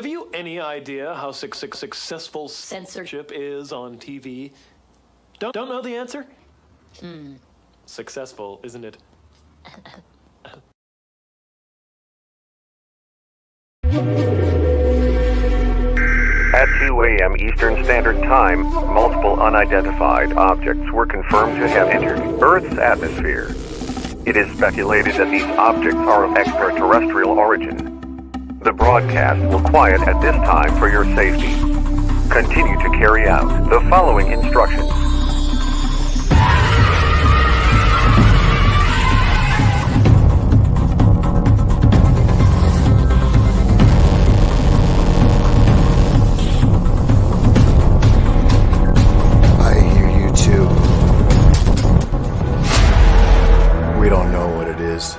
Have you any idea how successful censorship is on TV? Don't know the answer? Successful, isn't it? At 2 a.m. Eastern Standard Time, multiple unidentified objects were confirmed to have entered Earth's atmosphere. It is speculated that these objects are of extraterrestrial origin. The broadcast will quiet at this time for your safety. Continue to carry out the following instructions. We don't know what it is.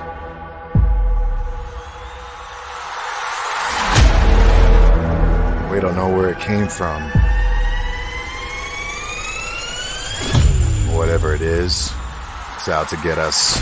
We don't know where it came from. Whatever it is, it's out to get us.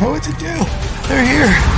Know what to do. They're here.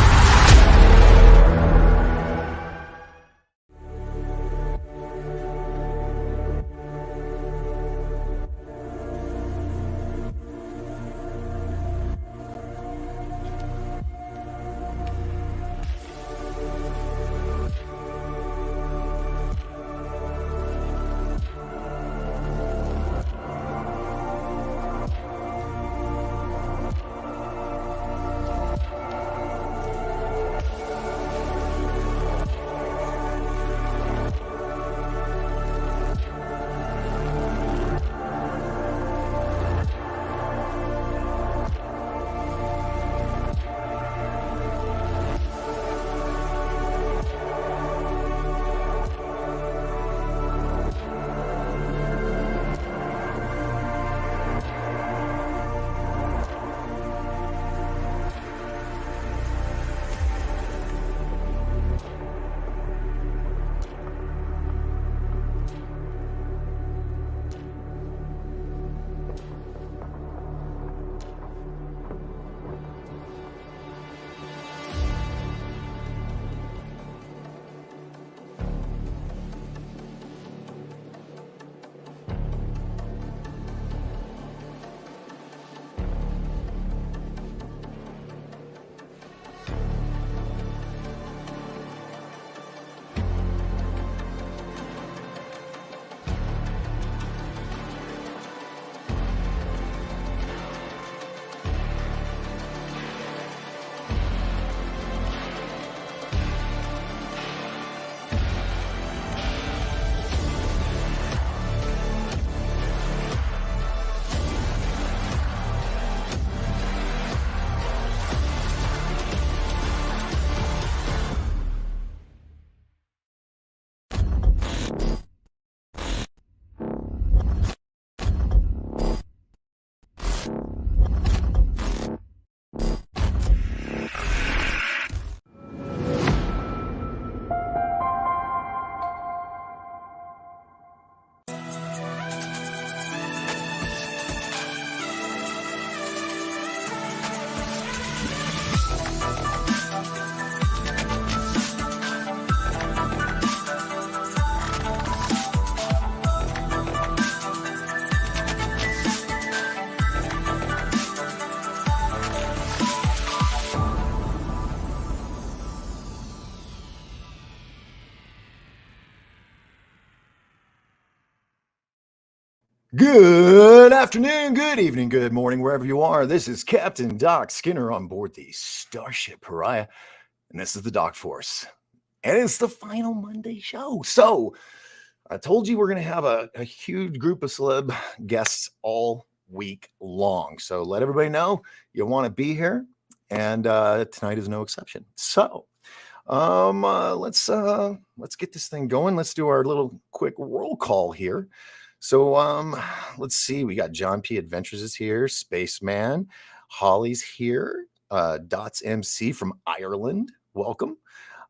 Good afternoon, good evening, good morning, wherever you are. This is Captain Doc Skinner on board the Starship Pariah, and this is the Doc Force. And it's the final Monday show. So, I told you we're going to have a huge group of celeb guests all week long. So, let everybody know you want to be here, and tonight is no exception. So, let's get this thing going. Let's do our little quick roll call here. So let's see. We got John P. Adventures is here, Spaceman, Holly's here, Dots MC from Ireland. Welcome.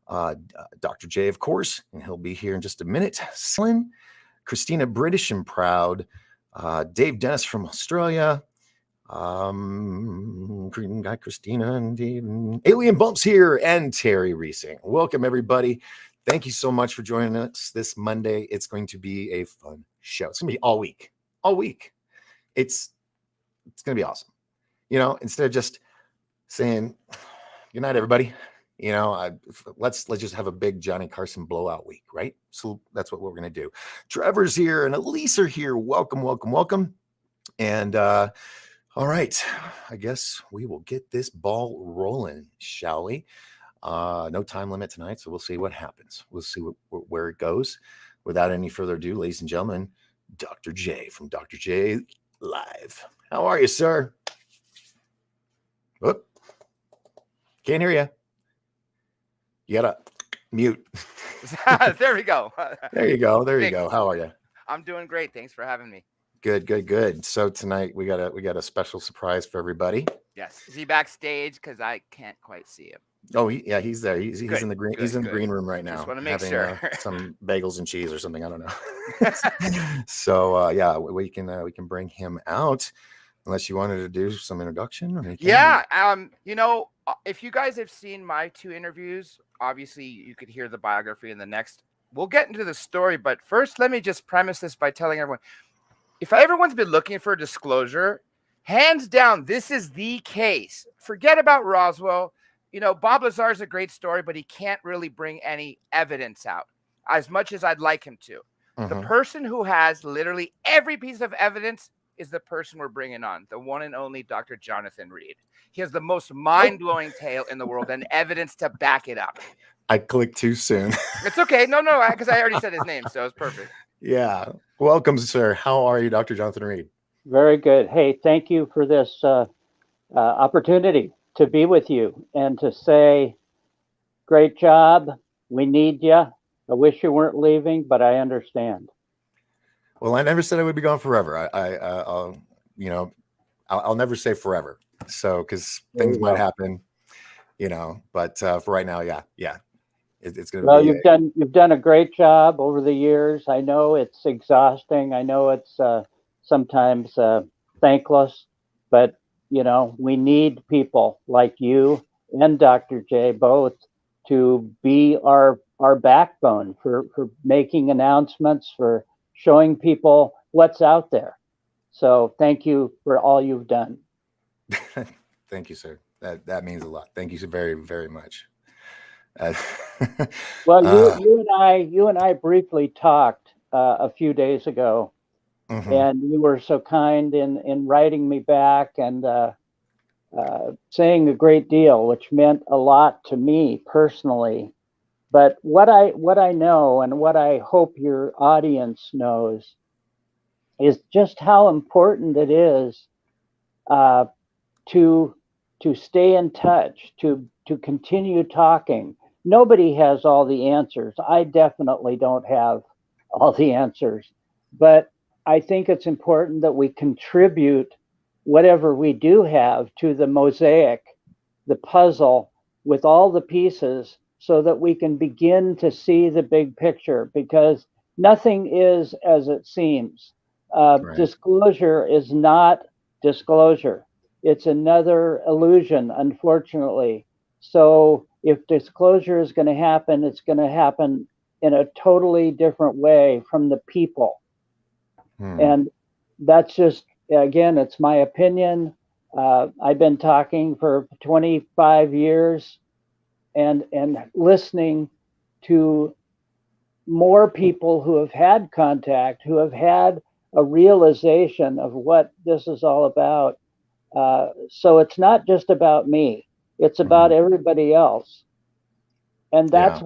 Dr. J, of course, and he'll be here in just a minute. Slyn, Christina British and Proud, Dave Dennis from Australia. Got Christina and Dave, Alien Bumps here, and Terry Reesing. Welcome, everybody. Thank you so much for joining us this Monday. It's going to be a fun show. It's gonna be all week. It's gonna be awesome. You know, instead of just saying good night, everybody, you know, let's just have a big Johnny Carson blowout week, right? So that's what we're gonna do. Trevor's here and Elise are here. Welcome. And all right, I guess we will get this ball rolling, shall we? No time limit tonight, so we'll see what happens. We'll see where it goes. Without any further ado, ladies and gentlemen, Dr. J from Dr. J Live. How are you, sir? Whoop. Can't hear you. You gotta mute. There we go. There you go. How are you? I'm doing great. Thanks for having me. Good. So tonight we got a special surprise for everybody. Yes. Is he backstage? Because I can't quite see him. Oh, he's there. He's in the green. He's in the green room right now. Just want to make having, sure. Some bagels and cheese or something. I don't know. So yeah, we can bring him out. Unless you wanted to do some introduction or anything. Yeah. You know, if you guys have seen my 2 interviews, obviously you could hear the biography in the next. We'll get into the story, but first, let me just premise this by telling everyone: if everyone's been looking for disclosure, hands down, this is the case. Forget about Roswell. You know, Bob Lazar is a great story, but he can't really bring any evidence out as much as I'd like him to. Mm-hmm. The person who has literally every piece of evidence is the person we're bringing on, the one and only Dr. Jonathan Reed. He has the most mind-blowing tale in the world and evidence to back it up. I clicked too soon. It's okay. No, because I already said his name, so it's perfect. Yeah. Welcome, sir. How are you, Dr. Jonathan Reed? Very good. Hey, thank you for this opportunity to be with you and to say, great job. We need you. I wish you weren't leaving, but I understand. Well, I never said I would be gone forever. I'll never say forever. So, because things might happen, you know. But for right now, yeah, it's going to. Well, you've done a great job over the years. I know it's exhausting. I know it's sometimes thankless, but you know, we need people like you and Dr. J both to be our backbone for making announcements, for showing people what's out there. So thank you for all you've done. Thank you, sir. That means a lot. Thank you so very, very much. Well, you and I briefly talked a few days ago. Mm-hmm. And you were so kind in writing me back and saying a great deal, which meant a lot to me personally. But what I know and what I hope your audience knows is just how important it is to stay in touch, to continue talking. Nobody has all the answers. I definitely don't have all the answers, but I think it's important that we contribute whatever we do have to the mosaic, the puzzle, with all the pieces so that we can begin to see the big picture, because nothing is as it seems. Right. Disclosure is not disclosure. It's another illusion, unfortunately. So if disclosure is going to happen, it's going to happen in a totally different way from the people. And that's just, again, it's my opinion. I've been talking for 25 years and listening to more people who have had contact, who have had a realization of what this is all about. So it's not just about me; it's about everybody else. And Yeah.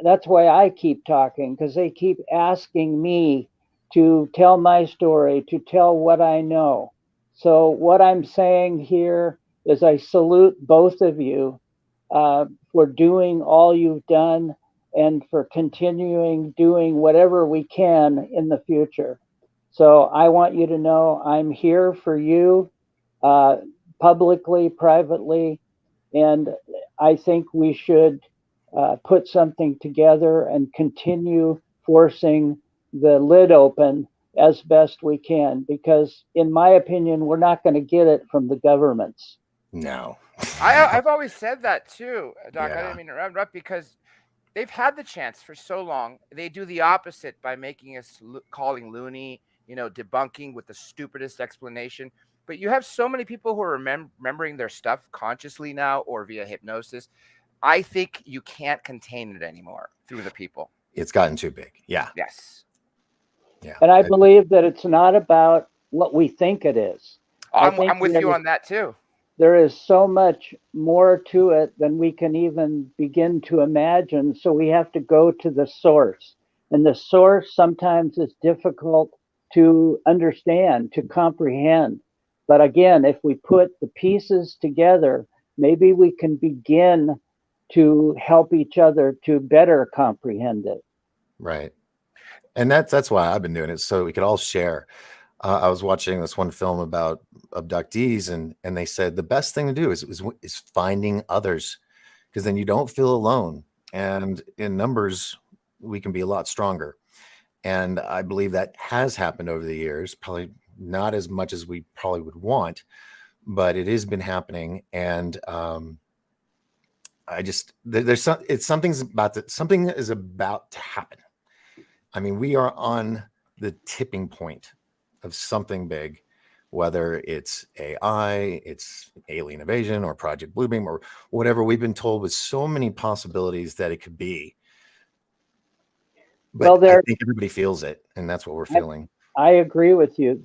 that's why I keep talking, because they keep asking me to tell my story, to tell what I know. So what I'm saying here is I salute both of you for doing all you've done and for continuing doing whatever we can in the future. So I want you to know I'm here for you, uh, publicly, privately, and I think we should put something together and continue forcing the lid open as best we can, because in my opinion, we're not going to get it from the governments. No. I've always said that too, Doc. I Yeah. didn't mean to interrupt because they've had the chance for so long. They do the opposite by making us calling loony, debunking with the stupidest explanation. But you have so many people who are remembering their stuff consciously now or via hypnosis. I think you can't contain it anymore through the people. It's gotten too big. Yeah. Yes. Yeah. And I believe that it's not about what we think it is. I'm with you on that too. There is so much more to it than we can even begin to imagine. So we have to go to the source. And the source sometimes is difficult to understand, to comprehend. But again, if we put the pieces together, maybe we can begin to help each other to better comprehend it. Right. And that's why I've been doing it, so we could all share. I was watching this one film about abductees, and they said the best thing to do is finding others, because then you don't feel alone. And in numbers, we can be a lot stronger. And I believe that has happened over the years, probably not as much as we probably would want, but it has been happening. And I just something is about to happen. I mean, we are on the tipping point of something big, whether it's AI, it's alien invasion, or Project Bluebeam, or whatever. We've been told with so many possibilities that it could be. But I think everybody feels it, and that's what we're feeling. I agree with you.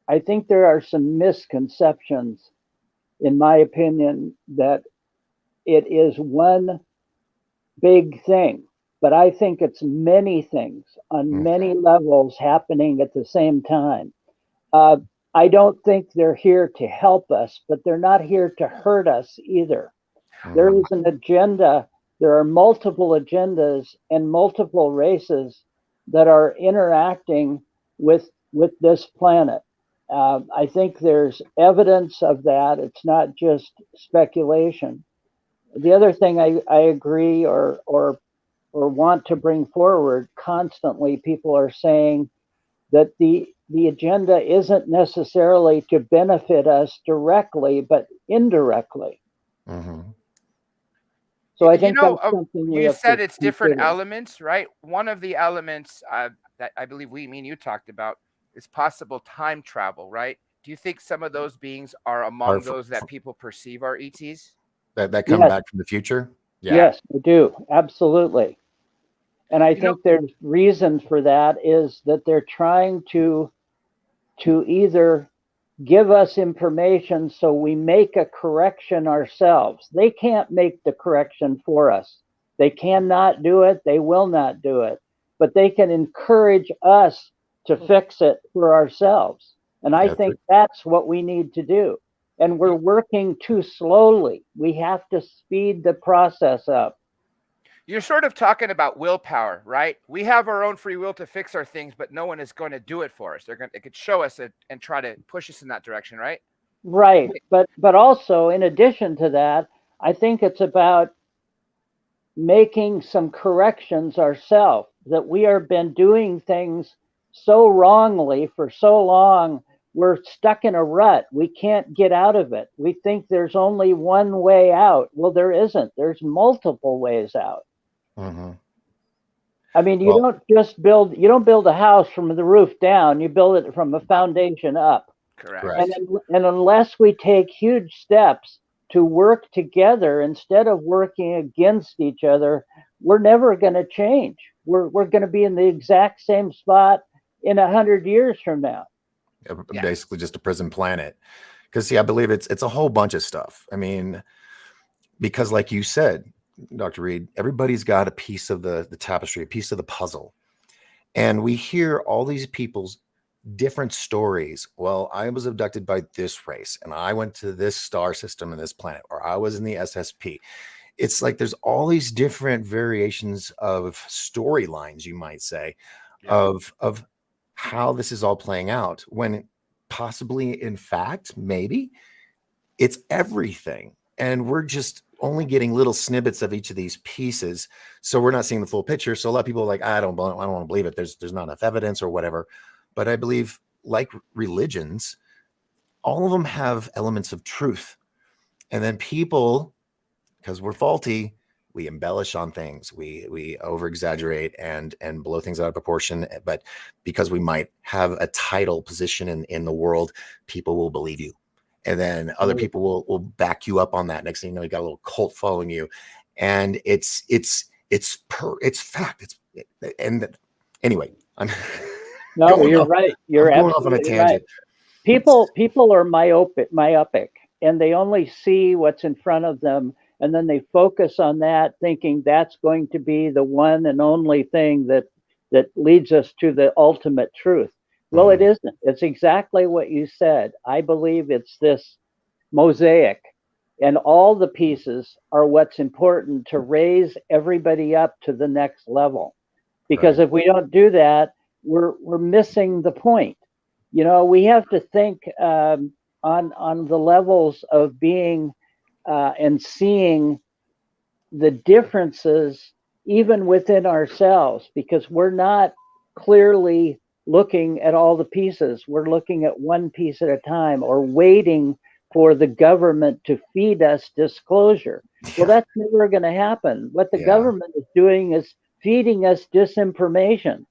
I think there are some misconceptions, in my opinion, that it is one big thing, but I think it's many things on many levels happening at the same time. I don't think they're here to help us, but they're not here to hurt us either. There is an agenda. There are multiple agendas and multiple races that are interacting with this planet. I think there's evidence of that. It's not just speculation. The other thing I agree or want to bring forward constantly, people are saying that the agenda isn't necessarily to benefit us directly, but indirectly. So I think that's something we you have said to it's different consider. elements, right? One of the elements that I believe me and you talked about is possible time travel, right? Do you think some of those beings are among those that people perceive are ETs? That come back from the future? Yeah. Yes, I do. Absolutely. And I think there's reason for that is that they're trying to either give us information so we make a correction ourselves. They can't make the correction for us. They cannot do it. They will not do it. But they can encourage us to fix it for ourselves. And I think that's what we need to do. And we're working too slowly. We have to speed the process up. You're sort of talking about willpower, right? We have our own free will to fix our things, but no one is going to do it for us. They could show us it and try to push us in that direction, right? Right. But also, in addition to that, I think it's about making some corrections ourselves, that we have been doing things so wrongly for so long. We're stuck in a rut. We can't get out of it. We think there's only one way out. Well, there isn't. There's multiple ways out. I mean, you don't build a house from the roof down. You build it from a foundation up. Correct. And unless we take huge steps to work together instead of working against each other, we're never going to change. We're going to be in the exact same spot in 100 years from now? Yeah. Basically just a prison planet. Because I believe it's a whole bunch of stuff. I mean, because like you said, Dr. Reed, everybody's got a piece of the tapestry, a piece of the puzzle. And we hear all these people's different stories. Well, I was abducted by this race, and I went to this star system in this planet, or I was in the SSP. It's like there's all these different variations of storylines, you might say, of how this is all playing out, when possibly, in fact, maybe it's everything. And we're just only getting little snippets of each of these pieces. So we're not seeing the full picture. So a lot of people are like, I don't want to believe it. There's not enough evidence or whatever. But I believe, like religions, all of them have elements of truth. And then people, because we're faulty, we embellish on things. We over exaggerate and blow things out of proportion. But because we might have a title position in the world, people will believe you. And then other people will back you up on that. Next thing you know, you got a little cult following you, and it's fact. Anyway, I'm No, you're right. You're going off on a absolutely tangent. right. People are myopic, and they only see what's in front of them, and then they focus on that, thinking that's going to be the one and only thing that leads us to the ultimate truth. Well, it isn't. It's exactly what you said. I believe it's this mosaic, and all the pieces are what's important to raise everybody up to the next level. Because if we don't do that, we're missing the point. We have to think on the levels of being and seeing the differences even within ourselves, because we're not clearly looking at all the pieces. We're looking at one piece at a time, or waiting for the government to feed us disclosure. Well, that's never going to happen. What the government is doing is feeding us disinformation,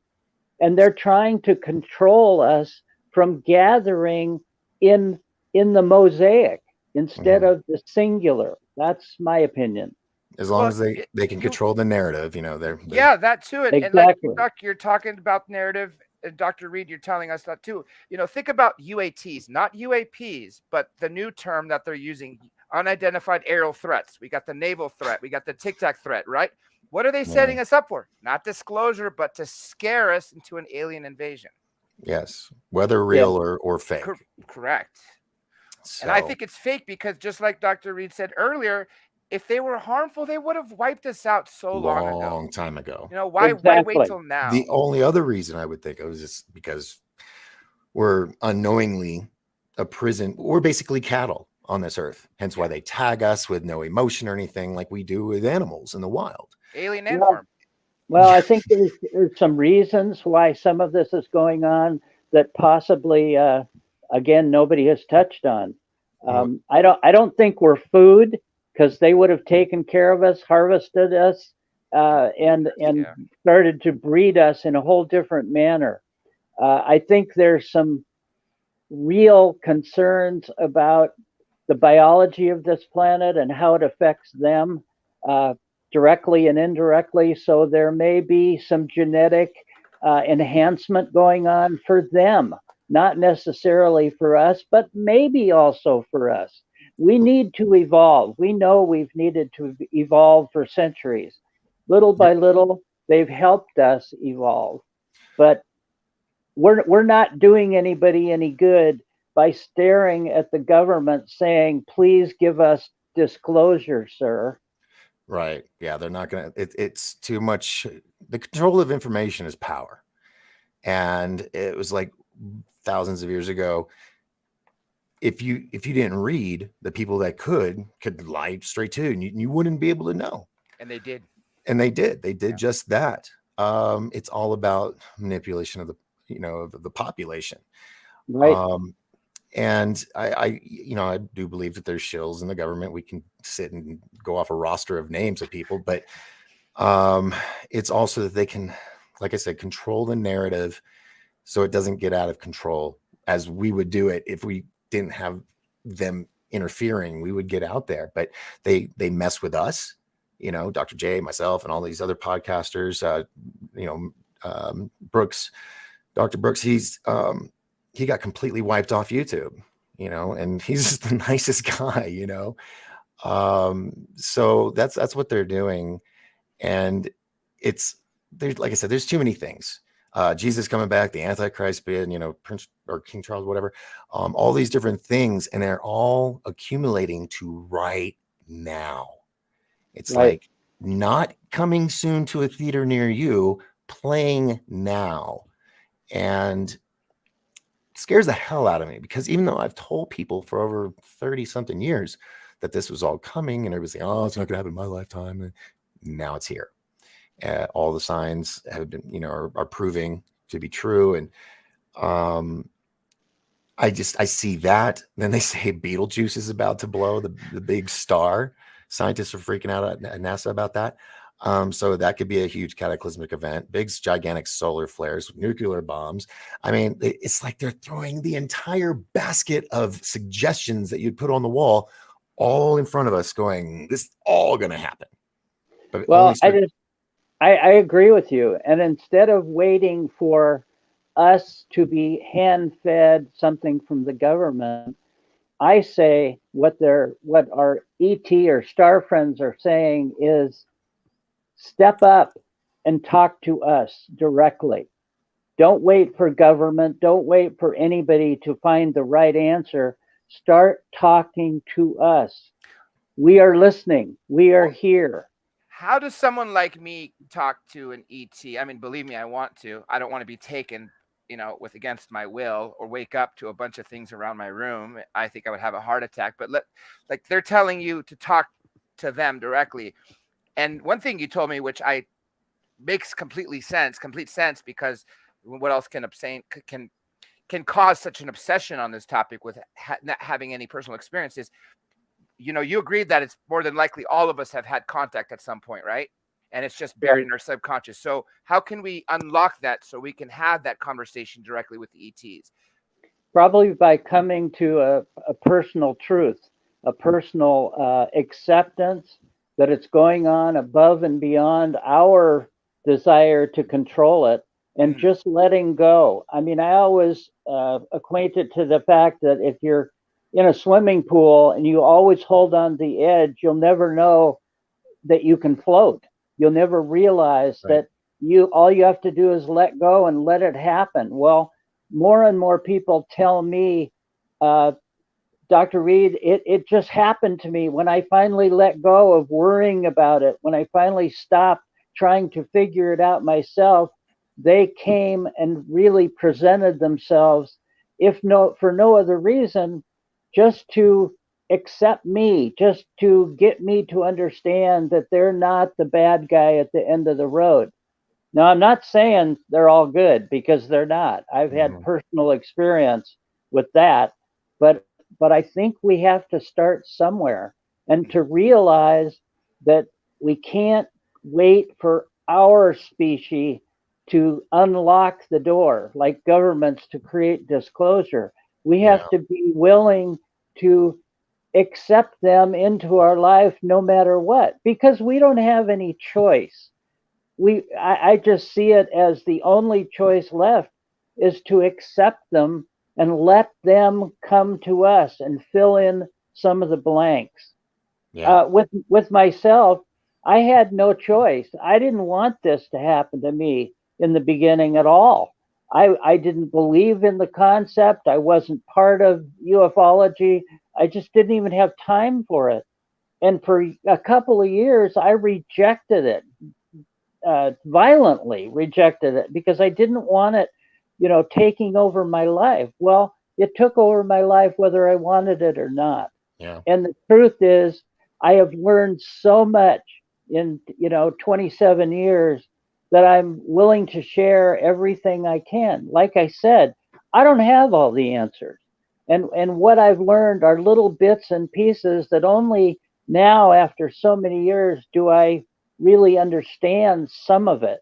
and they're trying to control us from gathering in the mosaic instead of the singular. That's my opinion. As long as they can control the narrative, they're that too. And Exactly. like you're talking about narrative, and Dr. Reed, you're telling us that too. Think about UATs, not UAPs, but the new term that they're using, unidentified aerial threats. We got the naval threat. We got the Tic Tac threat, right? What are they setting us up for? Not disclosure, but to scare us into an alien invasion. Yes, whether real or fake. Correct. So, and I think it's fake because, just like Dr. Reed said earlier, if they were harmful, they would have wiped us out so long ago. Long time ago. Why wait till now? The only other reason I would think of is just because we're unknowingly a prison. We're basically cattle on this earth. Hence why they tag us with no emotion or anything like we do with animals in the wild. Alien ant farm. Well, I think there's some reasons why some of this is going on that possibly, again, nobody has touched on. I don't think we're food, because they would have taken care of us, harvested us, and started to breed us in a whole different manner. I think there's some real concerns about the biology of this planet and how it affects them directly and indirectly. So there may be some genetic enhancement going on for them, not necessarily for us, but maybe also for us. We need to evolve. We know we've needed to evolve for centuries. Little by little, they've helped us evolve. But we're not doing anybody any good by staring at the government saying, please give us disclosure, sir. Right. Yeah, they're not going to, it's too much. The control of information is power. And it was like thousands of years ago. If you didn't read, the people that could lie straight to you, and you wouldn't be able to know. And they did. They did just that. It's all about manipulation of the population. Right. And I do believe that there's shills in the government. We can sit and go off a roster of names of people, but it's also that they can, like I said, control the narrative so it doesn't get out of control, as we would do it if we didn't have them interfering. We would get out there, but they mess with us, Dr. J, myself, and all these other podcasters, Brooks, Dr. Brooks, he got completely wiped off YouTube, and he's the nicest guy, So that's what they're doing. And there's, like I said, there's too many things. Jesus coming back, the Antichrist being, Prince or King Charles, whatever, all these different things, and they're all accumulating to right now. It's Right. like not coming soon to a theater near you, playing now. And it scares the hell out of me, because even though I've told people for over 30 something years that this was all coming, and everybody's saying, oh, it's not going to happen in my lifetime, and now it's here. All the signs have been, are proving to be true. And I see that. Then they say Betelgeuse is about to blow, the big star. Scientists are freaking out at NASA about that. So that could be a huge cataclysmic event, big, gigantic solar flares, nuclear bombs. I mean, it's like they're throwing the entire basket of suggestions that you'd put on the wall all in front of us, going, this is all going to happen. But Well, I agree with you. And instead of waiting for us to be hand-fed something from the government, I say what our ET or star friends are saying is step up and talk to us directly. Don't wait for government. Don't wait for anybody to find the right answer. Start talking to us. We are listening. We are here. How does someone like me talk to an ET? I mean, believe me, I want to. I don't want to be taken, with against my will, or wake up to a bunch of things around my room. I think I would have a heart attack. But like they're telling you to talk to them directly. And one thing you told me, which makes complete sense, because what else can cause such an obsession on this topic with not having any personal experiences? You agreed that it's more than likely all of us have had contact at some point, right? And it's just buried in our subconscious. So how can we unlock that so we can have that conversation directly with the ETs? Probably by coming to a personal truth, a personal acceptance that it's going on above and beyond our desire to control it, and just letting go. I mean, I always acquainted to the fact that if you're in a swimming pool and you always hold on the edge, you'll never know that you can float. You'll never realize that all you have to do is let go and let it happen. Well, more and more people tell me, Dr. Reed, it just happened to me when I finally let go of worrying about it, when I finally stopped trying to figure it out myself. They came and really presented themselves, for no other reason, just to accept me, just to get me to understand that they're not the bad guy at the end of the road. Now, I'm not saying they're all good, because they're not. I've had personal experience with that, but I think we have to start somewhere, and to realize that we can't wait for our species to unlock the door, like governments to create disclosure. We have to be willing to accept them into our life no matter what, because we don't have any choice. I just see it as the only choice left is to accept them and let them come to us and fill in some of the blanks. With myself, I had no choice. I didn't want this to happen to me in the beginning at all. I didn't believe in the concept. I wasn't part of ufology. I just didn't even have time for it. And for a couple of years, I rejected it, violently rejected it, because I didn't want it, taking over my life. Well, it took over my life whether I wanted it or not. And the truth is, I have learned so much in 27 years that I'm willing to share everything I can. Like I said, I don't have all the answers. And what I've learned are little bits and pieces that only now, after so many years, do I really understand some of it.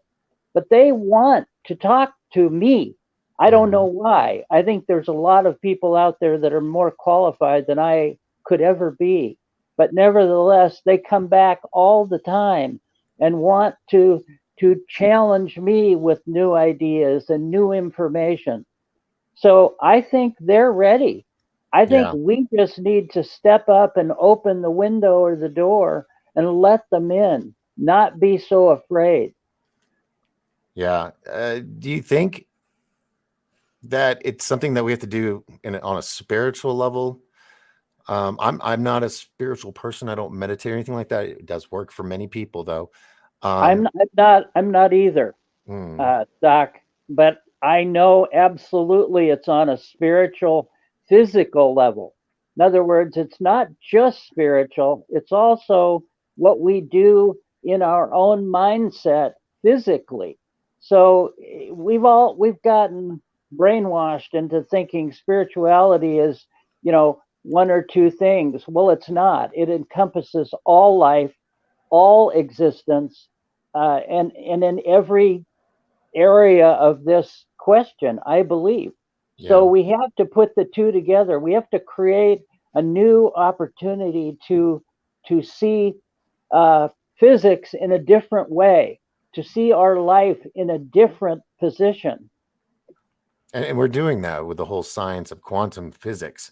But they want to talk to me. I don't know why. I think there's a lot of people out there that are more qualified than I could ever be. But nevertheless, they come back all the time and want to to challenge me with new ideas and new information. So I think they're ready. I think Yeah. we just need to step up and open the window or the door and let them in, not be so afraid. Yeah. Do you think that it's something that we have to do on a spiritual level? I'm not a spiritual person. I don't meditate or anything like that. It does work for many people, though. I'm Um, not either, hmm, Doc, but I know absolutely it's on a spiritual, physical level. In other words, it's not just spiritual, it's also what we do in our own mindset physically. So we've gotten brainwashed into thinking spirituality is, one or two things. Well, it's not. It encompasses all life, all existence, and in every area of this question, I believe. So yeah. we have to put the two together. We have to create a new opportunity to see physics in a different way, to see our life in a different position. And we're doing that with the whole science of quantum physics,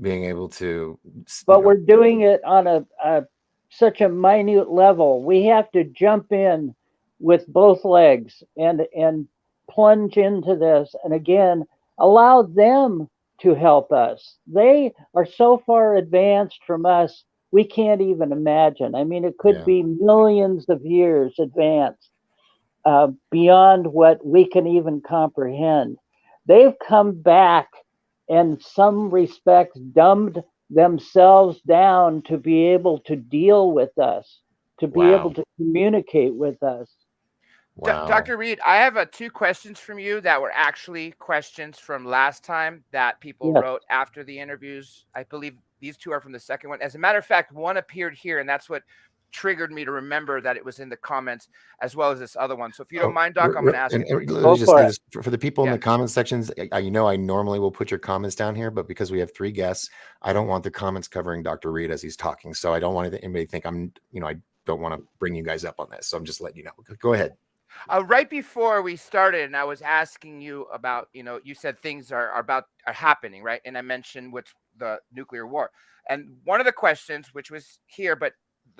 being able to, But we're doing it on a such a minute level. We have to jump in with both legs and plunge into this, and again allow them to help us. They are so far advanced from us, we can't even imagine. I mean, it could yeah, be millions of years advanced, beyond what we can even comprehend. They've come back, in some respects, dumbed themselves down to be able to deal with us, to be able wow, to communicate with us. wow, Dr. Reed, I have two questions from you that were actually questions from last time that people Yes. wrote after the interviews. I believe these two are from the second one. As a matter of fact, one appeared here, and that's what triggered me to remember that it was in the comments as well as this other one. So if you don't Oh, mind, Doc, I'm going to ask it, and please. let me Go just for say it. this for the people in Yeah. the comment sections. I normally will put your comments down here, but because we have 3 guests, I don't want the comments covering Dr. Reed as he's talking. So I don't want anybody to think I don't want to bring you guys up on this. So I'm just letting you know. Go ahead. Right before we started, and I was asking you about, you said things are happening, right? And I mentioned what's the nuclear war. And one of the questions, which was here, but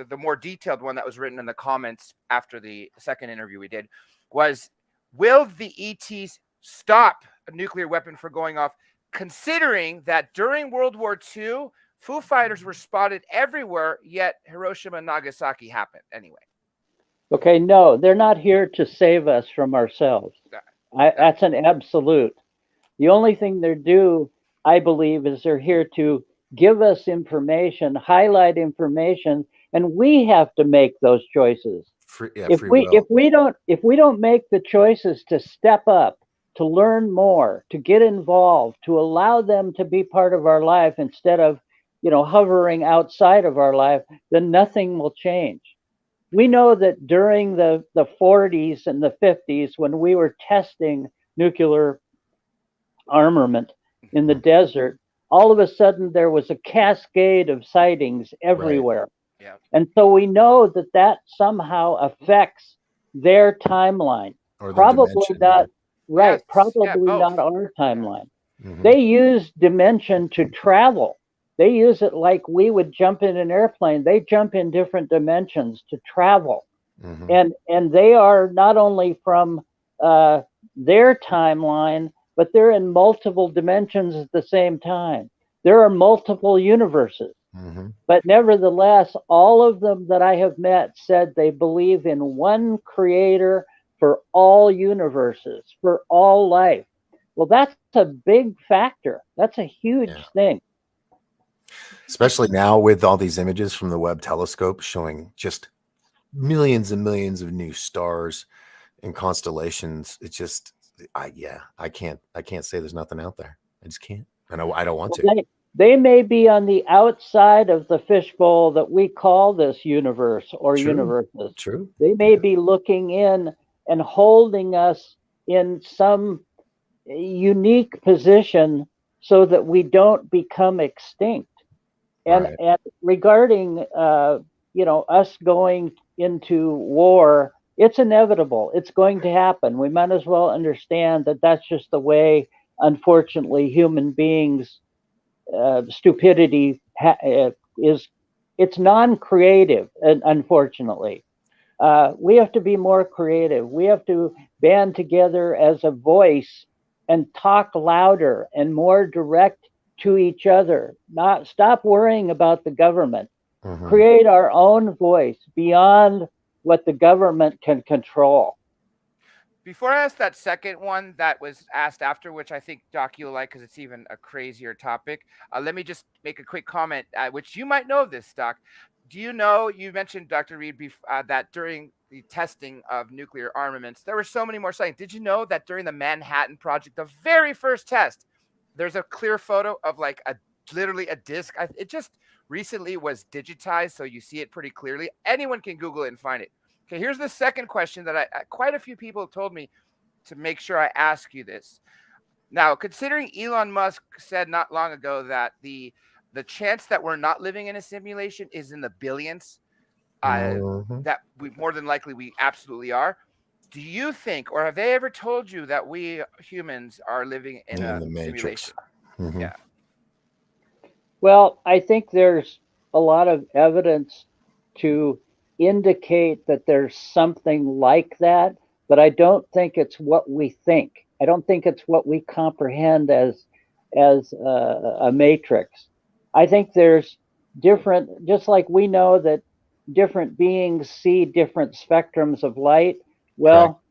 the more detailed one that was written in the comments after the second interview we did was, will the ETs stop a nuclear weapon from going off, considering that during World War II, Foo Fighters were spotted everywhere, yet Hiroshima and Nagasaki happened anyway? Okay, no, they're not here to save us from ourselves. That's an absolute. The only thing they're due, I believe, is they're here to give us information, highlight information, and we have to make those choices. Free will. If we don't make the choices to step up, to learn more, to get involved, to allow them to be part of our life instead of, hovering outside of our life, then nothing will change. We know that during the 40s and the 50s, when we were testing nuclear armament in the Mhm. desert, all of a sudden there was a cascade of sightings Right. everywhere. Yeah. And so we know that that somehow affects their timeline. Or their Probably dimension. Yeah. not, right, Yes. Yeah. probably Both. not our Yeah. timeline. Hmm. They use dimension to travel. They use it like we would jump in an airplane. They jump in different dimensions to travel. Hmm. And they are not only from their timeline, but they're in multiple dimensions at the same time. There are multiple universes. Hmm. But nevertheless, all of them that I have met said they believe in one creator for all universes, for all life. Well, that's a big factor. That's a Yeah. huge thing. Especially now with all these images from the Webb telescope showing just millions and millions of new stars and constellations. It's just, I can't say there's nothing out there. I just can't. And I don't want Well, to. they may be on the outside of the fishbowl that we call this universe or True. universes. True. They may be looking in and holding us in some unique position so that we don't become extinct. Right. And regarding us going into war it's inevitable. It's going to happen. We might as well understand that that's just the way, unfortunately, human beings stupidity is. It's non-creative, unfortunately. We have to be more creative. We have to band together as a voice and talk louder and more direct to each other. Not stop worrying about the government. Mhm. Create our own voice beyond what the government can control. Before I ask that second one that was asked after, which I think Doc you'll like because it's even a crazier topic, let me just make a quick comment, which you might know this, Doc. Do you know, you mentioned, Dr. Reed, that during the testing of nuclear armaments, there were so many more sightings. Did you know that during the Manhattan Project, the very first test, there's a clear photo of like literally a disc? It just recently was digitized, so you see it pretty clearly. Anyone can Google it and find it. Okay, here's the second question that quite a few people told me to make sure I ask you this. Now, considering Elon Musk said not long ago that the chance that we're not living in a simulation is in the billions, Mhm. that we more than likely we absolutely are. Do you think, or have they ever told you that we humans are living in In a the Matrix. simulation? Mhm. Yeah. Well, I think there's a lot of evidence to indicate that there's something like that, but I don't think it's what we think. I don't think it's what we comprehend as a matrix. I think there's different, just like we know that different beings see different spectrums of light. Correct. Well,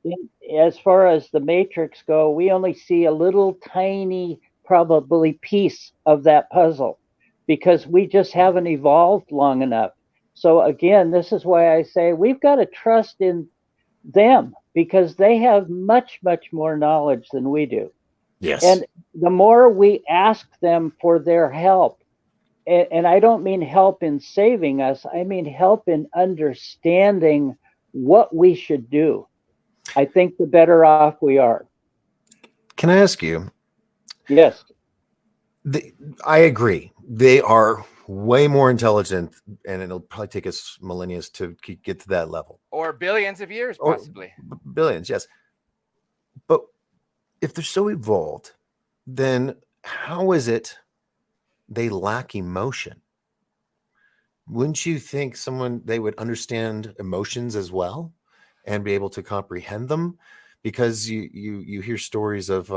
as far as the matrix go, we only see a little tiny, probably piece of that puzzle because we just haven't evolved long enough. So again, this is why I say we've got to trust in them because they have much, much more knowledge than we do. Yes. And the more we ask them for their help, and I don't mean help in saving us, I mean help in understanding what we should do, I think the better off we are. Can I ask you? Yes. I agree. They are way more intelligent, and it'll probably take us millennia to get to that level. Or billions of years, Or possibly. billions, yes. But if they're so evolved, then how is it they lack emotion? Wouldn't you think they would understand emotions as well and be able to comprehend them? Because you hear stories of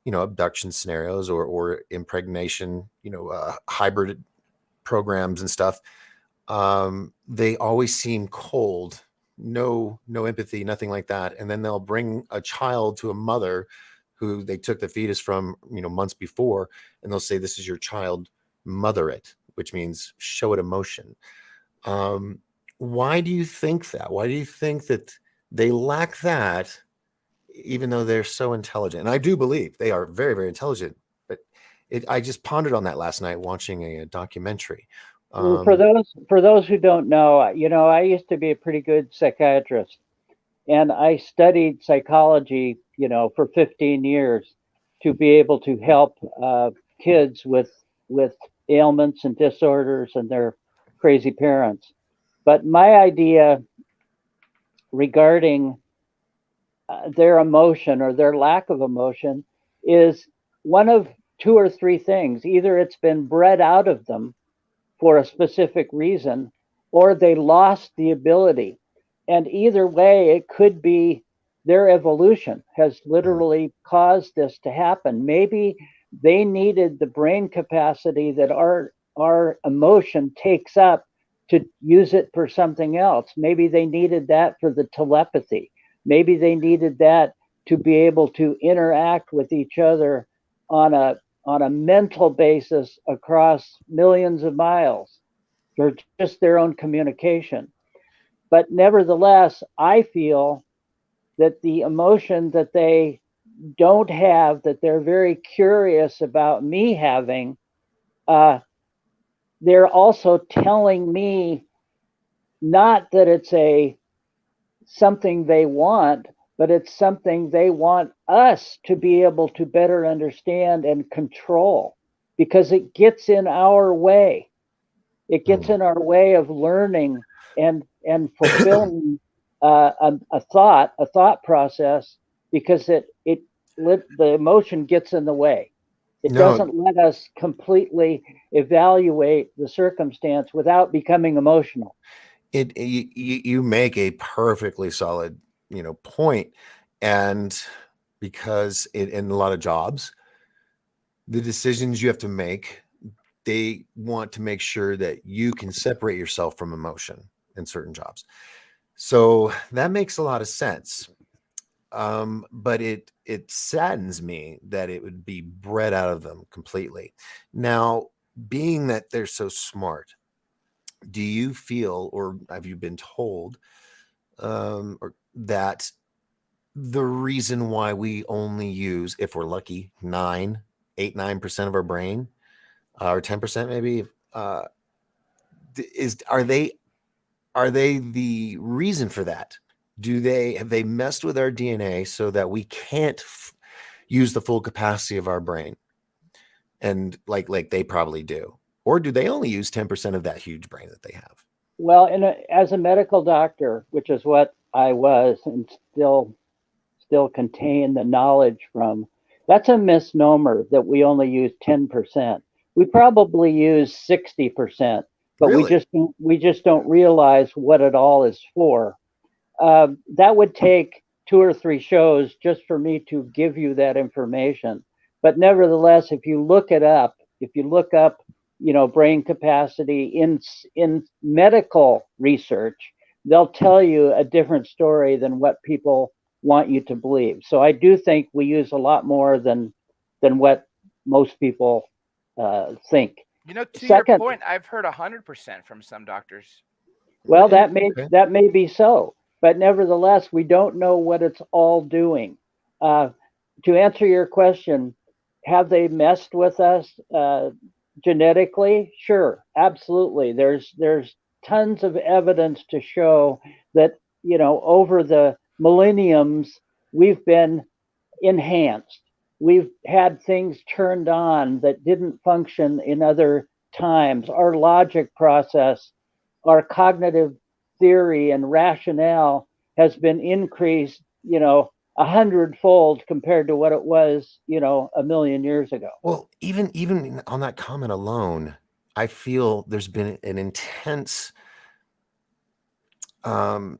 abduction scenarios or impregnation, hybrid programs and stuff. They always seem cold, no empathy, nothing like that. And then they'll bring a child to a mother who they took the fetus from, months before, and they'll say, "This is your child, mother it," which means show it emotion. Um, why do you think that? Why do you think that they lack that, even though they're so intelligent? And I do believe they are very, very intelligent. But I just pondered on that last night watching a documentary. Well, for those who don't know, I used to be a pretty good psychiatrist, and I studied psychology, for 15 years to be able to help kids with ailments and disorders and their crazy parents. But my idea regarding their emotion or their lack of emotion is one of two or three things. Either it's been bred out of them for a specific reason, or they lost the ability. And either way, it could be their evolution has literally caused this to happen. Maybe they needed the brain capacity that our emotion takes up to use it for something else. Maybe they needed that for the telepathy. Maybe they needed that to be able to interact with each other on a mental basis across millions of miles for just their own communication. But nevertheless, I feel that the emotion that they don't have, that they're very curious about me having, they're also telling me not that it's something they want, but it's something they want us to be able to better understand and control because it gets in our way. It gets in our way of learning and fulfilling a thought process, because the emotion gets in the way. It No, doesn't let us completely evaluate the circumstance without becoming emotional. you make a perfectly solid, point. And because in a lot of jobs, the decisions you have to make, they want to make sure that you can separate yourself from emotion in certain jobs. So that makes a lot of sense. But it saddens me that it would be bred out of them completely. Now, being that they're so smart, do you feel, or have you been told, or that the reason why we only use, if we're lucky, 9% of our brain, or 10% maybe, is are they the reason for that? Have they messed with our DNA so that we can't use the full capacity of our brain, and like they probably do, or do they only use 10% of that huge brain that they have? Well, as a medical doctor, which is what I was and still contain the knowledge from, that's a misnomer that we only use 10%. We probably use 60%, but Really? we just don't realize what it all is for. That would take 2 or 3 shows just for me to give you that information. But nevertheless, if you look it up, if you look up, brain capacity in medical research, they'll tell you a different story than what people want you to believe. So I do think we use a lot more than what most people think. To your Second, point, I've heard 100% from some doctors. well, Really? Okay. that may be so, but nevertheless, we don't know what it's all doing. To answer your question, have they messed with us genetically? Sure, absolutely. There's tons of evidence to show that, over the millenniums we've been enhanced. We've had things turned on that didn't function in other times. Our logic process, our cognitive theory and rationale has been increased, 100-fold compared to what it was, a million years ago. Well, even on that comment alone, I feel there's been an intense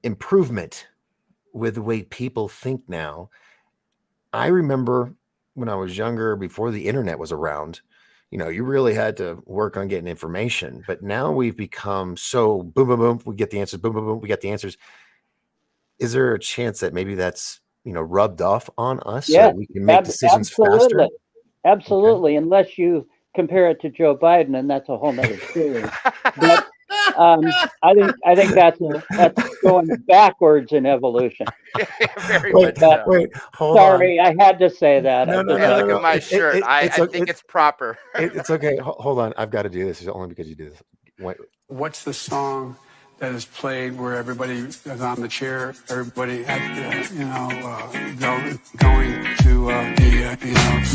improvement with the way people think now. I remember when I was younger, before the internet was around, you really had to work on getting information. But now we've become so boom, boom, boom, we get the answers, boom, boom, boom, we get the answers. Is there a chance that maybe that's, rubbed off on us so Yeah, that we can make decisions faster? absolutely. Absolutely. Unless you compare it to Joe Biden, and that's a whole nother story. But I think that's going backwards in evolution. Very Wait, much so. wait, hold on. Sorry, I had to say that. No, no, Hey, no, look no, at my no. shirt. I think it's proper. It's okay. Hold on. I've got to do this. It's only because you do this. Wait. What's the song that is played where everybody is on the chair, everybody, going to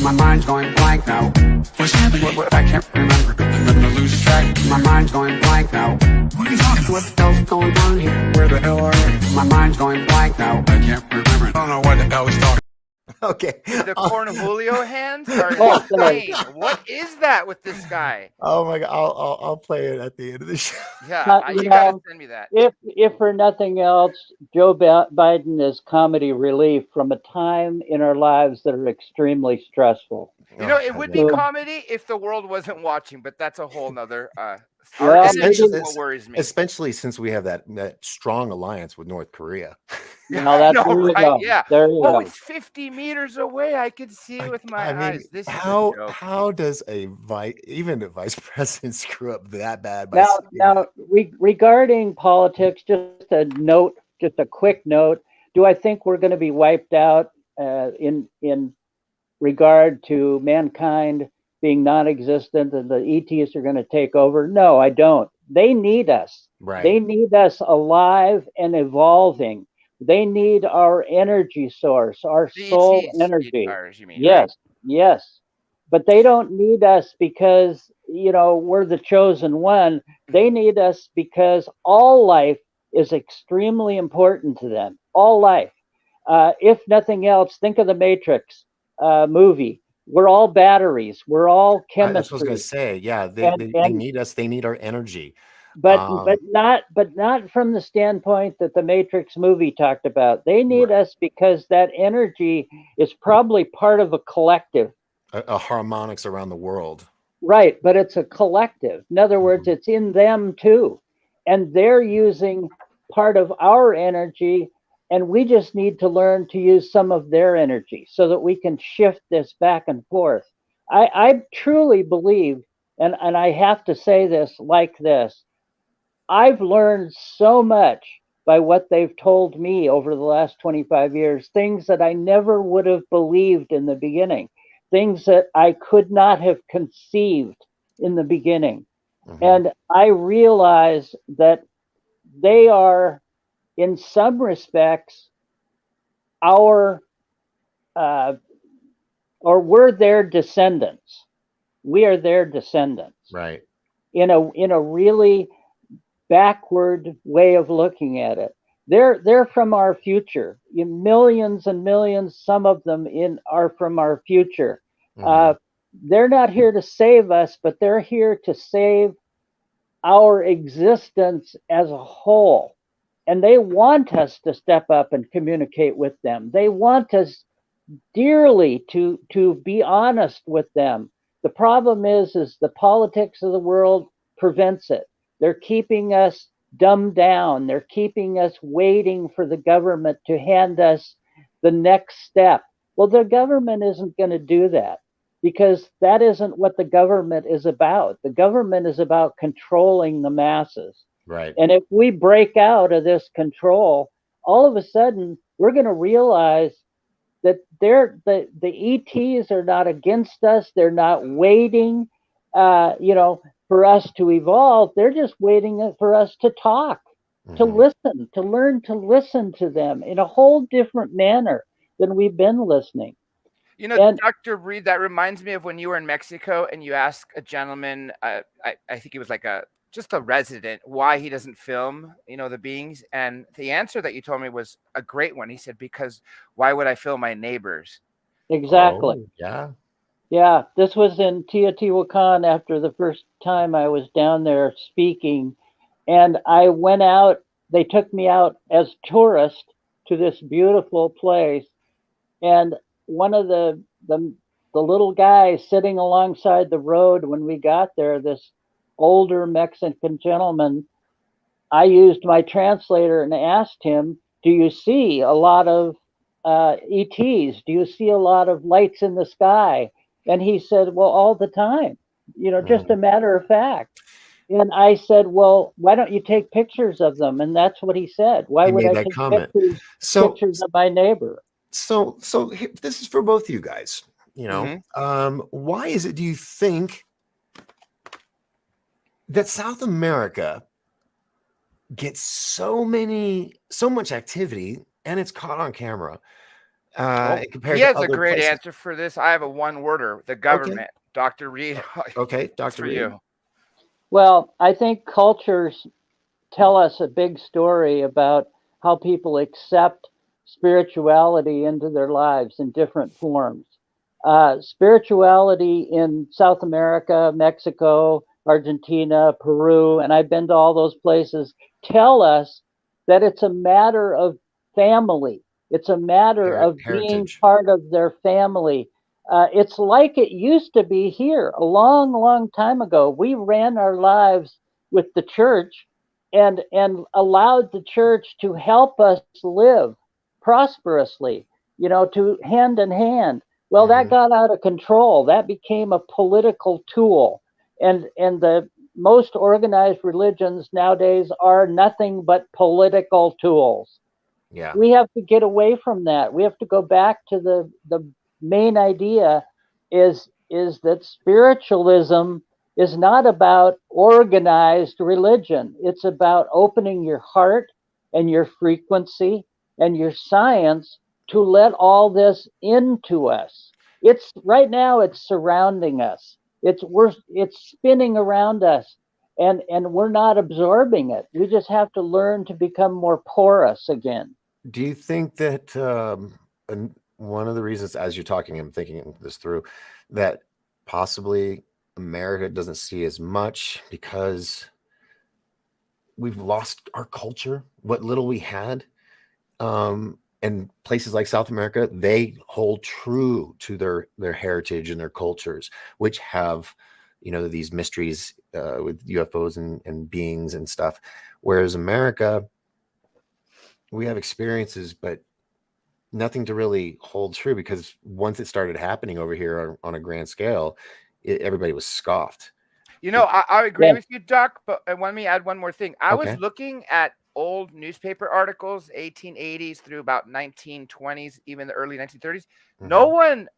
my mind's going blank now. What's happening? What, I can't remember. I'm gonna lose track. My mind's going blank now. What are you talking? What the hell's going on here? Where the hell are you? My mind's going blank now. I can't remember. I don't know what the hell he's talking. Okay. The Cornholio hands are sorry. insane. What is that with this guy? Oh my God. I'll play it at the end of the show. Yeah, you gotta send me that. If for nothing else, Joe Biden is comedy relief from a time in our lives that are extremely stressful. It would be comedy if the world wasn't watching, but that's a whole nother. What worries me, especially since we have that strong alliance with North Korea. There you go. Yeah. There you go. It's 50 meters away. I could see it with my eyes. This is a joke. How does even a vice president screw up that bad? Now, regarding politics, just a quick note. Do I think we're going to be wiped out in regard to mankind being non-existent and the ETs are going to take over? No, I don't. They need us. Right. They need us alive and evolving. They need our energy source, our soul energy. You mean, yes, right? Yes. But they don't need us because, we're the chosen one. They need us because all life is extremely important to them. All life. If nothing else, think of the Matrix movie. We're all batteries. We're all That's what I was going chemistry. to say. Yeah, And they need us. They need our energy. but Um, not from the standpoint that the Matrix movie talked about. They need right. us because that energy is probably part of a collective. A harmonics around the world. Right, but it's a collective. In other words, Mhm. it's in them too. And they're using part of our energy, and we just need to learn to use some of their energy so that we can shift this back and forth. I truly believe, and I have to say this like this, I've learned so much by what they've told me over the last 25 years, things that I never would have believed in the beginning, things that I could not have conceived in the beginning. Mhm. And I realize that they are, in some respects, our, uh, or we're their descendants. We are their descendants Right. in a really backward way of looking at it. They're from our future. Millions and millions, some of them in are from our future. Hmm. Uh, they're not here to save us, but they're here to save our existence as a whole. And they want us to step up and communicate with them. They want us dearly to be honest with them. The problem is the politics of the world prevents it. They're keeping us dumbed down. They're keeping us waiting for the government to hand us the next step. Well, the government isn't going to do that because that isn't what the government is about. The government is about controlling the masses. Right. And if we break out of this control, all of a sudden we're going to realize that the ETs are not against us. They're not waiting, for us to evolve. They're just waiting for us to talk, to Hmm. listen, to learn to listen to them in a whole different manner than we've been listening. And Dr. Reed, that reminds me of when you were in Mexico and you asked a gentleman, I think he was like just a resident, why he doesn't film, the beings. And the answer that you told me was a great one. He said, because why would I film my neighbors? exactly. Oh, yeah. Yeah, this was in Teotihuacan after the first time I was down there speaking. And I went out, they took me out as tourist to this beautiful place. And one of the little guys sitting alongside the road when we got there, this older Mexican gentleman, I used my translator and asked him, "Do you see a lot of ETs? Do you see a lot of lights in the sky?" And he said, "Well, all the time, just a Mhm. matter of fact." And I said, "Well, why don't you take pictures of them?" And that's what he said. Why He would made I that take comment. So, pictures of my neighbor? this is for both you guys. Hmm. Why is it? Do you think that South America gets so much activity and it's caught on camera Oh, he compared to has a other great places? answer for this. I have a one worder, the Okay. government. Dr. Reed, Okay, it's Dr. for Reed. you. Well, I think cultures tell us a big story about how people accept spirituality into their lives in different forms. Spirituality in South America, Mexico, Argentina, Peru, and I've been to all those places, tell us that it's a matter of family. It's a matter of being Heritage. part of their family. It's like it used to be here a long, long time ago. We ran our lives with the church and allowed the church to help us live prosperously, to hand in hand. Well, that Hmm. got out of control. That became a political tool. And the most organized religions nowadays are nothing but political tools. Yeah. We have to get away from that. We have to go back to the main idea is that spiritualism is not about organized religion. It's about opening your heart and your frequency and your science to let all this into us. It's right now it's surrounding us. It's spinning around us. and we're not absorbing it. We just have to learn to become more porous again. Do you think that and one of the reasons, as you're talking, I'm thinking this through, that possibly America doesn't see as much because we've lost our culture, what little we had? And places like South America, they hold true to their heritage and their cultures, which have, these mysteries with UFOs and beings and stuff. Whereas America, we have experiences, but nothing to really hold true, because once it started happening over here on a grand scale, everybody was scoffed. I agree Yeah. with you, Doc, but let me add one more thing. I was Okay. looking at old newspaper articles, 1880s through about 1920s, even the early 1930s. No one,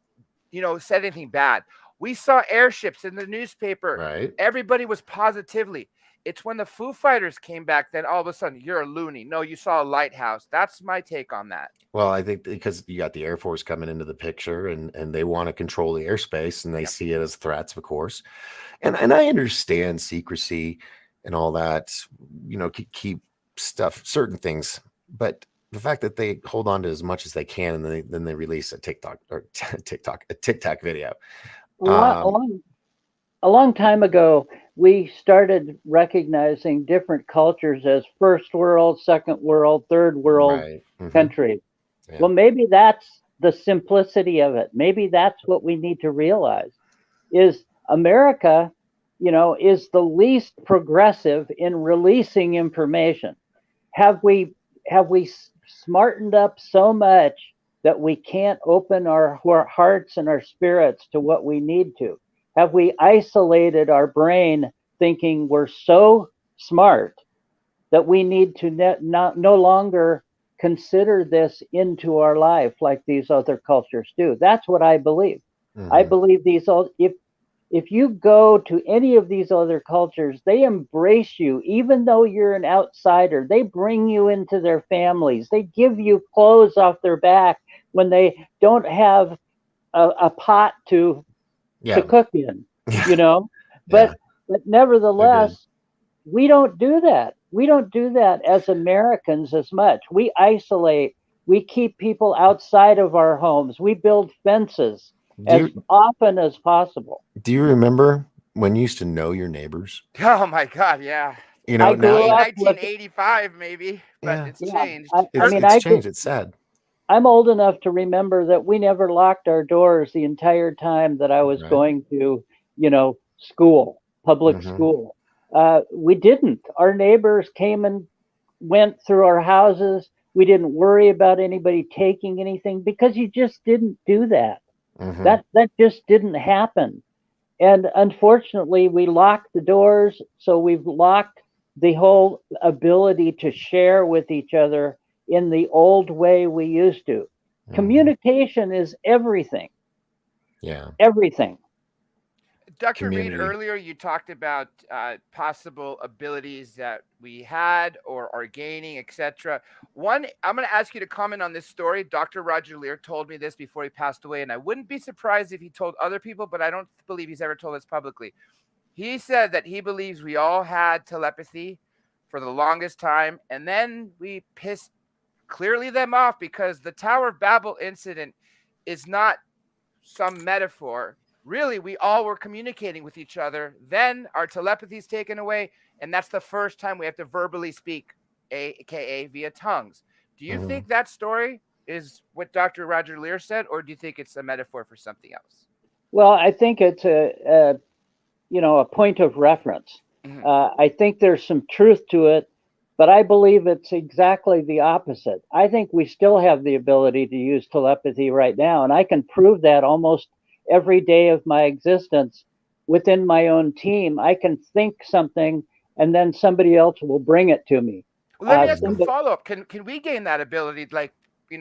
said anything bad. We saw airships in the newspaper. Right. Everybody was positively. It's when the Foo Fighters came back, then all of a sudden, you're a loony. No, you saw a lighthouse. That's my take on that. Well, I think because you got the Air Force coming into the picture, and they want to control the airspace, and they see it as threats, of course. And I understand secrecy and all that, keep stuff, certain things, but the fact that they hold on to as much as they can, and then they release a TikTok or a TikTok video. A long time ago, we started recognizing different cultures as first world, second world, third world Right. countries. Yeah. Well, maybe that's the simplicity of it. Maybe that's what we need to realize is America, is the least progressive in releasing information. Have we smartened up so much that we can't open our hearts and our spirits to what we need to? Have we isolated our brain thinking we're so smart that we need to no longer consider this into our life like these other cultures do? That's what I believe. I believe if you go to any of these other cultures, they embrace you, even though you're an outsider. They bring you into their families. They give you clothes off their back when they don't have a pot to cook in, But nevertheless, we don't do that. We don't do that as Americans as much. We isolate. We keep people outside of our homes. We build fences as often as possible. Do you remember when you used to know your neighbors? Oh my God, yeah. I grew up 1985 maybe, but it's changed. It's changed. It's sad. I'm old enough to remember that we never locked our doors the entire time that I was going to, school, public school. We didn't. Our neighbors came and went through our houses. We didn't worry about anybody taking anything because you just didn't do that. That just didn't happen. And unfortunately, we locked the doors. So we've locked the whole ability to share with each other in the old way we used to. Communication is everything. Yeah. Everything. Dr. Reed, earlier you talked about possible abilities that we had or are gaining, etc. One, I'm going to ask you to comment on this story. Dr. Roger Leir told me this before he passed away, and I wouldn't be surprised if he told other people, but I don't believe he's ever told us publicly. He said that he believes we all had telepathy for the longest time, and then we pissed clearly them off because the Tower of Babel incident is not some metaphor. Really, we all were communicating with each other. Then our telepathy is taken away, and that's the first time we have to verbally speak, aka via tongues. Do you think that story is what Dr. Roger Leir said, or do you think it's a metaphor for something else? Well, I think it's a point of reference. I think there's some truth to it, but I believe it's exactly the opposite. I think we still have the ability to use telepathy right now, and I can prove that almost every day of my existence within my own team. I can think something, and then somebody else will bring it to me. Well, let me ask a follow-up. Can we gain that ability? Like, we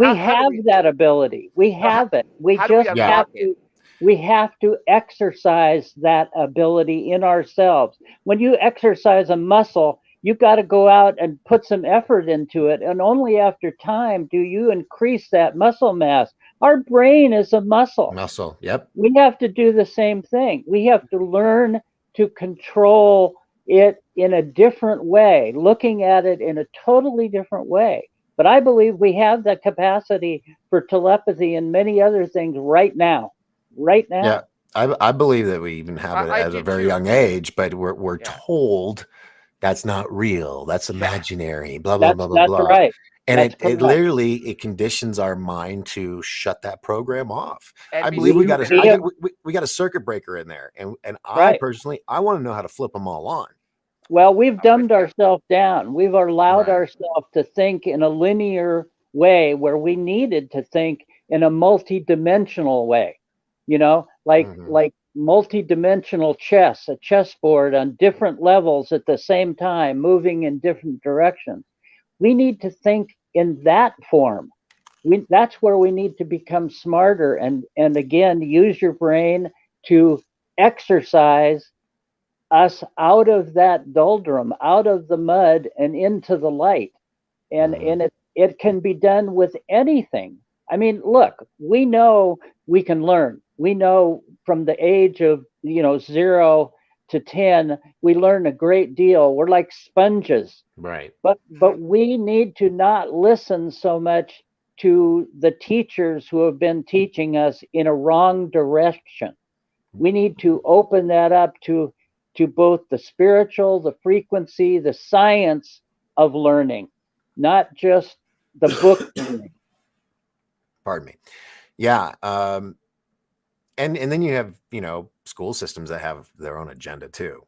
have that ability. We have it. We just have to. We have to exercise that ability in ourselves. When you exercise a muscle, you've got to go out and put some effort into it. And only after time do you increase that muscle mass. Our brain is a muscle. Yep. We have to do the same thing. We have to learn to control it in a different way, looking at it in a totally different way. But I believe we have the capacity for telepathy and many other things right now. Right now. Yeah. I believe that we even have it I at do a very too. young age, but we're Yeah. told that's not real. That's Yeah. imaginary. Blah blah blah blah That's blah. right. And That's it correct. literally it conditions our mind to shut that program off. And I be believe we got stupid. we got a circuit breaker in there, and I Right. personally I want to know how to flip them all on. Well, we've dumbed you. ourselves down. We've allowed Right. ourselves to think in a linear way where we needed to think in a multi-dimensional way. You know, Mhm. like multi-dimensional chess, a chessboard on different levels at the same time, moving in different directions. We need to think in that form. That's where we need to become smarter and again use your brain to exercise us out of that doldrum, out of the mud and into the light. And Mhm. it can be done with anything. I mean, look, we know we can learn. We know from the age of 0 to 10, we learn a great deal. We're like sponges. Right. But we need to not listen so much to the teachers who have been teaching us in a wrong direction. We need to open that up to both the spiritual, the frequency, the science of learning, not just the book learning. Pardon me. Yeah. And then you have school systems that have their own agenda too.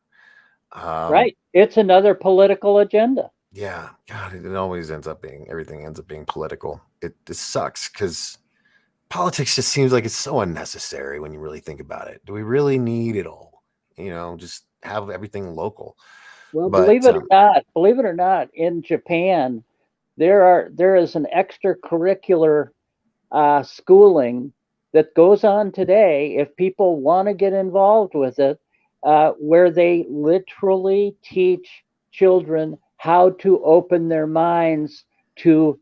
Right. It's another political agenda. Yeah. God, it always everything ends up being political. It sucks because politics just seems like it's so unnecessary when you really think about it. Do we really need it all? Just have everything local. Well, But believe it or not, in Japan, there is an extracurricular schooling that goes on today if people want to get involved with it, where they literally teach children how to open their minds to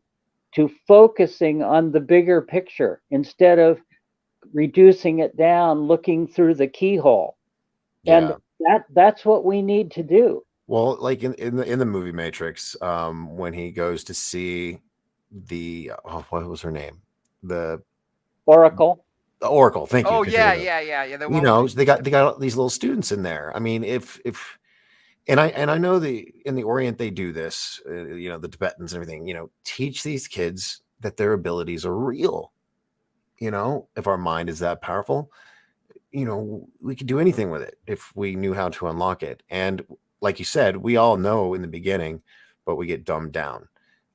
focusing on the bigger picture instead of reducing it down, looking through the keyhole. And yeah. that's what we need to do. Well, like in the movie Matrix, when he goes to see what was her name? The Oracle. Oracle. Thank you. Oh Couldn't think of yeah. it. They got these little students in there. I mean, if and I know in the Orient they do this. The Tibetans and everything. Teach these kids that their abilities are real. If our mind is that powerful, we could do anything with it if we knew how to unlock it. And like you said, we all know in the beginning, but we get dumbed down.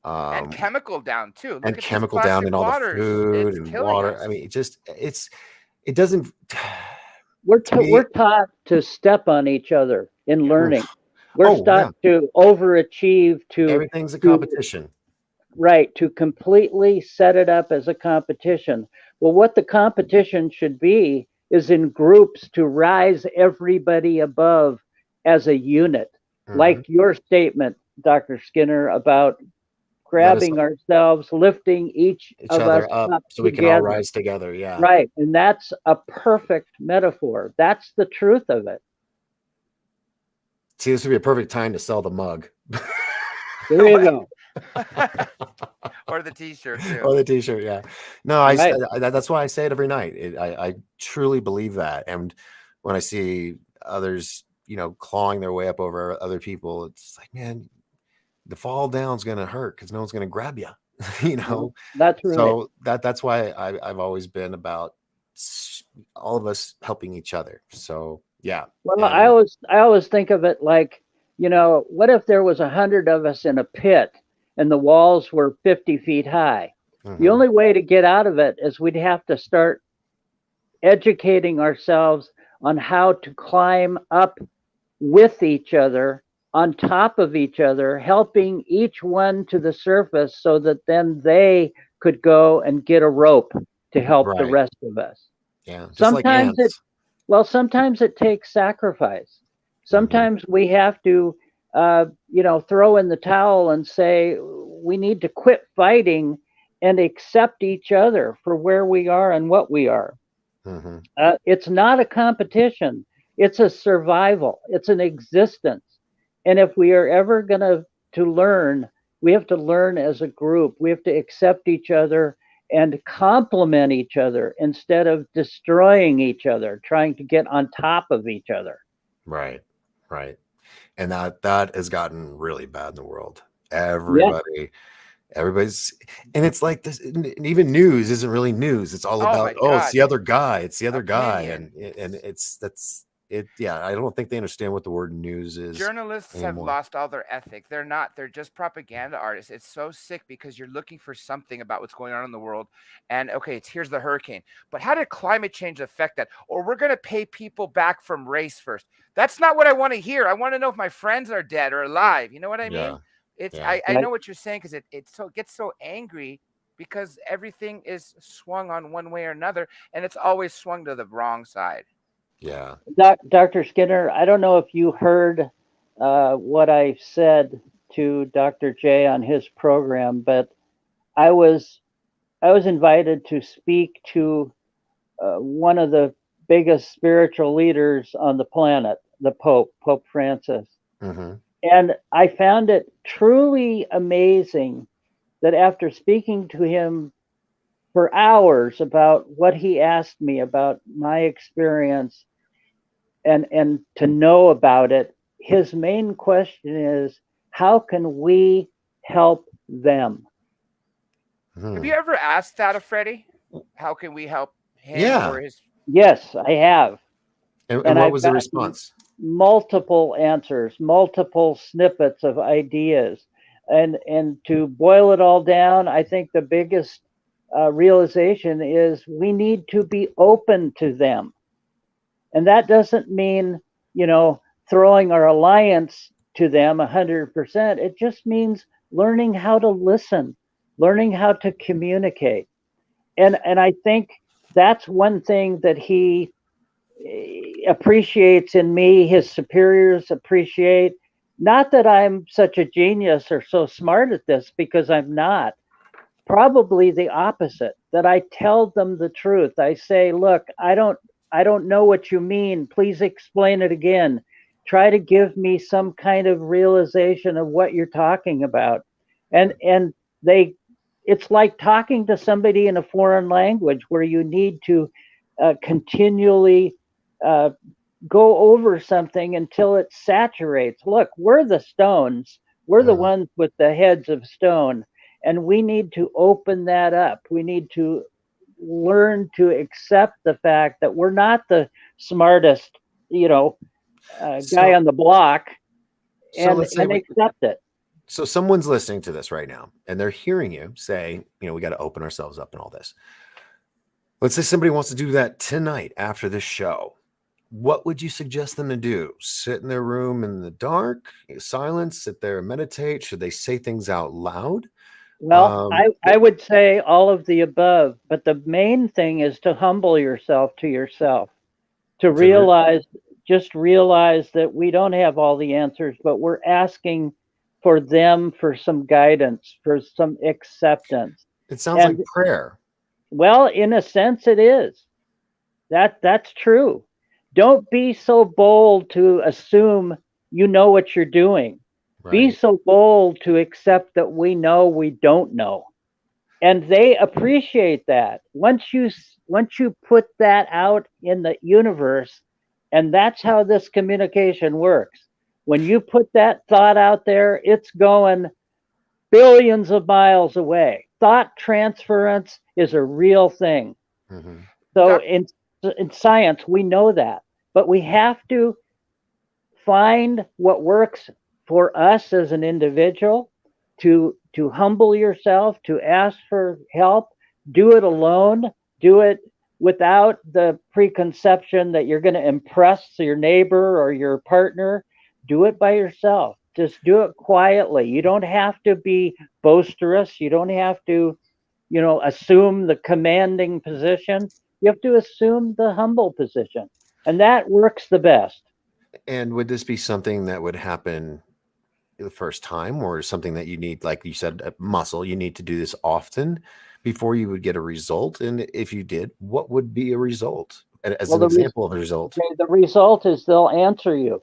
And chemical down too. Look And at chemical these down in all the waters. food It's and killing water. us. I mean, it doesn't. We're taught to step on each other in learning. We're taught to overachieve, everything's a competition. Right, to completely set it up as a competition. Well, what the competition should be is in groups to rise everybody above as a unit. Like your statement, Dr. Skinner, about grabbing ourselves, lifting each of us other up so we can all together. rise together. Yeah. Right. And that's a perfect metaphor. That's the truth of it. See, this would be a perfect time to sell the mug. There you go. Or the t-shirt too. Or the t-shirt, yeah. No, Right. That's why I say it every night. I truly believe that. And when I see others, clawing their way up over other people, it's like, man, the fall down's going to hurt because no one's going to grab you. That's right. So that's why I've always been about all of us helping each other. So yeah. Well, I always think of it like, what if there was 100 of us in a pit and the walls were 50 feet high? Mm-hmm. The only way to get out of it is we'd have to start educating ourselves on how to climb up with each other, on top of each other, helping each one to the surface so that then they could go and get a rope to help the rest of us. Yeah. Just Sometimes like sometimes it takes sacrifice. Sometimes we have to, throw in the towel and say, we need to quit fighting and accept each other for where we are and what we are. Mm-hmm. It's not a competition. It's a survival. It's an existence. And if we are ever going to learn, we have to learn as a group. We have to accept each other and complement each other instead of destroying each other, trying to get on top of each other. Right. Right. And that has gotten really bad in the world. Everybody's, and it's like this, and even news isn't really news. It's all Oh about, my it's God. the other guy. It's the other guy. Opinion. And that's it. Yeah. I don't think they understand what the word news is Journalists have anymore. lost all their ethic. They're not. They're just propaganda artists. It's so sick because you're looking for something about what's going on in the world. And okay, here's the hurricane. But how did climate change affect that? Or we're going to pay people back from race first. That's not what I want to hear. I want to know if my friends are dead or alive. You know what I mean? I know what you're saying because it gets so angry because everything is swung on one way or another, and it's always swung to the wrong side. Yeah. Dr. Skinner, I don't know if you heard what I said to Dr. J on his program, but I was invited to speak to one of the biggest spiritual leaders on the planet, the Pope Francis. Mm-hmm. And I found it truly amazing that after speaking to him for hours about what he asked me about my experience and to know about it, his main question is, how can we help them? Have you ever asked that of Freddie? How can we help him Yeah. or his? Yes, I have. And what I've was the gotten response? multiple answers, multiple snippets of ideas. And to boil it all down, I think the biggest realization is we need to be open to them. And that doesn't mean, throwing our alliance to them 100%. It just means learning how to listen, learning how to communicate. And I think that's one thing that he appreciates in me, his superiors appreciate. Not that I'm such a genius or so smart at this, because I'm not. Probably the opposite, that I tell them the truth. I say, look, I don't know what you mean. Please explain it again. Try to give me some kind of realization of what you're talking about. And it's like talking to somebody in a foreign language where you need to continually go over something until it saturates. Look, we're the stones. We're the ones with the heads of stone, and we need to open that up. We need to learn to accept the fact that we're not the smartest, guy on the block, and let's say accept it. so someone's listening to this right now and they're hearing you say, we got to open ourselves up and all this. Let's say somebody wants to do that tonight after this show. What would you suggest them to do? Sit in their room in the dark, silence, sit there and meditate? Should they say things out loud? Well, I would say all of the above, but the main thing is to humble yourself to yourself, to realize that we don't have all the answers, but we're asking for them for some guidance, for some acceptance. It sounds like prayer. Well, in a sense, it is. That's true. Don't be so bold to assume you know what you're doing. Right. Be so bold to accept that we know we don't know. And they appreciate that. Once you put that out in the universe, and that's how this communication works. When you put that thought out there, it's going billions of miles away. Thought transference is a real thing. Mm-hmm. So in science, we know that. But we have to find what works for us as an individual, to humble yourself, to ask for help, do it alone, do it without the preconception that you're going to impress your neighbor or your partner. Do it by yourself. Just do it quietly. You don't have to be boisterous. You don't have to, assume the commanding position. You have to assume the humble position. And that works the best. And would this be something that would happen the first time, or something that you need, like you said, a muscle, you need to do this often before you would get a result? And if you did, what would be a result as Well, an example of a result. the result is they'll answer you.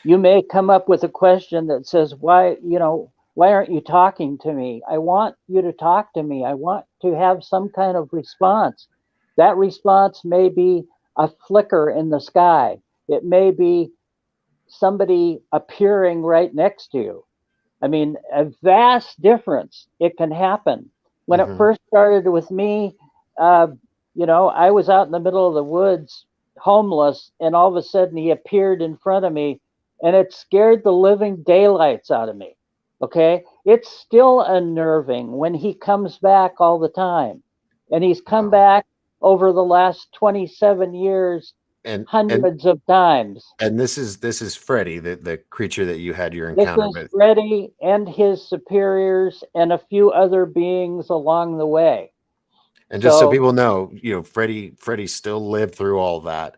You may come up with a question that says, why aren't you talking to me? I want you to talk to me. I want to have some kind of response. That response may be a flicker in the sky. It may be somebody appearing right next to you. I mean, a vast difference. It can happen. When it Mhm. first started with me, I was out in the middle of the woods, homeless, and all of a sudden he appeared in front of me, and it scared the living daylights out of me. Okay. It's still unnerving when he comes back all the time. And he's come Wow. back over the last 27 years And hundreds of times. this is Freddy, the creature that you had your This encounter is with. Freddy and his superiors and a few other beings along the way. And just so So, people know, Freddy still lived through all that.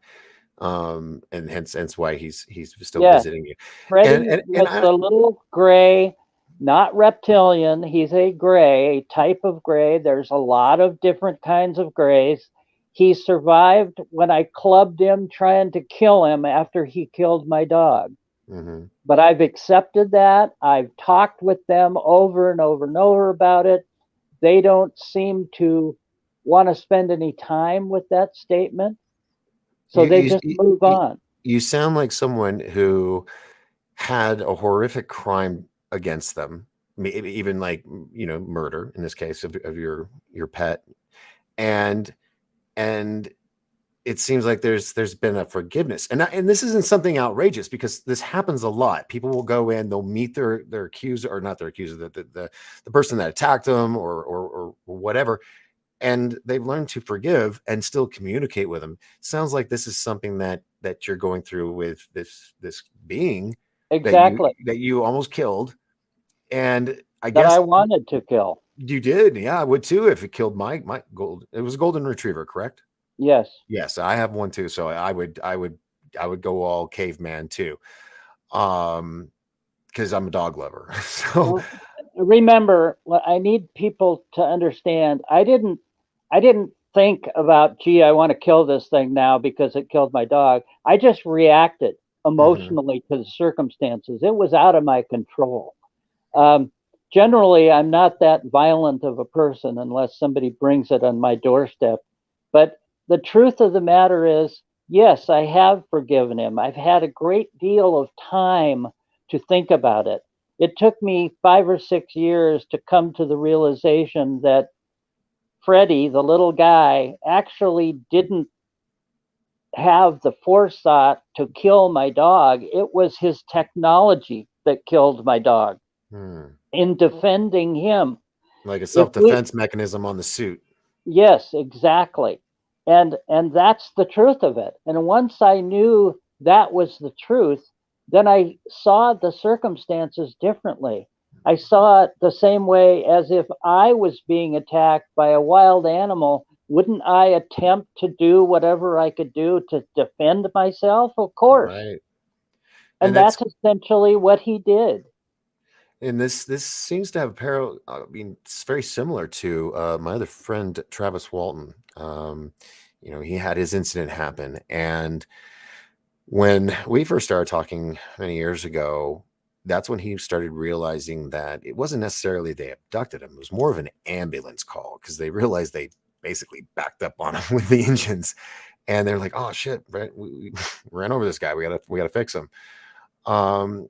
And hence why he's still yes, visiting you. And Freddy and was I the little gray, not reptilian. He's a gray, a type of gray. There's a lot of different kinds of grays. He survived when I clubbed him trying to kill him after he killed my dog. Mhm. But I've accepted that. I've talked with them over and over and over about it. They don't seem to want to spend any time with that statement. So you they you just you move you on. you sound like someone who had a horrific crime against them, even like murder in this case of your pet, and and it seems like there's been a forgiveness, and this isn't something outrageous because this happens a lot. People will go in, they'll meet their accuser, or not their accuser, the person that attacked them, or whatever, and they've learned to forgive and still communicate with them. Sounds like this is something that you're going through with this being Exactly. that you almost killed. And I That I guess wanted to kill. you did. Yeah, I would too if it killed my gold. It was a golden retriever, correct? Yes. Yes, I have one too. So I would go all caveman too. Because I'm a dog lover. So Well, remember, what I need people to understand, I didn't think about, gee, I want to kill this thing now because it killed my dog. I just reacted mhm, emotionally to the circumstances. It was out of my control. Um, Generally, I'm not that violent of a person unless somebody brings it on my doorstep. But the truth of the matter is, yes, I have forgiven him. I've had a great deal of time to think about it. It took me 5 or 6 years to come to the realization that Freddie, the little guy, actually didn't have the forethought to kill my dog. It was his technology that killed my dog hmm. in defending him. Like a If we, self-defense mechanism on the suit. yes, exactly. And that's the truth of it. And once I knew that was the truth, then I saw the circumstances differently. I saw it the same way as if I was being attacked by a wild animal. Wouldn't I attempt to do whatever I could do to defend myself? Of course. Right. And And that's that's essentially what he did. and this seems to have a parallel. I mean, it's very similar to my other friend Travis Walton. He had his incident happen, and when we first started talking many years ago, that's when he started realizing that it wasn't necessarily they abducted him; it was more of an ambulance call because they realized they basically backed up on him with the engines, and they're like, "Oh shit, right? We ran over this guy. We gotta fix him." Um,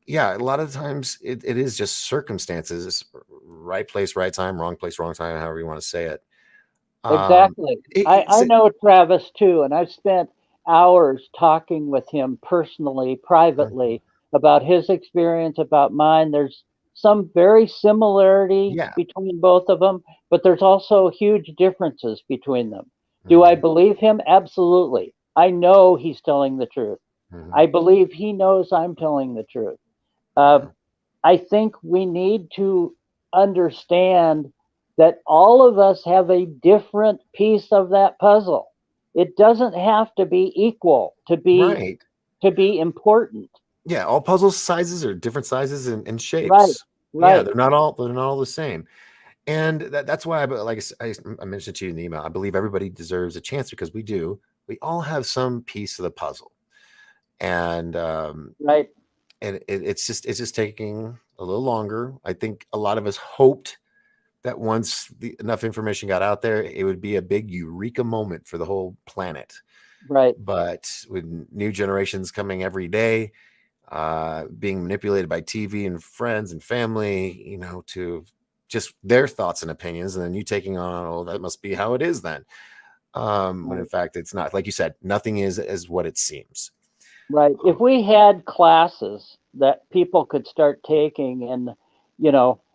yeah, a lot of times it is just circumstances, right place, right time, wrong place, wrong time, however you want to say it. Um, Exactly. it, I it's know Travis too, and I've spent hours talking with him personally, Mhm. privately, about his experience, about mine. There's some very similarity Yeah. between both of them, but there's also huge differences between them. Do I Hmm. believe him? Absolutely. I know he's telling the truth. Hmm. I believe he knows I'm telling the truth. Uh, Yeah. I think we need to understand that all of us have a different piece of that puzzle. It doesn't have to be equal Right. to be important. Yeah. All puzzle sizes are different sizes and Right, shapes. Yeah, right. they're not all the same. And that's why, like I mentioned to you in the email, I believe everybody deserves a chance because we do. we all have some piece of the puzzle, and Right. it's just taking a little longer. I think a lot of us hoped that once enough information got out there, it would be a big eureka moment for the whole planet. Right. But with new generations coming every day, being manipulated by TV and friends and family, to just their thoughts and opinions, and then you taking on, oh, that must be how it is then. When in fact it's not. Like you said, nothing is as what it seems. Right. If we had classes that people could start taking in,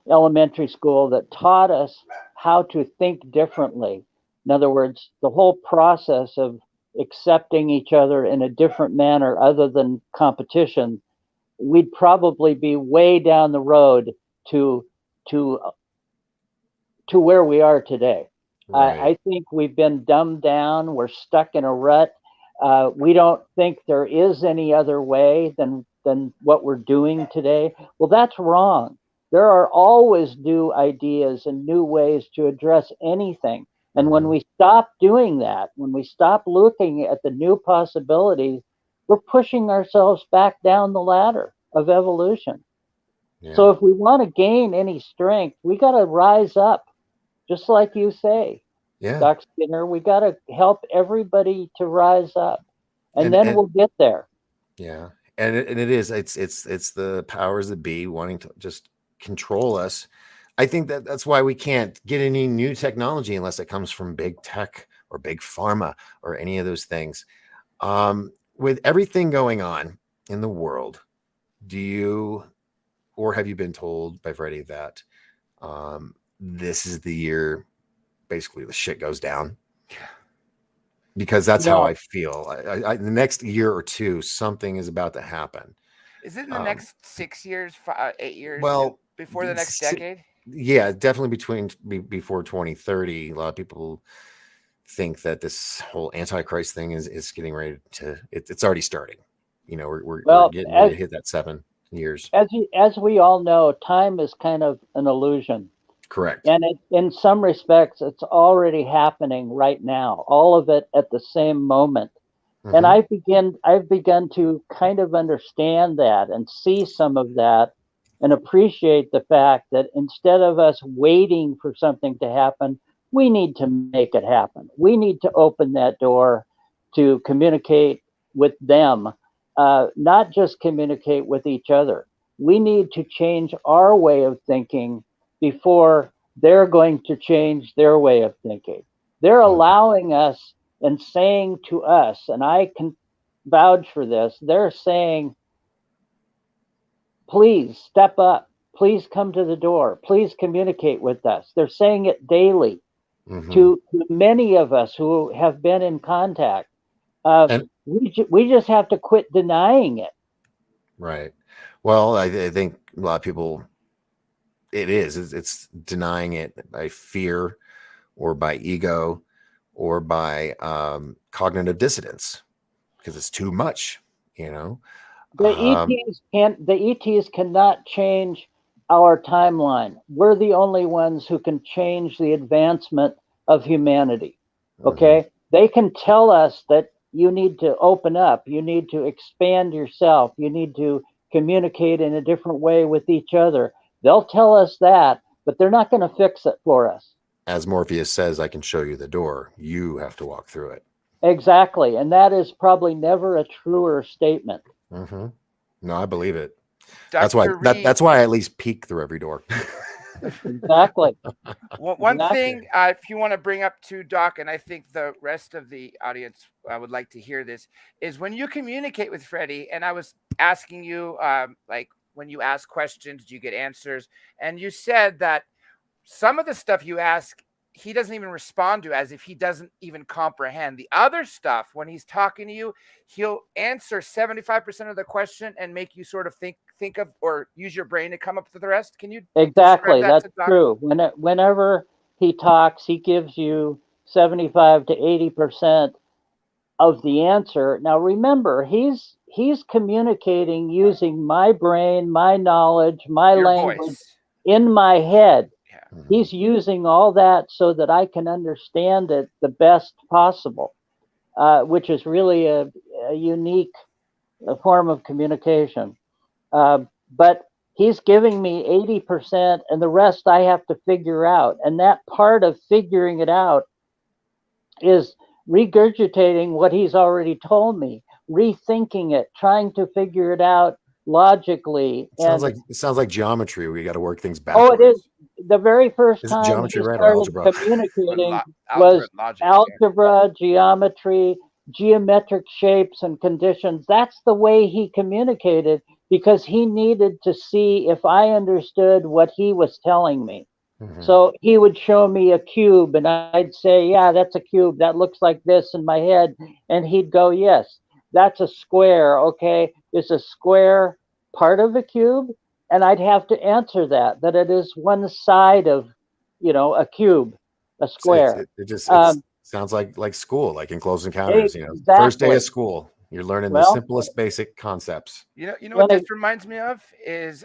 elementary school that taught us how to think differently. In other words, the whole process of accepting each other in a different manner other than competition, we'd probably be way down the road to to to where we are today. Right. I think we've been dumbed down. We're stuck in a rut. We don't think there is any other way than what we're doing today. Well, that's wrong. There are always new ideas and new ways to address anything. And when we stop doing that, when we stop looking at the new possibilities, we're pushing ourselves back down the ladder of evolution. Yeah. So if we want to gain any strength, we got to rise up, just like you say, Yeah. Doc Skinner. We got to help everybody to rise up, and And then we'll get there. yeah, and it is. It's the powers that be wanting to just control us. I think that's why we can't get any new technology unless it comes from big tech or big pharma or any of those things. With everything going on in the world, do you, or have you been told by Freddie that this is the year basically the shit goes down? Because that's how I feel. The next year or two, something is about to happen. Is it in the next 6 years, 8 years? Well, before the next decade? Yeah, definitely before 2030. A lot of people think that this whole Antichrist thing is getting ready to. It's already starting. We're getting ready to hit that 7 years. As we all know, time is kind of an illusion. Correct. And in some respects, it's already happening right now, all of it at the same moment. And I've begun to kind of understand that and see some of that and appreciate the fact that instead of us waiting for something to happen, we need to make it happen. We need to open that door to communicate with them, not just communicate with each other. We need to change our way of thinking before they're going to change their way of thinking. They're allowing us and saying to us, and I can vouch for this, they're saying, please step up. Please come to the door. Please communicate with us. They're saying it daily to many of us who have been in contact. We just have to quit denying it. Right. Well, I think a lot of people, it's denying it by fear or by ego or by cognitive dissonance because it's too much, The ETs cannot change our timeline. We're the only ones who can change the advancement of humanity. Okay? They can tell us that you need to open up, you need to expand yourself, you need to communicate in a different way with each other. They'll tell us that, but they're not going to fix it for us. As Morpheus says, I can show you the door. You have to walk through it. Exactly. And that is probably never a truer statement. No, I believe it. Dr. That's why I at least peek through every door. Exactly. One thing, if you want to bring up to Doc, and I think the rest of the audience would like to hear this, is when you communicate with Freddie, and I was asking you, like when you ask questions, do you get answers? And you said that some of the stuff you ask, he doesn't even respond to, as if he doesn't even comprehend. The other stuff, when he's talking to you, he'll answer 75% of the question and make you sort of think of or use your brain to come up with the rest. Can you? Exactly. That's true. Whenever he talks, he gives you 75 to 80% of the answer. Now remember, he's communicating using my brain, my knowledge, my language voice in my head. He's using all that so that I can understand it the best possible. which is really a unique form of communication. But he's giving me 80%, and the rest I have to figure out. And that part of figuring it out is regurgitating what he's already told me, rethinking it, trying to figure it out logically. It sounds like geometry. We got to work things Oh, it is. backwards. The very first Is it time geometry, he right, or started algebra? communicating Algebra was and logic, yeah. algebra, geometry, geometric shapes and conditions. That's the way he communicated, because he needed to see if I understood what he was telling me. Mhm. So he would show me a cube, and I'd say, yeah, that's a cube. That looks like this in my head. And he'd go, yes, that's a square. Okay, is a square part of a cube? And I'd have to answer that it is one side of, a cube, a square. It sounds like school, like in Close Encounters. First day Exactly. of school, you're learning the Well, simplest basic concepts. You know Well, what this reminds me of is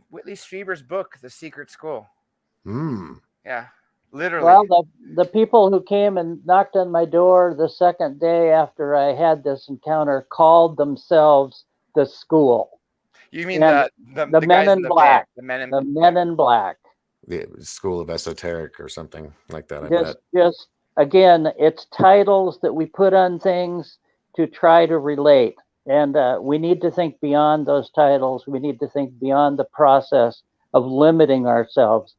Whitley Strieber's book, The Secret School. Yeah, literally. Well, the people who came and knocked on my door the second day after I had this encounter called themselves the school. You mean And the men guys in in the black, van, the men in black. The School of Esoteric or something like that, I bet. Just again, it's titles that we put on things to try to relate. And we need to think beyond those titles. We need to think beyond the process of limiting ourselves.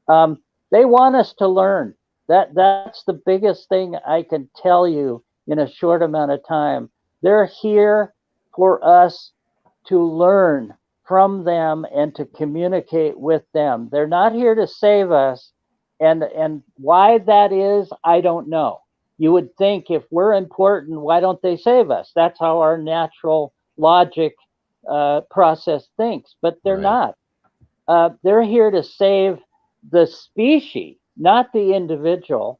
They want us to learn. That's the biggest thing I can tell you in a short amount of time. They're here for us to learn from them and to communicate with them. They're not here to save us. And why that is, I don't know. You would think if we're important, why don't they save us? That's how our natural logic process thinks, but they're Right. not. They're here to save the species, not the individual.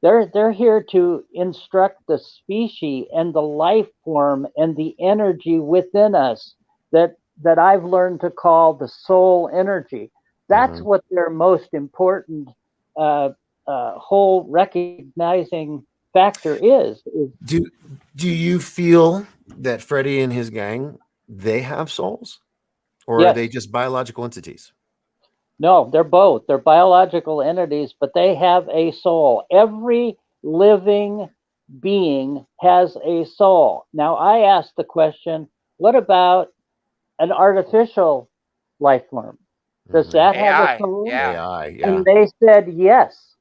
They're here to instruct the species and the life form and the energy within us that I've learned to call the soul energy. That's what their most important whole recognizing factor is. Do you feel that Freddy and his gang, they have souls, or are Yes. they just biological entities? No, they're both. They're biological entities, but they have a soul. Every living being has a soul. Now, I asked the question, what about an artificial life form? Does that have a AI, soul? yeah. AI, yeah. And they said yes.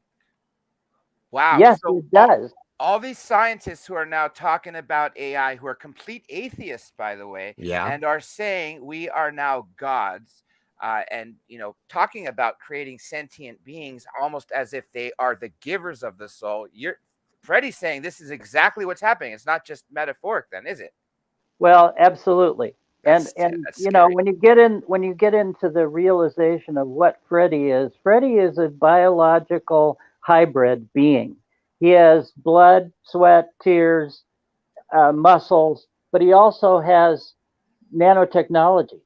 Wow. Yes, So it does. all these scientists who are now talking about AI, who are complete atheists, by the way, Yeah. and are saying we are now gods, and talking about creating sentient beings almost as if they are the givers of the soul. Freddie's saying this is exactly what's happening. It's not just metaphoric, then, is it? Well, absolutely. That's And scary. when you get into the realization of what Freddie is a biological hybrid being. He has blood, sweat, tears, muscles, but he also has nanotechnology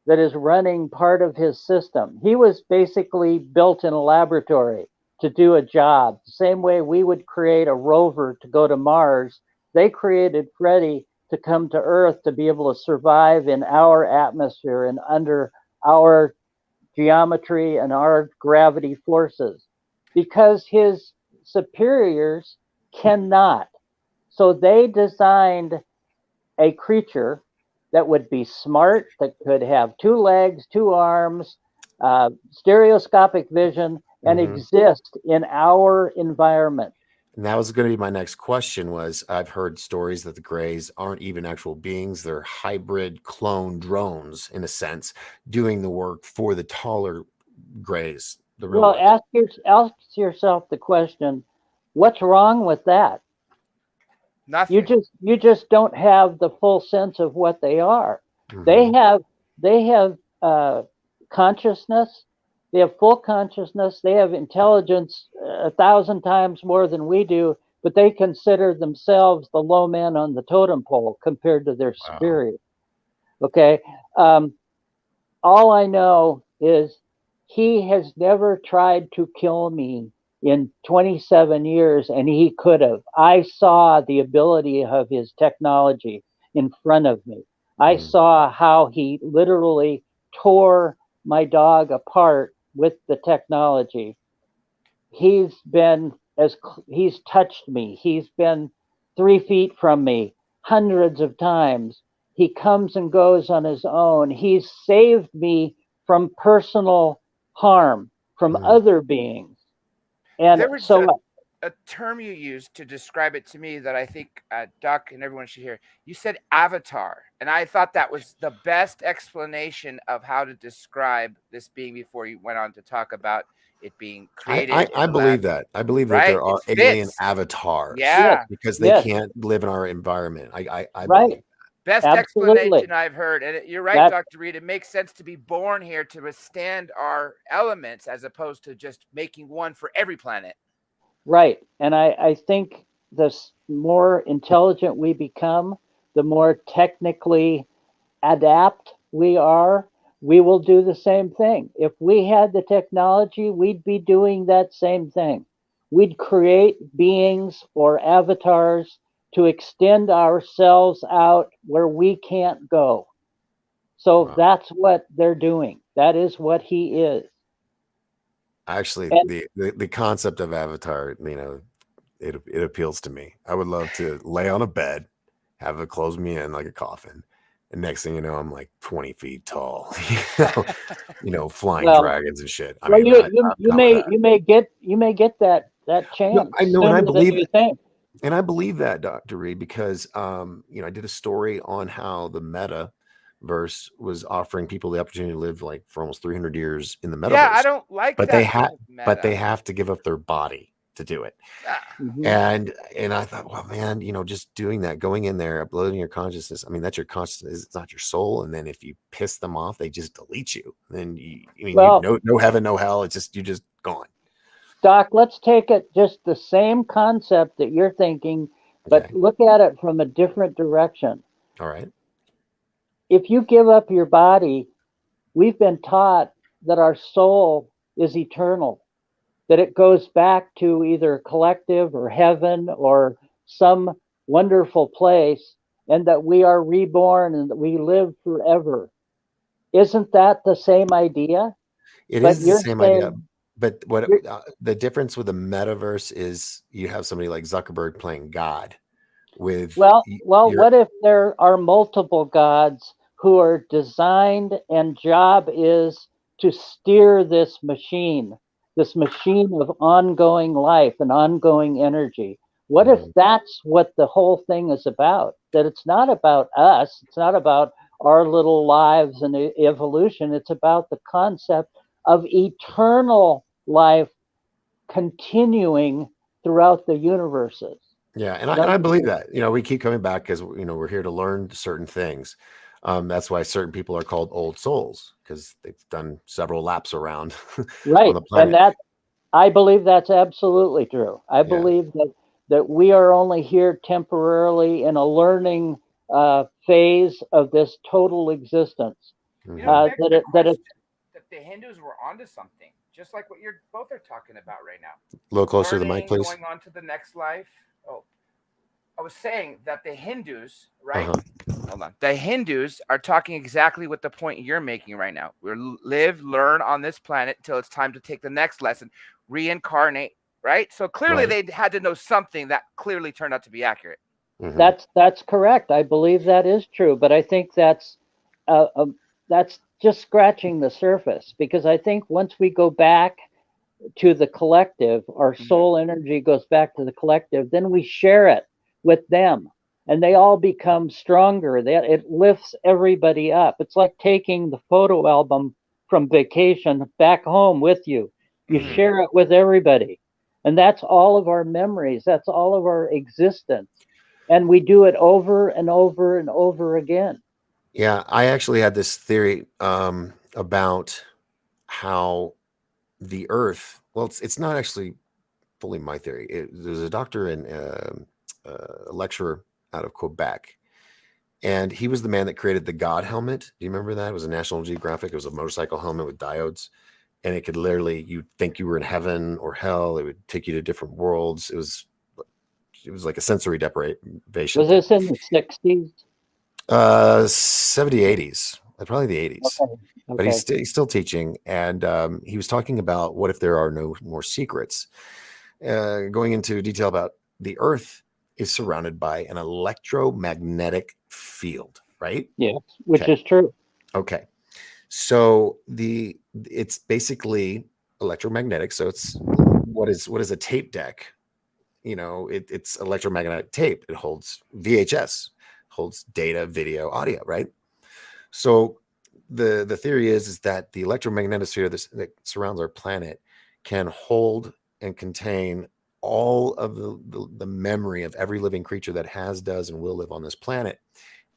that is running part of his system. He was basically built in a laboratory to do a job. The same way we would create a rover to go to Mars, they created Freddie to come to Earth to be able to survive in our atmosphere and under our geometry and our gravity forces, because his superiors cannot. So they designed a creature that would be smart, that could have two legs, two arms, stereoscopic vision, and exist in our environment. And that was going to be my next question. Was I've heard stories that the Greys aren't even actual beings; they're hybrid clone drones, in a sense, doing the work for the taller Greys, the real Well, ones. ask yourself the question: what's wrong with that? Nothing. You just don't have the full sense of what they are. Mhm. They have consciousness. They have full consciousness. They have intelligence 1,000 times more than we do, but they consider themselves the low man on the totem pole compared to their Wow. superior. Okay. All I know is he has never tried to kill me in 27 years, and he could have. I saw the ability of his technology in front of me. I saw how he literally tore my dog apart with the technology. He's been he's touched me. He's been 3 feet from me hundreds of times. He comes and goes on his own. He's saved me from personal harm from other beings. And There was so, a term you used to describe it to me that I think Doc and everyone should hear. You said avatar, and I thought that was the best explanation of how to describe this being before you went on to talk about it being created. I believe that. I believe that Right? there are It alien fits. avatars Yeah. because they yes, can't live in our environment. I right, believe. Best absolutely. explanation I've heard. And you're right, That Dr. Reed. It makes sense to be born here to withstand our elements as opposed to just making one for every planet. right. And I think the more intelligent we become, the more technically adapt we are, we will do the same thing. If we had the technology, we'd be doing that same thing. We'd create beings or avatars to extend ourselves out where we can't go. So Wow. that's what they're doing. That is what he is. Actually, And the concept of avatar, it appeals to me. I would love to lay on a bed, have it close me in like a coffin, and next thing you know, I'm like 20 feet tall, flying well, dragons and shit. I well, mean, you I'm you down with that. you may get that No, chance I know, and I sooner than believe you it. think. And I believe that, Dr. Reed, because I did a story on how the metaverse was offering people the opportunity to live like for almost 300 years in the Yeah, I metaverse, don't like but they that have kind of but they meta. have to give up their body to do it. Ah, Mhm. And I thought, well, man, just doing that, going in there, uploading your consciousness. I mean, that's your consciousness. It's not your soul. And then if you piss them off, they just delete you. Then you Well, no heaven, no hell. It's just you're just gone. Doc, let's take it just the same concept that you're thinking, but Okay. look at it from a different direction. All right. If you give up your body, we've been taught that our soul is eternal, that it goes back to either collective or heaven or some wonderful place, and that we are reborn and that we live forever. Isn't that the same idea? It But is the you're same idea. saying, But what you're, the difference with the metaverse is you have somebody like Zuckerberg playing God with well, your what if there are multiple gods who are designed and job is to steer this machine of ongoing life and ongoing energy? What if Mhm. that's what the whole thing is about? That it's not about us, it's not about our little lives and evolution, it's about the concept of eternal life continuing throughout the universes. Yeah, and In I other believe that. We keep coming back because we're here to learn certain things. That's why certain people are called old souls because they've done several laps around on Right. the And planet. that I believe that's absolutely true. I Yeah. believe that we are only here temporarily in a learning phase of this total existence. It Hmm. begs the That it question that the Hindus were onto something, just like what you're both are talking about right now. A little closer to the mic, Learning, please. going on to the next life. Oh, I was saying that the Hindus, Uh right? huh. Hold on. The Hindus are talking exactly what the point you're making right now. We live, learn on this planet until it's time to take the next lesson, reincarnate, right? So clearly Right. they had to know something that clearly turned out to be accurate. Hmm. that's correct. I believe that is true, but I think uh, uh, that's just scratching the surface because I think once we go back to the collective, our Mhm. soul energy goes back to the collective, then we share it with them and they all become stronger. That it lifts everybody up. It's like taking the photo album from vacation back home with you. You Mhm. share it with everybody. And that's all of our memories. That's all of our existence. And we do it over and over and over again. Yeah, I actually had this theory about how the Earth. Well, it's not actually fully my theory. There's a doctor and a lecturer out of Quebec, and he was the man that created the God helmet. Do you remember that? It was a National Geographic. It was a motorcycle helmet with diodes, and it could literally, you think you were in heaven or hell. It would take you to different worlds. It was like a sensory deprivation Was thing. this in the 60s? 70, 80s, probably the 80s. Okay. But Okay. he's still teaching, and he was talking about what if there are no more secrets. Going into detail about the Earth is surrounded by an electromagnetic field, right? Yes, which Okay. is true. Okay. So it's basically electromagnetic. So it's what is a tape deck? It's electromagnetic tape. It holds VHS, holds data, video, audio, right? So the theory is that the electromagnetosphere that surrounds our planet can hold and contain all of the memory of every living creature that has, does, and will live on this planet.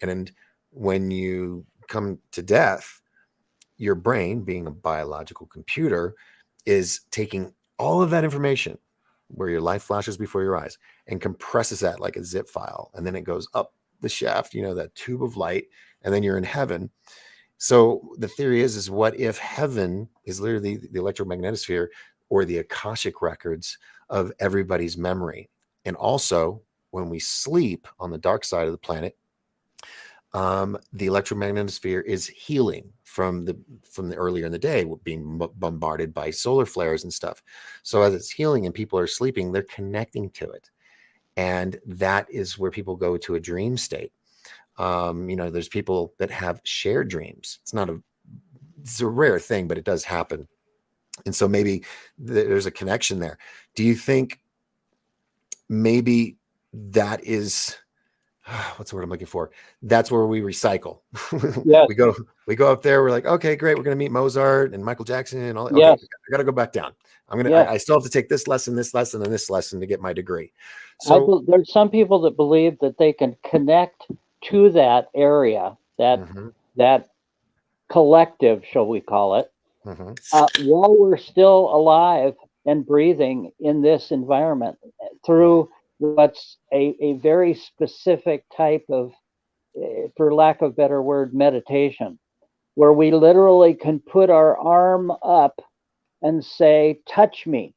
And when you come to death, your brain, being a biological computer, is taking all of that information where your life flashes before your eyes and compresses that like a zip file. And then it goes up the shaft, that tube of light, and then you're in heaven. So the theory is what if heaven is literally the electromagnetosphere or the Akashic records of everybody's memory? And also, when we sleep on the dark side of the planet, the electromagnetosphere is healing from the earlier in the day, being bombarded by solar flares and stuff. So as it's healing and people are sleeping, they're connecting to it, and that is where people go to a dream state. There's people that have shared dreams. It's a rare thing, but it does happen. And so maybe there's a connection there. Do you think maybe that is what's the word I'm looking for? That's where we recycle. Yes. we go up there. We're like, okay, great. We're going to meet Mozart and Michael Jackson and all that. Yes. Okay, I got to go back down. Yes. I still have to take this lesson, and this lesson to get my degree. So there's some people that believe that they can connect to that area, that collective, shall we call it, while we're still alive and breathing in this environment through what's a very specific type of, for lack of a better word, meditation, where we literally can put our arm up and say, touch me,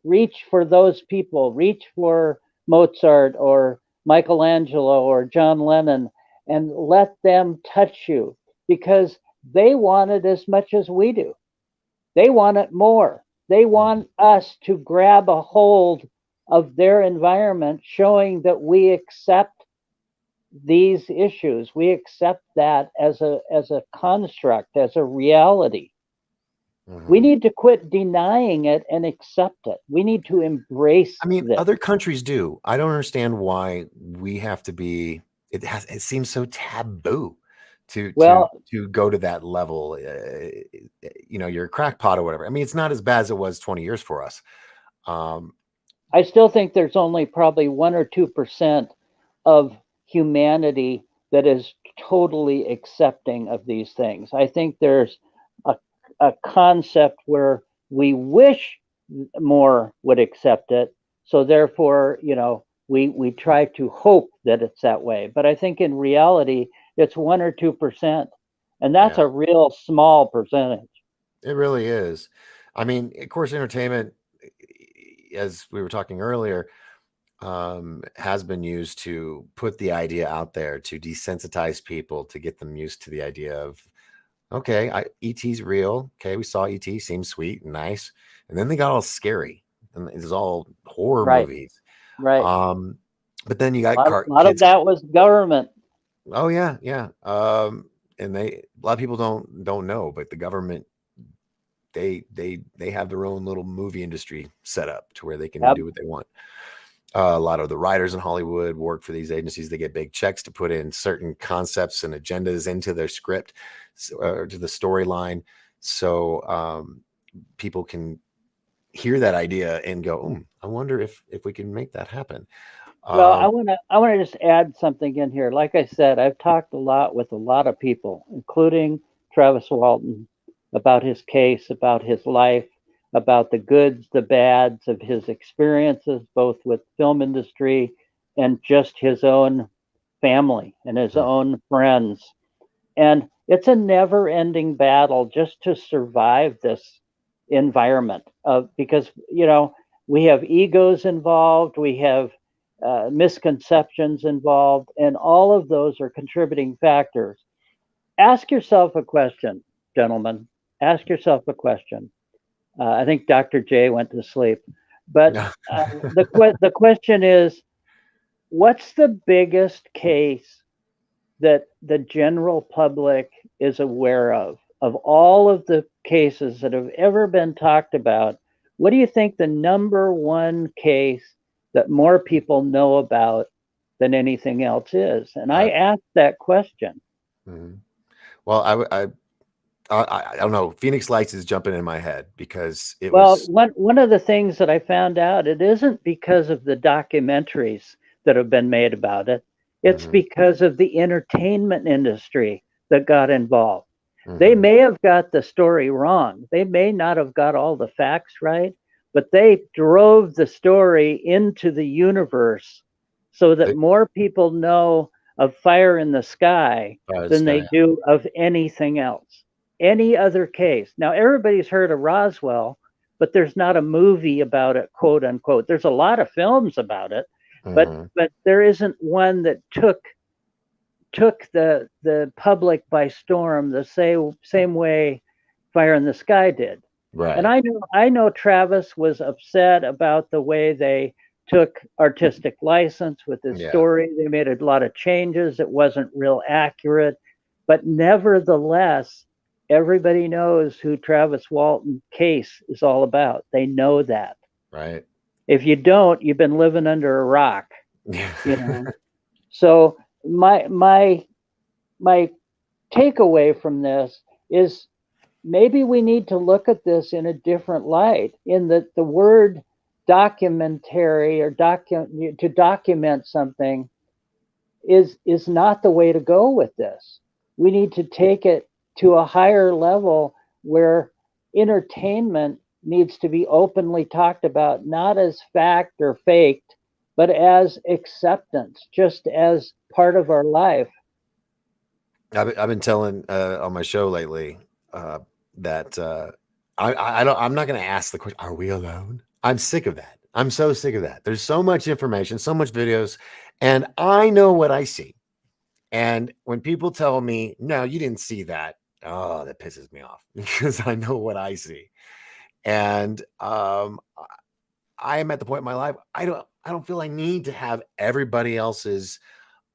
reach for those people, reach for Mozart or Michelangelo or John Lennon, and let them touch you, because they want it as much as we do. They want it more. They want us to grab a hold of their environment, showing that we accept these issues. We accept that as a construct, as a reality. We need to quit denying it and accept it. We need to embrace this. Other countries do. I don't understand why we have to be. It seems so taboo to go to that level. You're a crackpot or whatever. It's not as bad as it was 20 years for us. I still think there's only probably 1 or 2% of humanity that is totally accepting of these things. I think there's a concept where we wish more would accept it. So therefore, we try to hope that it's that way. But I think in reality, it's 1 or 2%. And that's a real small percentage. It really is. Of course, entertainment, as we were talking earlier, has been used to put the idea out there to desensitize people, to get them used to the idea of, okay, E.T.'s real. Okay, we saw E.T. seemed sweet and nice, and then they got all scary, and it's all horror movies. Right. But then you got a lot of that was government. Oh yeah. And a lot of people don't know, but the government, they have their own little movie industry set up to where they can do what they want. A lot of the writers in Hollywood work for these agencies. They get big checks to put in certain concepts and agendas into their script, to the storyline. So people can hear that idea and go, I wonder if we can make that happen. Well, I want to just add something in here. Like I said, I've talked a lot with a lot of people, including Travis Walton, about his case, about his life, about the goods, the bads of his experiences, both with film industry and just his own family and his own friends. And it's a never ending battle just to survive this environment of, because, we have egos involved, we have misconceptions involved, and all of those are contributing factors. Ask yourself a question, gentlemen. Ask yourself a question. I think Dr. J went to sleep, but the question is, what's the biggest case that the general public is aware of all of the cases that have ever been talked about? What do you think the number one case that more people know about than anything else is? And I asked that question. Mhm. Well, I don't know. Phoenix Lights is jumping in my head because it Well, was. one of the things that I found out, it isn't because of the documentaries that have been made about it. It's Mhm, because of the entertainment industry that got involved. They mhm. may have got the story wrong. They may not have got all the facts right, but they drove the story into the universe so that They more people know of Fire in the Sky Fire in the than they Sky. do of anything else, any other case. Now, everybody's heard of Roswell, but there's not a movie about it, quote unquote. There's a lot of films about it, but Mhm. there isn't one that took the public by storm the same way Fire in the Sky did. And Right. I know Travis was upset about the way they took artistic license with his Yeah. story. They made a lot of changes. It wasn't real accurate, but nevertheless, everybody knows who Travis Walton case is all about. They know that. Right. If you don't, you've been living under a rock, Yeah. you know. So my takeaway from this is maybe we need to look at this in a different light, in that the word documentary or to document something is not the way to go with this. We need to take it to a higher level where entertainment needs to be openly talked about, not as fact or faked, but as acceptance, just as part of our life. I've been telling on my show lately that I don't. I'm not going to ask the question. Are we alone? I'm sick of that. I'm so sick of that. There's so much information, so much videos, and I know what I see. And when people tell me, "No, you didn't see that," oh, that pisses me off because I know what I see. And I am at the point in my life I don't feel I need to have everybody else's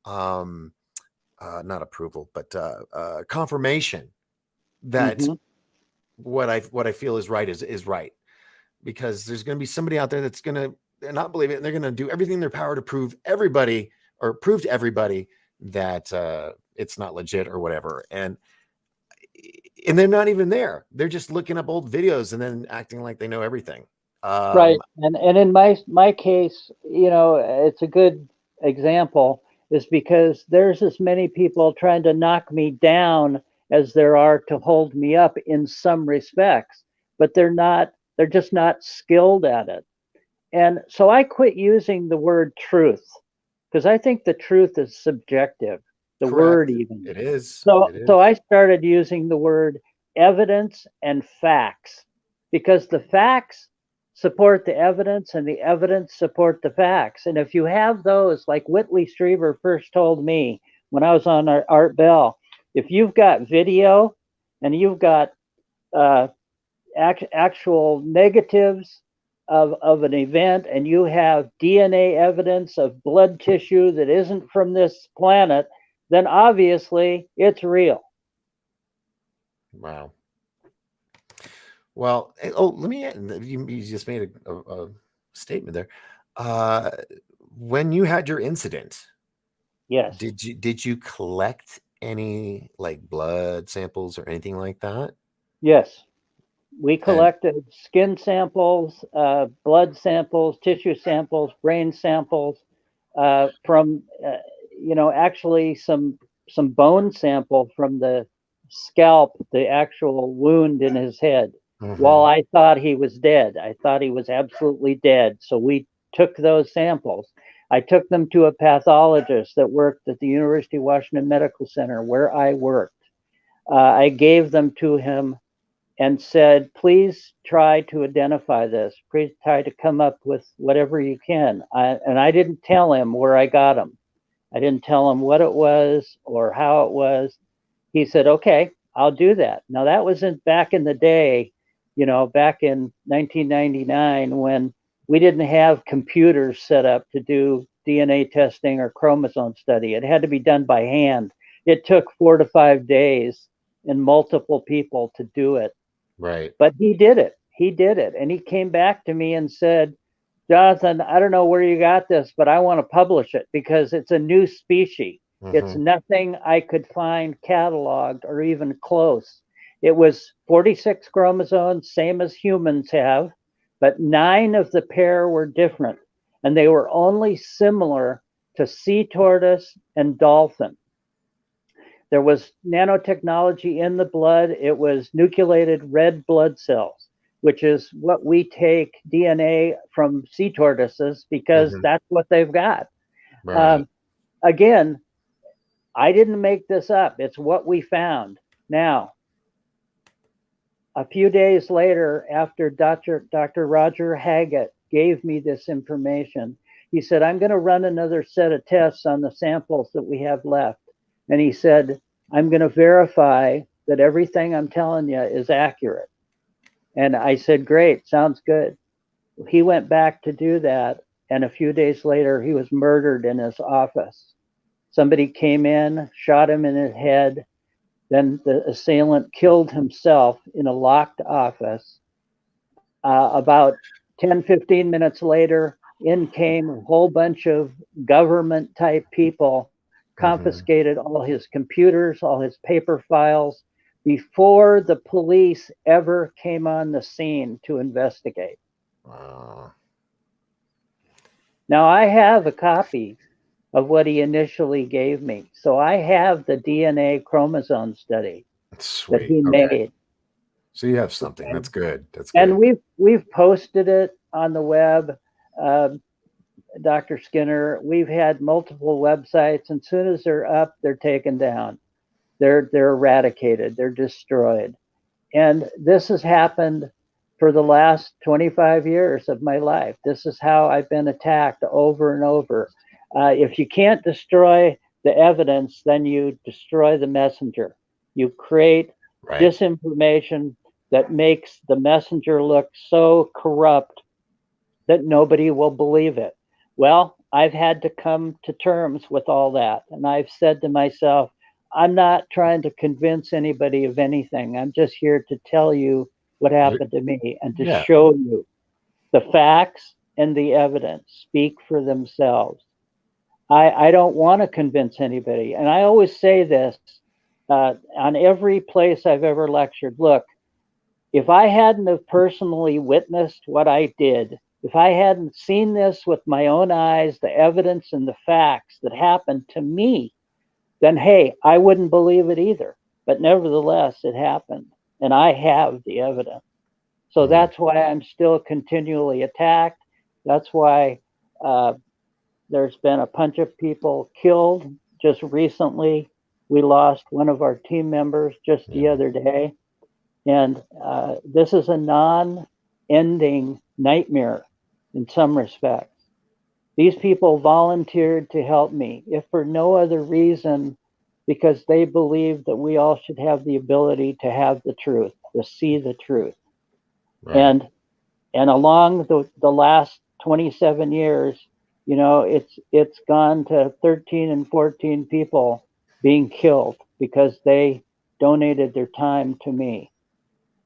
um not approval, but confirmation that Mm-hmm. what I feel is right is right, because there's going to be somebody out there that's going to not believe it, and they're going to do everything in their power to prove to everybody that it's not legit or whatever, and they're not even there. They're just looking up old videos and then acting like they know everything. Right. Um, And in my case, it's a good example is because there's as many people trying to knock me down as there are to hold me up in some respects, but they're just not skilled at it. And so I quit using the word truth because I think the truth is subjective, the word correct. even. It is. So It so is. I started using the word evidence and facts because the facts support the evidence and the evidence support the facts. And if you have those, like Whitley Strieber first told me when I was on Art Bell, if you've got video and you've got uh, actual negatives of an event and you have DNA evidence of blood tissue that isn't from this planet, then obviously it's real. Wow. Well, oh, let me. You just made a statement there. Uh, when you had your incident, Yes. did you collect any like blood samples or anything like that? Yes. We And collected skin samples, blood samples, tissue samples, brain samples from, actually some bone sample from the scalp, the actual wound in his head. While Mhm. I thought he was dead, I thought he was absolutely dead. So we took those samples. I took them to a pathologist that worked at the University of Washington Medical Center where I worked. I gave them to him and said, please try to identify this. Please try to come up with whatever you can. And I didn't tell him where I got them. I didn't tell him what it was or how it was. He said, okay, I'll do that. Now, that was back in the day, back in 1999, when we didn't have computers set up to do DNA testing or chromosome study. It had to be done by hand. It took 4 to 5 days and multiple people to do it. Right. But he did it. He did it. And he came back to me and said, Jonathan, I don't know where you got this, but I want to publish it because it's a new species. It's nothing I could find cataloged or even close. It was 46 chromosomes, same as humans have, but 9 of the pair were different. And they were only similar to sea tortoise and dolphin. There was nanotechnology in the blood. It was nucleated red blood cells, which is what we take DNA from sea tortoises because that's what they've got. Right. Again, I didn't make this up. It's what we found. Now, a few days later, after Dr. Roger Haggett gave me this information, he said, I'm going to run another set of tests on the samples that we have left. And he said, I'm going to verify that everything I'm telling you is accurate. And I said, great, sounds good. He went back to do that. And a few days later, he was murdered in his office. Somebody came in, shot him in his head. Then the assailant killed himself in a locked office. About 10, 15 minutes later, in came a whole bunch of government type people, confiscated all his computers, all his paper files, before the police ever came on the scene to investigate. Wow. Now, I have a copy of what he initially gave me. So I have the DNA chromosome study Sweet. that he Okay. made. So you have something. That's good. That's good. And we've posted it on the web, Dr. Skinner. We've had multiple websites, and as soon as they're up, they're taken down. They're eradicated. They're destroyed. And this has happened for the last 25 years of my life. This is how I've been attacked over and over. If you can't destroy the evidence, then you destroy the messenger. You create disinformation that makes the messenger look so corrupt that nobody will believe it. Well, I've had to come to terms with all that. And I've said to myself, I'm not trying to convince anybody of anything. I'm just here to tell you what happened to me and to show you the facts and the evidence speak for themselves. I don't want to convince anybody. And I always say this on every place I've ever lectured. Look, if I hadn't have personally witnessed what I did, if I hadn't seen this with my own eyes, the evidence and the facts that happened to me, then, hey, I wouldn't believe it either. But nevertheless, it happened. And I have the evidence. So that's why I'm still continually attacked. That's why there's been a bunch of people killed just recently. We lost one of our team members just the other day. And this is a non-ending nightmare in some respects. These people volunteered to help me, if for no other reason, because they believe that we all should have the ability to have the truth, to see the truth. And along the last 27 years, you know, it's gone to 13 and 14 people being killed because they donated their time to me.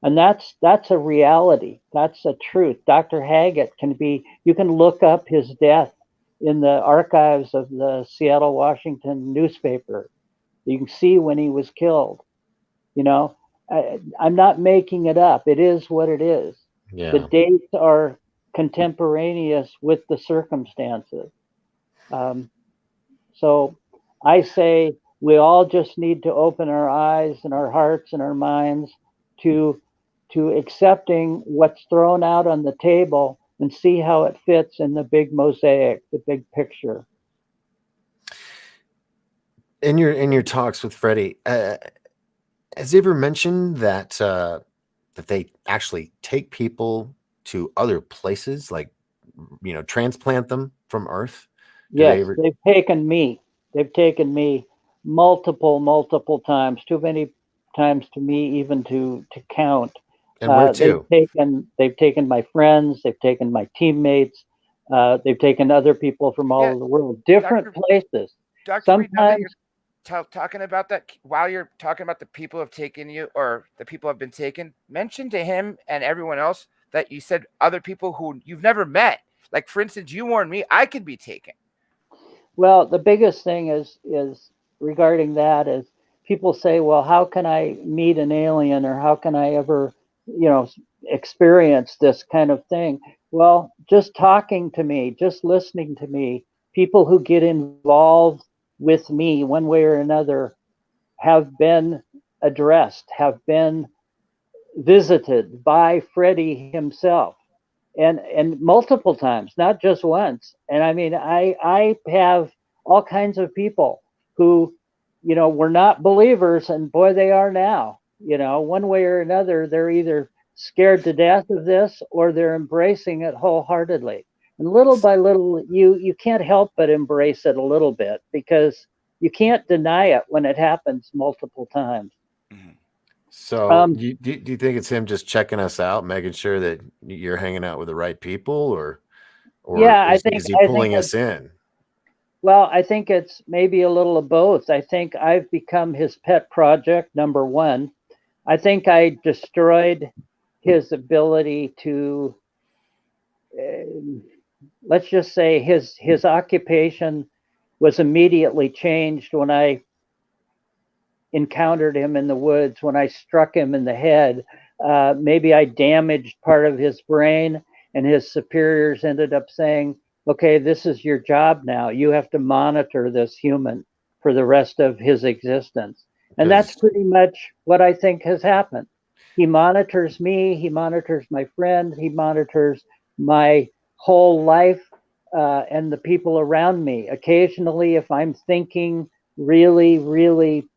And that's a reality. That's a truth. Dr. Haggett you can look up his death in the archives of the Seattle, Washington newspaper. You can see when he was killed. You know, I'm not making it up. It is what it is. Yeah. The dates are contemporaneous with the circumstances. So I say we all just need to open our eyes and our hearts and our minds to accepting what's thrown out on the table and see how it fits in the big mosaic, the big picture. In your talks with Freddie, Has he ever mentioned that that they actually take people to other places, like transplant them from Earth? Do they Yes, ever? they've taken me. They've taken me multiple times, too many times to me even to count. And where They've to? taken my friends, they've taken my teammates, they've taken other people from all Yeah, over the world, different Dr. places. Dr. Reed, now that you're Sometimes, talking about that, while you're talking about the people who have taken you or the people who have been taken, mention to him and everyone else that you said other people who you've never met. Like, for instance, you warned me I could be taken. well, the biggest thing is regarding that is people say, well, how can I meet an alien or how can I ever, you know, experience this kind of thing? Well, just talking to me, just listening to me, people who get involved with me one way or another have been addressed, have been visited by Freddie himself and multiple times, not just once. And I mean, I have all kinds of people who, were not believers, and boy, they are now. One way or another, they're either scared to death of this or they're embracing it wholeheartedly. And little by little, you can't help but embrace it a little bit because you can't deny it when it happens multiple times. Mhm. So Um, do you think it's him just checking us out, making sure that you're hanging out with the right people, or yeah, is he I think pulling us in? Well, I think it's maybe a little of both. I think I've become his pet project, number one. I think I destroyed his ability to, uh, let's just say, his occupation was immediately changed when I encountered him in the woods, when I struck him in the head. Maybe I damaged part of his brain, and his superiors ended up saying, okay, this is your job now. You have to monitor this human for the rest of his existence. And that's Because pretty much what I think has happened. He monitors me, he monitors my friend, he monitors my whole life and the people around me. Occasionally, if I'm thinking really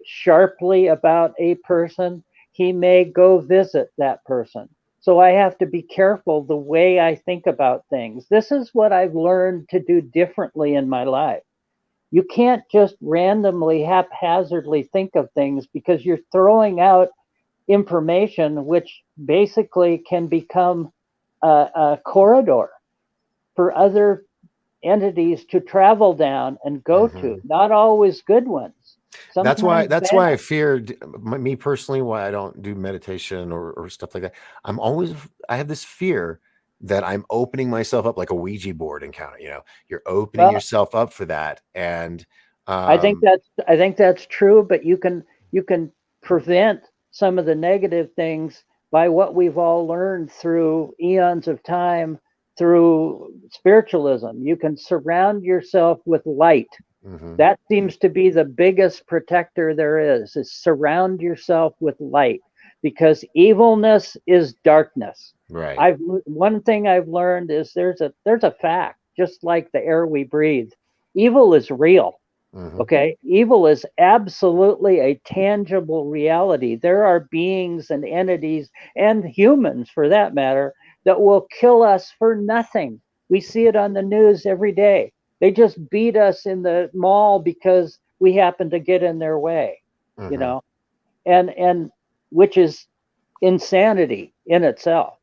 sharply about a person, he may go visit that person. So I have to be careful the way I think about things. This is what I've learned to do differently in my life. You can't just randomly, haphazardly think of things because you're throwing out information which basically can become a corridor for other entities to travel down and go to, not always good ones, sometimes that's bad. why I feared me personally, why I don't do meditation or stuff like that. I have this fear that I'm opening myself up like a Ouija board encounter. You're opening Well, yourself up for that, and I I think that's true, but you can prevent some of the negative things by what we've all learned through eons of time through spiritualism. You can surround yourself with light. mhm, That seems to be the biggest protector there is surround yourself with light because evilness is darkness. right. I've One thing I've learned is there's a fact, just like the air we breathe. Evil is real. Hmm. Okay. Evil is absolutely a tangible reality. There are beings and entities and humans, for that matter, that will kill us for nothing. We see it on the news every day. They just beat us in the mall because we happen to get in their way, you Hmm. know, and which is insanity in itself.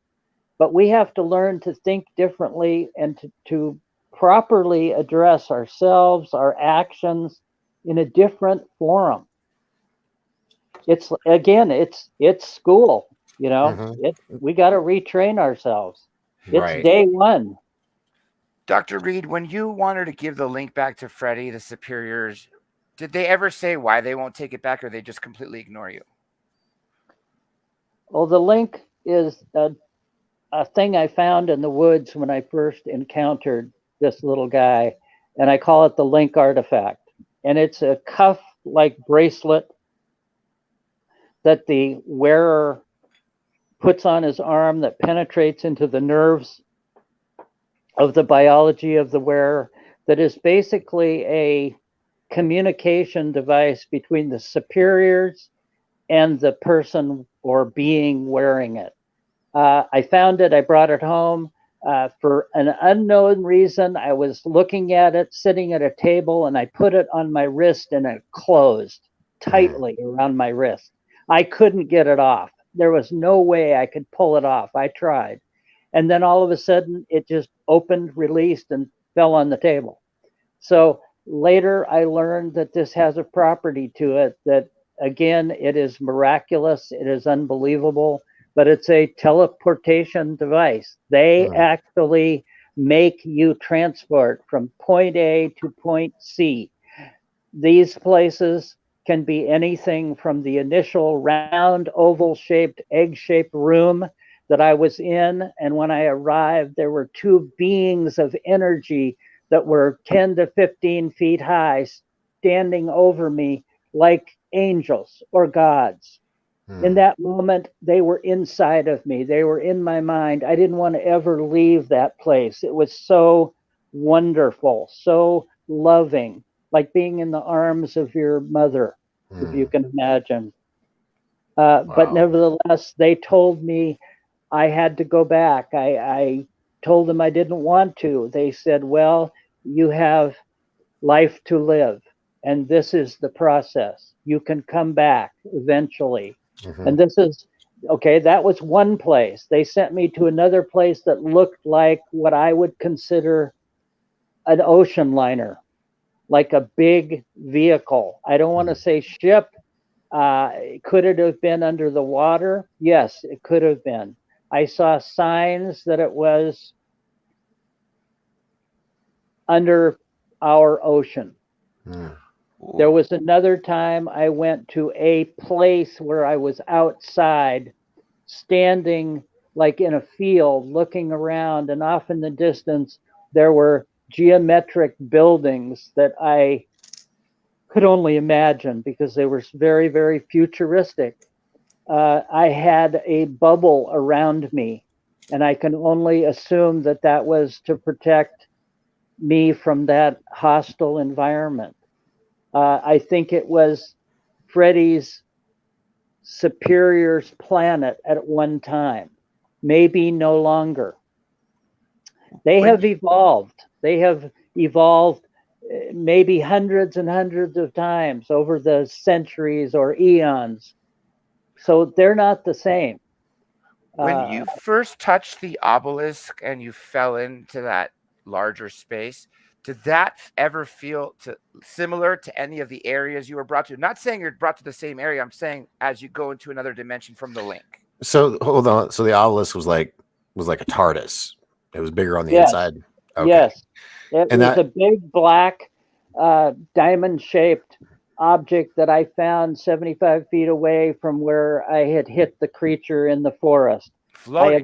But we have to learn to think differently and to properly address ourselves, our actions in a different forum. It's again, it's school, Hmm. we got to retrain ourselves. It's Right. day one. Dr. Reed, when you wanted to give the link back to Freddie, the superiors, did they ever say why they won't take it back or they just completely ignore you? Well, the link is a thing I found in the woods when I first encountered this little guy, and I call it the link artifact. And it's a cuff like bracelet that the wearer puts on his arm that penetrates into the nerves of the biology of the wearer, that is basically a communication device between the superiors and the person or being wearing it. I found it, I brought it home. For an unknown reason, I was looking at it, sitting at a table, and I put it on my wrist and it closed tightly around my wrist. I couldn't get it off. There was no way I could pull it off. I tried. And then all of a sudden, it just opened, released, and fell on the table. So later, I learned that this has a property to it that, again, it is miraculous, it is unbelievable, but it's a teleportation device. They actually make you transport from point A to point C. These places can be anything from the initial round, oval shaped, egg shaped room that I was in. And when I arrived, there were two beings of energy that were 10 to 15 feet high, standing over me like angels or gods. In that moment, they were inside of me. They were in my mind. I didn't want to ever leave that place. It was so wonderful, so loving, like being in the arms of your mother, if you can imagine. But nevertheless, they told me I had to go back. I told them I didn't want to. They said, well, you have life to live, and this is the process. You can come back eventually. And this is okay. That was one place. They sent me to another place that looked like what I would consider an ocean liner, like a big vehicle. I don't want to say ship. Could it have been under the water? Yes, it could have been. I saw signs that it was under our ocean. There was another time I went to a place where I was outside, standing like in a field, looking around, and off in the distance, there were geometric buildings that I could only imagine because they were very, very futuristic. I had a bubble around me, and I can only assume that that was to protect me from that hostile environment. I think it was Freddie's superior's planet at one time, maybe no longer. They have evolved. They have evolved maybe hundreds and hundreds of times over the centuries or eons. So they're not the same. When you first touched the obelisk and you fell into that larger space, did that ever feel similar to any of the areas you were brought to? Not saying you're brought to the same area. I'm saying as you go into another dimension from the link. So hold on. So the obelisk was like a TARDIS. It was bigger on the Yes. inside. Okay. Yes, it And was that a big black diamond-shaped object that I found 75 feet away from where I had hit the creature in the forest. I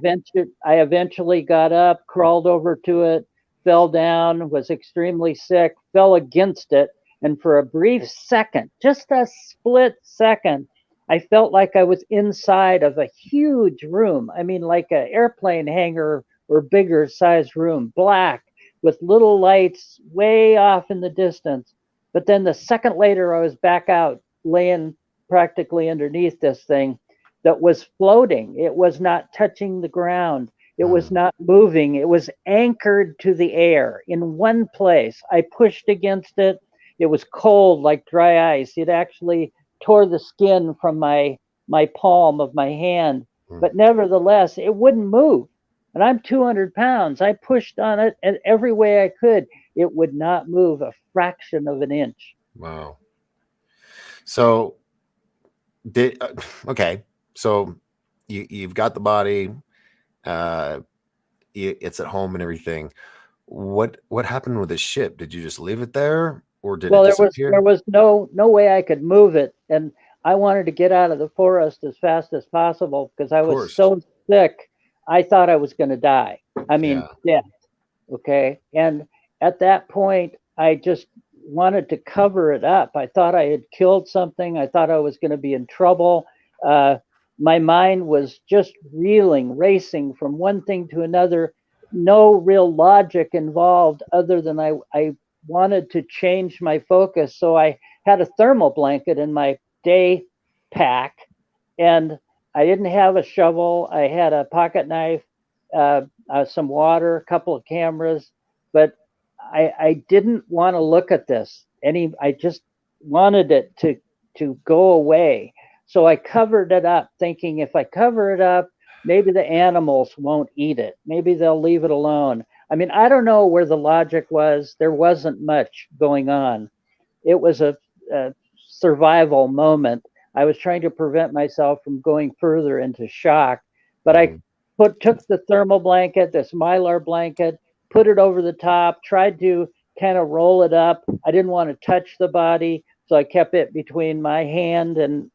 eventually got up, crawled over to it, fell down, was extremely sick, fell against it, and for a brief second, just a split second, I felt like I was inside of a huge room. I mean, like an airplane hangar or bigger size room, black with little lights way off in the distance. But then the second later, I was back out laying practically underneath this thing that was floating. It was not touching the ground. It was not moving. It was anchored to the air in one place. I pushed against it. It was cold like dry ice. It actually tore the skin from my palm of my hand. But nevertheless, it wouldn't move. And I'm 200 pounds. I pushed on it and every way I could. It would not move a fraction of an inch. Wow. So okay. So you've got the body. It's at home and everything. What happened with the ship? Did you just leave it there, or did it disappear? There was no way I could move it, and I wanted to get out of the forest as fast as possible because I was so sick. I thought I was going to die. I mean, death. Okay, and at that point, I just wanted to cover it up. I thought I had killed something. I thought I was going to be in trouble. My mind was just reeling, racing from one thing to another. No real logic involved other than I wanted to change my focus. So I had a thermal blanket in my day pack and I didn't have a shovel. I had a pocket knife, some water, a couple of cameras, but I didn't want to look at this any. I just wanted it to go away. So I covered it up, thinking if I cover it up, maybe the animals won't eat it. Maybe they'll leave it alone. I mean, I don't know where the logic was. There wasn't much going on. It was a survival moment. I was trying to prevent myself from going further into shock, but I took the thermal blanket, this mylar blanket, put it over the top, tried to kind of roll it up. I didn't want to touch the body, so I kept it between my hand and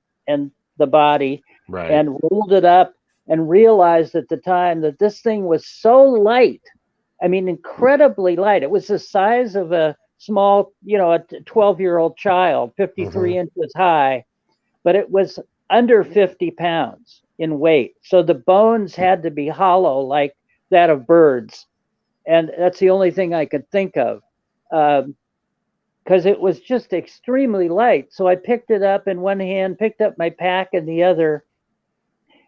the body, Right. and rolled it up, and realized at the time that this thing was so light. I mean, incredibly light. It was the size of a small, a 12-year-old child, 53 inches high, but it was under 50 pounds in weight. So the bones had to be hollow like that of birds. And that's the only thing I could think of, because it was just extremely light. So I picked it up in one hand, picked up my pack in the other,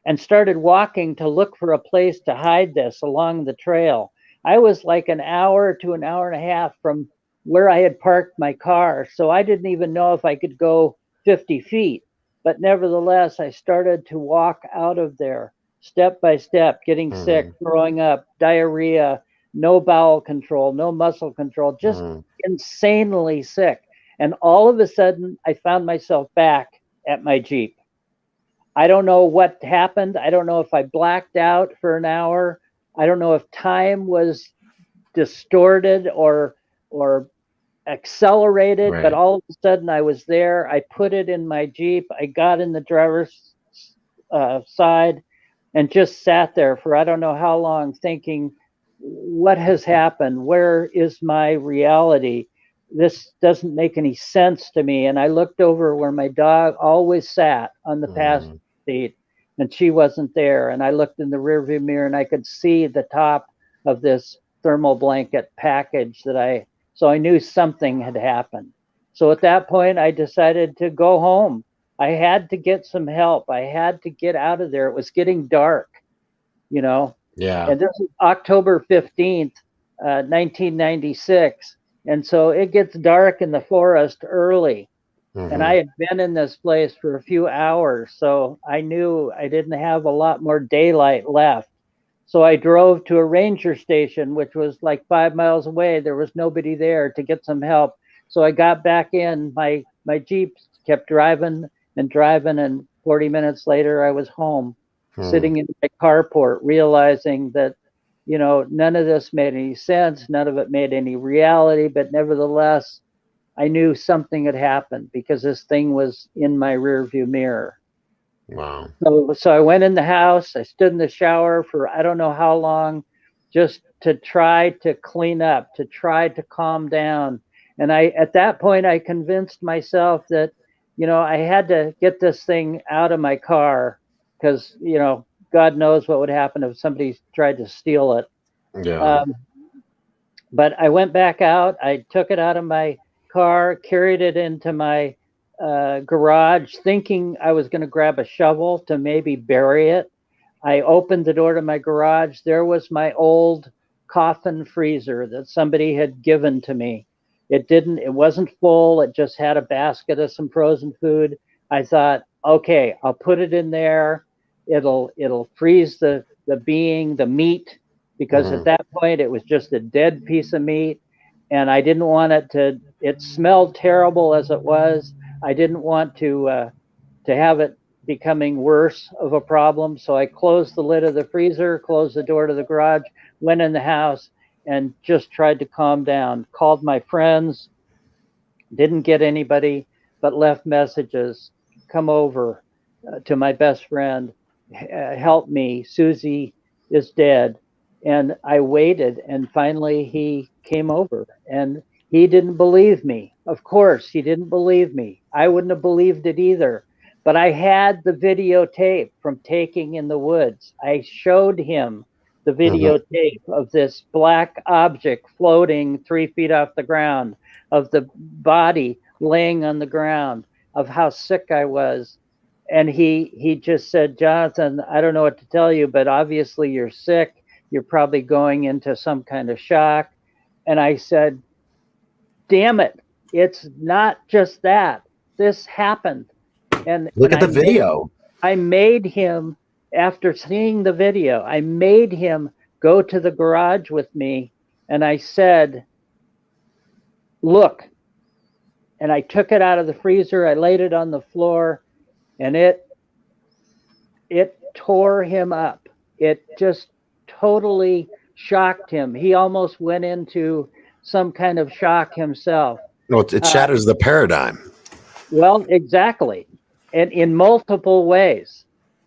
and started walking to look for a place to hide this along the trail. I was like an hour to an hour and a half from where I had parked my car, so I didn't even know if I could go 50 feet. But nevertheless, I started to walk out of there step by step, getting sick, throwing up, diarrhea, no bowel control, no muscle control, just insanely sick. And all of a sudden, I found myself back at my Jeep. I don't know what happened. I don't know if I blacked out for an hour. I don't know if time was distorted or accelerated, but all of a sudden I was there. I put it in my Jeep. I got in the driver's side and just sat there for I don't know how long, thinking, what has happened? Where is my reality? This doesn't make any sense to me. And I looked over where my dog always sat on the passenger seat, and she wasn't there. And I looked in the rearview mirror and I could see the top of this thermal blanket package so I knew something had happened. So at that point, I decided to go home. I had to get some help. I had to get out of there. It was getting dark, Yeah. And this is October 15th, 1996. And so it gets dark in the forest early. And I had been in this place for a few hours, so I knew I didn't have a lot more daylight left. So I drove to a ranger station, which was like 5 miles away. There was nobody there to get some help. So I got back in. My Jeep kept driving, and 40 minutes later, I was home, sitting in my carport, realizing that, none of this made any sense. None of it made any reality. But nevertheless, I knew something had happened because this thing was in my rearview mirror. Wow. So I went in the house. I stood in the shower for I don't know how long, just to try to clean up, to try to calm down. And at that point, I convinced myself that, I had to get this thing out of my car because, God knows what would happen if somebody tried to steal it. Yeah. But I went back out. I took it out of my car, carried it into my garage, thinking I was going to grab a shovel to maybe bury it. I opened the door to my garage. There was my old coffin freezer that somebody had given to me. It wasn't full. It just had a basket of some frozen food. I thought, okay, I'll put it in there. It'll freeze the meat, because at that point it was just a dead piece of meat, and I didn't want it smelled terrible as it was. I didn't want to have it becoming worse of a problem. So I closed the lid of the freezer, closed the door to the garage, went in the house, and just tried to calm down. Called my friends, didn't get anybody, but left messages. Come over to my best friend, help me. Susie is dead. And I waited, and finally he came over, and he didn't believe me. Of course, he didn't believe me. I wouldn't have believed it either. But I had the videotape from Taking in the Woods. I showed him the videotape of this black object floating 3 feet off the ground, of the body laying on the ground, of how sick I was. And he just said, Jonathan, I don't know what to tell you, but obviously you're sick. You're probably going into some kind of shock. And I said, damn it, it's not just that. This happened. And Look at the video. I made him, after seeing the video, I made him go to the garage with me. And I said, look. And I took it out of the freezer. I laid it on the floor, and it tore him up. It just totally shocked him. He almost went into some kind of shock himself. No, it shatters the paradigm. Well, exactly. And in multiple ways.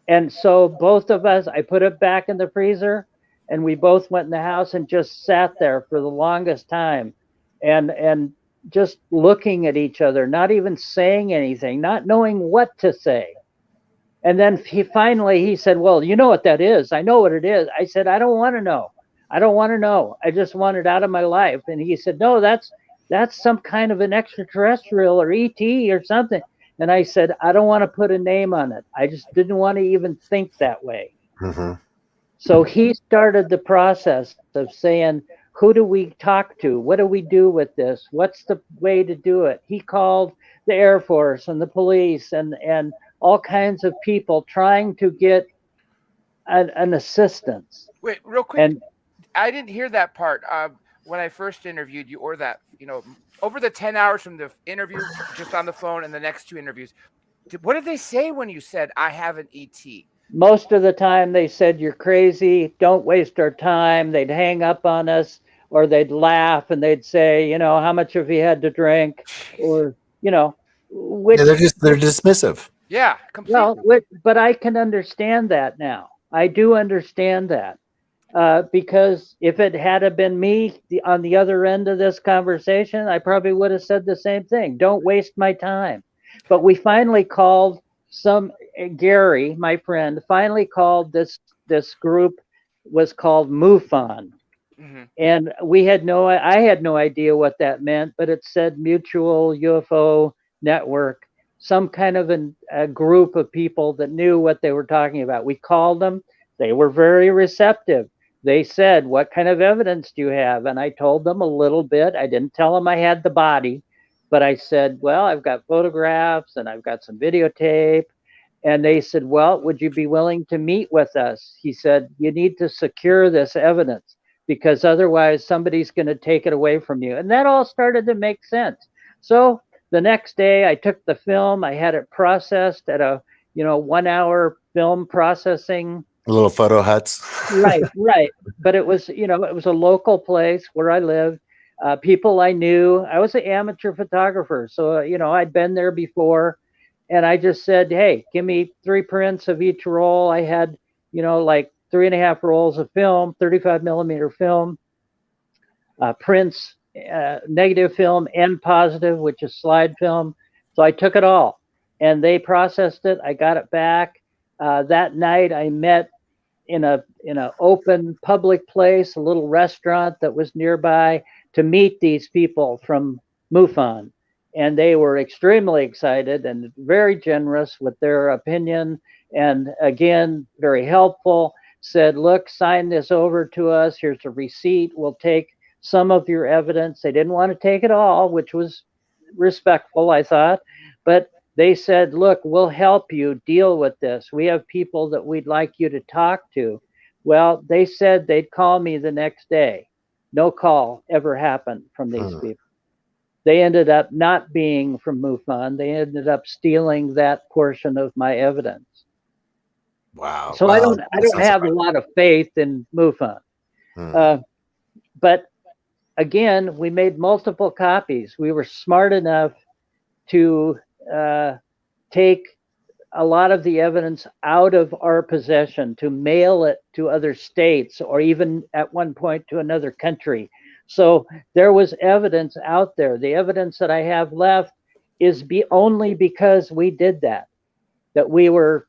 And so both of us, I put it back in the freezer, and we both went in the house and just sat there for the longest time and just looking at each other, not even saying anything, not knowing what to say. And then he said, well, you know what that is. I know what it is. I said, I don't want to know. I don't want to know. I just want it out of my life. And he said, no, that's some kind of an extraterrestrial or ET or something. And I said, I don't want to put a name on it. I just didn't want to even think that way. Mm-hmm. So he started the process of saying, who do we talk to? What do we do with this? What's the way to do it? He called the Air Force and the police and all kinds of people trying to get an assistance. Wait, real quick. And I didn't hear that part when I first interviewed you, or that, over the 10 hours from the interview, just on the phone, and the next 2 interviews. What did they say when you said, I have an ET? Most of the time they said, you're crazy. Don't waste our time. They'd hang up on us, or they'd laugh and they'd say, how much have you had to drink? Or, which, they're dismissive. Yeah, completely. Well, but I can understand that now. I do understand that. Because if it had been me on the other end of this conversation, I probably would have said the same thing. Don't waste my time. But we finally called Gary, my friend, finally called this group, was called MUFON. Mm-hmm. And I had no idea what that meant, but it said Mutual UFO Network, some kind of a group of people that knew what they were talking about. We called them. They were very receptive. They said, what kind of evidence do you have? And I told them a little bit. I didn't tell them I had the body, but I said, well, I've got photographs and I've got some videotape. And they said, well, would you be willing to meet with us? He said, you need to secure this evidence because otherwise somebody's going to take it away from you. And that all started to make sense. So the next day I took the film, I had it processed at a 1 hour film processing. Little photo huts. Right. But it was, it was a local place where I lived. People I knew. I was an amateur photographer. So, I'd been there before. And I just said, hey, give me 3 prints of each roll. I had, like 3.5 rolls of film, 35 millimeter film, prints, negative film and positive, which is slide film. So I took it all and they processed it. I got it back. That night I met in a open public place, a little restaurant that was nearby, to meet these people from MUFON. And they were extremely excited and very generous with their opinion. And again, very helpful. Said, look, sign this over to us. Here's a receipt. We'll take some of your evidence. They didn't want to take it all, which was respectful, I thought. But they said, look, we'll help you deal with this. We have people that we'd like you to talk to. Well, they said they'd call me the next day. No call ever happened from these people. They ended up not being from MUFON. They ended up stealing that portion of my evidence. Wow. So I don't have a lot of faith in MUFON. But again, we made multiple copies. We were smart enough to take a lot of the evidence out of our possession, to mail it to other states or even at one point to another country. So there was evidence out there. The evidence that I have left is only because we did that we were,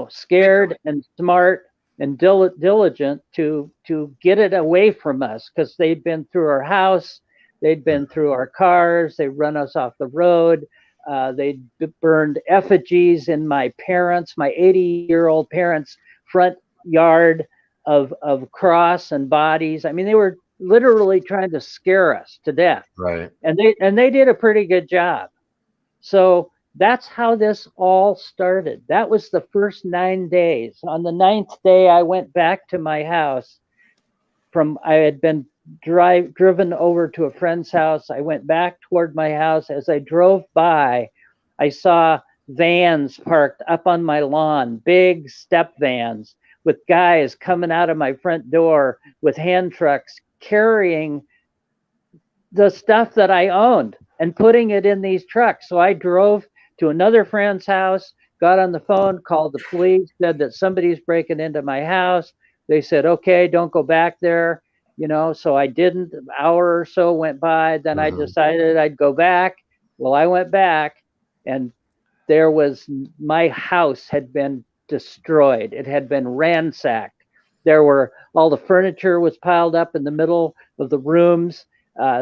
scared and smart and diligent to get it away from us, because they'd been through our house, they'd been through our cars, they run us off the road. They burned effigies in my 80-year-old parents' front yard of cross and bodies. I mean, they were literally trying to scare us to death. Right. And they did a pretty good job. So that's how this all started. That was the first 9 days. On the 9th day, I went back to my house. I had been driven over to a friend's house. I went back toward my house. As I drove by, I saw vans parked up on my lawn, big step vans with guys coming out of my front door with hand trucks carrying the stuff that I owned and putting it in these trucks. So I drove to another friend's house, got on the phone, called the police, said that somebody's breaking into my house. They said, okay, don't go back there. So I didn't. An hour or so went by. Then I decided I'd go back. Well, I went back, and my house had been destroyed. It had been ransacked. All the furniture was piled up in the middle of the rooms.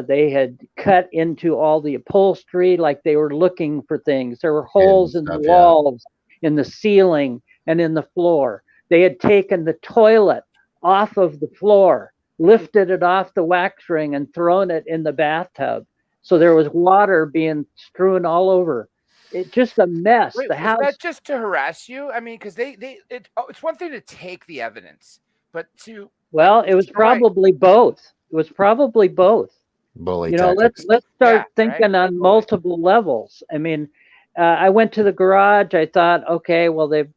They had cut into all the upholstery like they were looking for things. There were holes in the walls, in the ceiling, and in the floor. They had taken the toilet off of the floor, lifted it off the wax ring, and thrown it in the bathtub. So there was water being strewn all over. It's just a mess. Wait, the house. Is that just to harass you? I mean, because it's one thing to take the evidence, but to it was probably both. It was probably both. Bully tactics. Let's start thinking on multiple levels. I mean, I went to the garage. I thought, okay, well, they've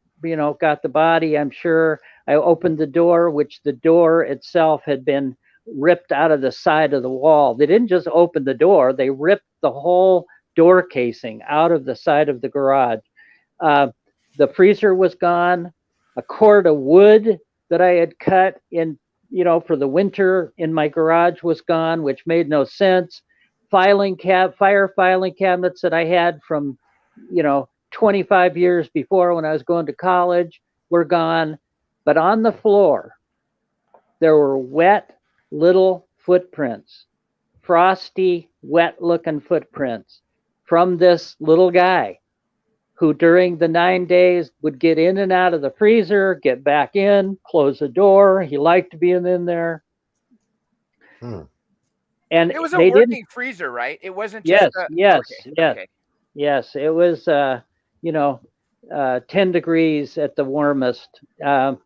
got the body, I'm sure. I opened the door, which the door itself had been ripped out of the side of the wall. They didn't just open the door, they ripped the whole door casing out of the side of the garage. The freezer was gone. A cord of wood that I had cut in, for the winter in my garage was gone, which made no sense. Fire filing cabinets that I had from, 25 years before when I was going to college were gone. But on the floor, there were wet little footprints, frosty, wet looking footprints from this little guy who during the 9 days would get in and out of the freezer, get back in, close the door. He liked being in there. And it was a working freezer, right? It wasn't just Yes. It was 10 degrees at the warmest. The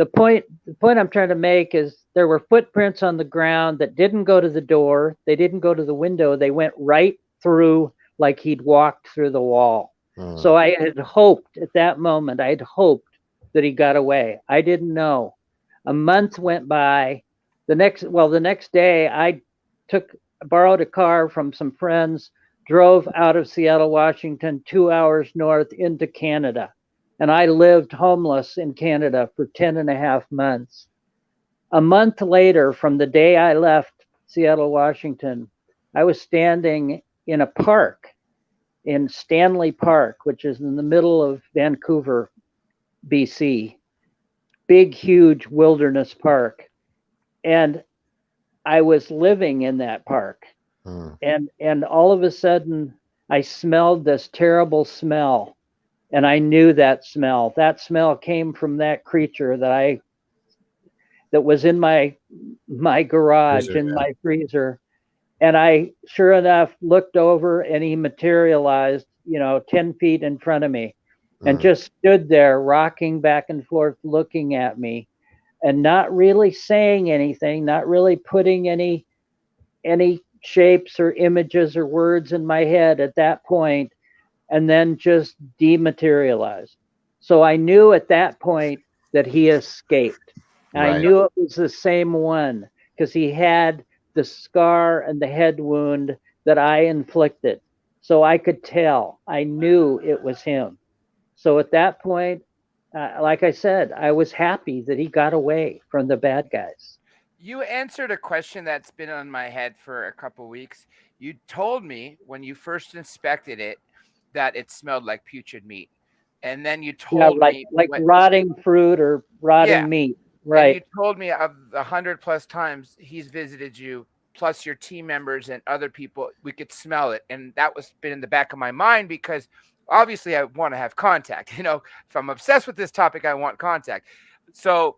point I'm trying to make is there were footprints on the ground that didn't go to the door. They didn't go to the window. They went right through like he'd walked through the wall. So I had hoped at that moment, that he got away. I didn't know. A month went by. The next day I borrowed a car from some friends, drove out of Seattle, Washington, 2 hours north into Canada. And I lived homeless in Canada for 10 and a half months. A month later, from the day I left Seattle, Washington, I was standing in a park in Stanley Park, which is in the middle of Vancouver, BC. Big, huge wilderness park. And I was living in that park. And all of a sudden, I smelled this terrible smell. And I knew that smell. That smell came from that creature that was in my garage, my freezer. And I, sure enough, looked over and he materialized, 10 feet in front of me and just stood there rocking back and forth, looking at me and not really saying anything, not really putting any shapes or images or words in my head at that point, and then just dematerialized. So I knew at that point that he escaped. And I knew it was the same one because he had the scar and the head wound that I inflicted. So I could tell, I knew it was him. So at that point, like I said, I was happy that he got away from the bad guys. You answered a question that's been on my head for a couple of weeks. You told me when you first inspected it that it smelled like putrid meat. And then you told me like rotting fruit or rotting meat. Right. And you told me of 100+ times he's visited you plus your team members and other people, we could smell it. And that was been in the back of my mind because obviously I want to have contact. You know, if I'm obsessed with this topic, I want contact. So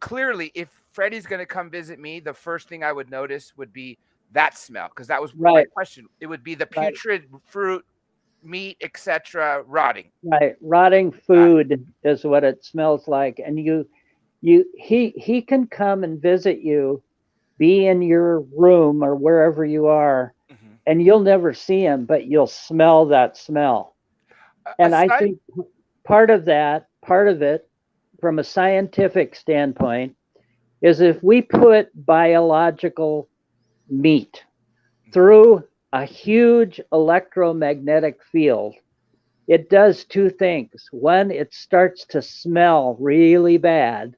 clearly, if Freddie's going to come visit me, the first thing I would notice would be that smell, because that was my question. It would be the putrid fruit, meat, etc., rotting. Right, rotting food is what it smells like, and he can come and visit you, be in your room or wherever you are, and you'll never see him, but you'll smell that smell. And I think part of it, from a scientific standpoint, is if we put biological meat through a huge electromagnetic field, it does two things. One, it starts to smell really bad.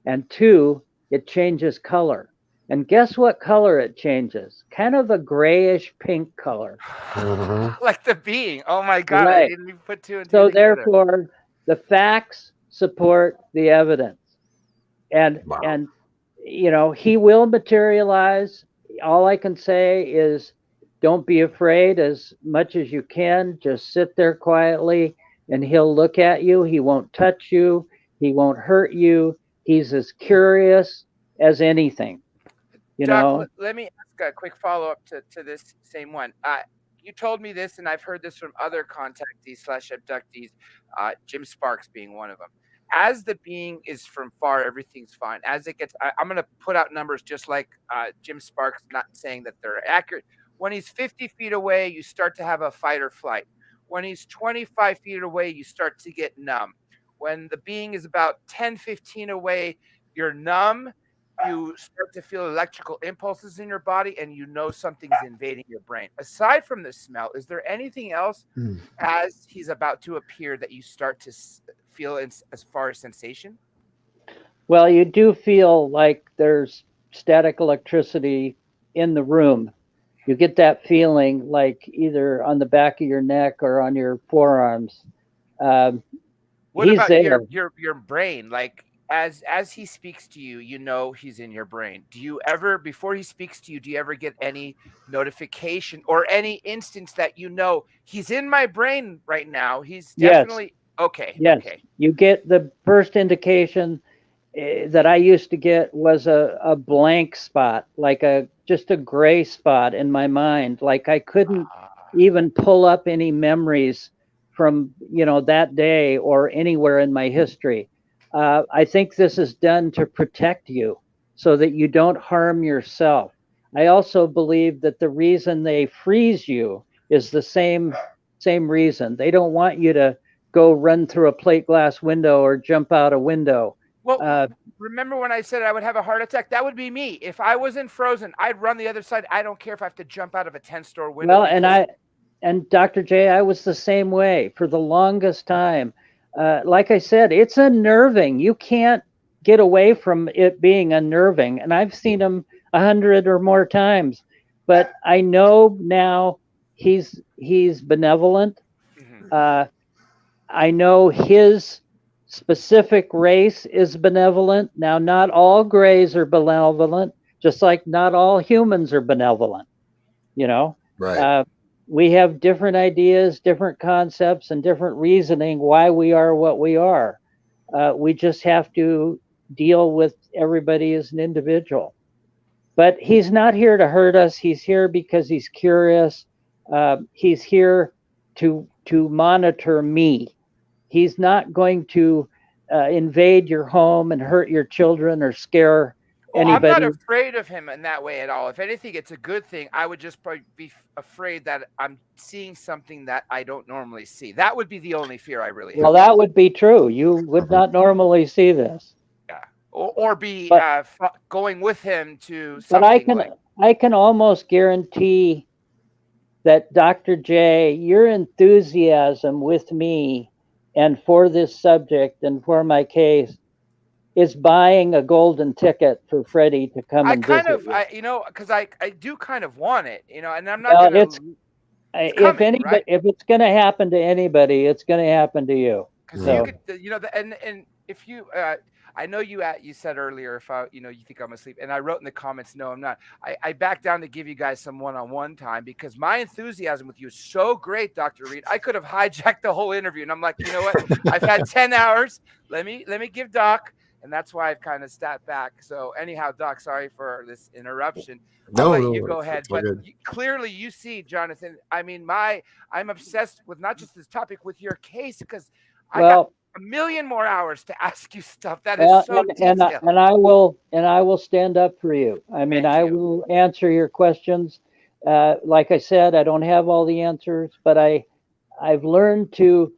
And two, it changes color. And guess what color it changes? Kind of a grayish pink color. Like the being. Oh my God, right. I didn't even put two and two together. So therefore, the facts support the evidence. And you know, he will materialize. All I can say is don't be afraid as much as you can. Just sit there quietly and he'll look at you. He won't touch you. He won't hurt you. He's as curious as anything. You Doc, know? Let me ask a quick follow-up to this same one. You told me this, and I've heard this from other contactees/abductees, Jim Sparks being one of them. As the being is from far, everything's fine. As it gets, I'm going to put out numbers just like Jim Sparks, not saying that they're accurate. When he's 50 feet away, you start to have a fight or flight. When he's 25 feet away, you start to get numb. When the being is about 10, 15 away, you're numb. You start to feel electrical impulses in your body, and you know something's invading your brain. Aside from the smell, is there anything else as he's about to appear that you start to feel as far as sensation? Well, you do feel like there's static electricity in the room. You get that feeling like either on the back of your neck or on your forearms. What about your brain? Like, as he speaks to you, you know he's in your brain. Do you ever, before he speaks to you, do you ever get any notification or any instance that you know he's in my brain right now? He's definitely okay. Yes. Okay. You get the first indication that I used to get was a blank spot, like just a gray spot in my mind. Like I couldn't even pull up any memories from, you know, that day or anywhere in my history. I think this is done to protect you so that you don't harm yourself. I also believe that the reason they freeze you is the same reason. They don't want you to go run through a plate glass window or jump out a window. Well, remember when I said I would have a heart attack? That would be me. If I wasn't frozen, I'd run the other side. I don't care if I have to jump out of a 10-store window. Well, and Dr. J, I was the same way for the longest time. Like I said, it's unnerving. You can't get away from it being unnerving. And I've seen him 100 or more times, but I know now he's benevolent. I know his specific race is benevolent. Now, not all grays are benevolent, just like not all humans are benevolent. You know, right. We have different ideas, different concepts, and different reasoning why we are what we are. We just have to deal with everybody as an individual. But he's not here to hurt us. He's here because he's curious. He's here to monitor me. He's not going to invade your home and hurt your children or scare anybody. I'm not afraid of him in that way at all. If anything, it's a good thing. I would just probably be afraid that I'm seeing something that I don't normally see. That would be the only fear I really have. Well, that would be true. You would not normally see this. Yeah, or be going with him to something. But I can almost guarantee that Dr. J, your enthusiasm with me and for this subject and for my case is buying a golden ticket for Freddie to come and visit you. You know, because I do kind of want it, you know, and I'm not going to. If it's going to happen to anybody, it's going to happen to you. Because you could, you know, and if you, I know you said earlier if you think I'm asleep, and I wrote in the comments, no, I'm not. I backed down to give you guys some one-on-one time because my enthusiasm with you is so great, Dr. Reed. I could have hijacked the whole interview, and I'm like, you know what? I've had 10 hours. Let me give Doc, and that's why I've kind of sat back. So anyhow, Doc, sorry for this interruption. I'll let you go ahead, but clearly you see, Jonathan. I mean, I'm obsessed with not just this topic, with your case, because I got a million more hours to ask you stuff that is so detailed. And I will stand up for you. I mean, I will answer your questions. Like I said, I don't have all the answers, but I've learned to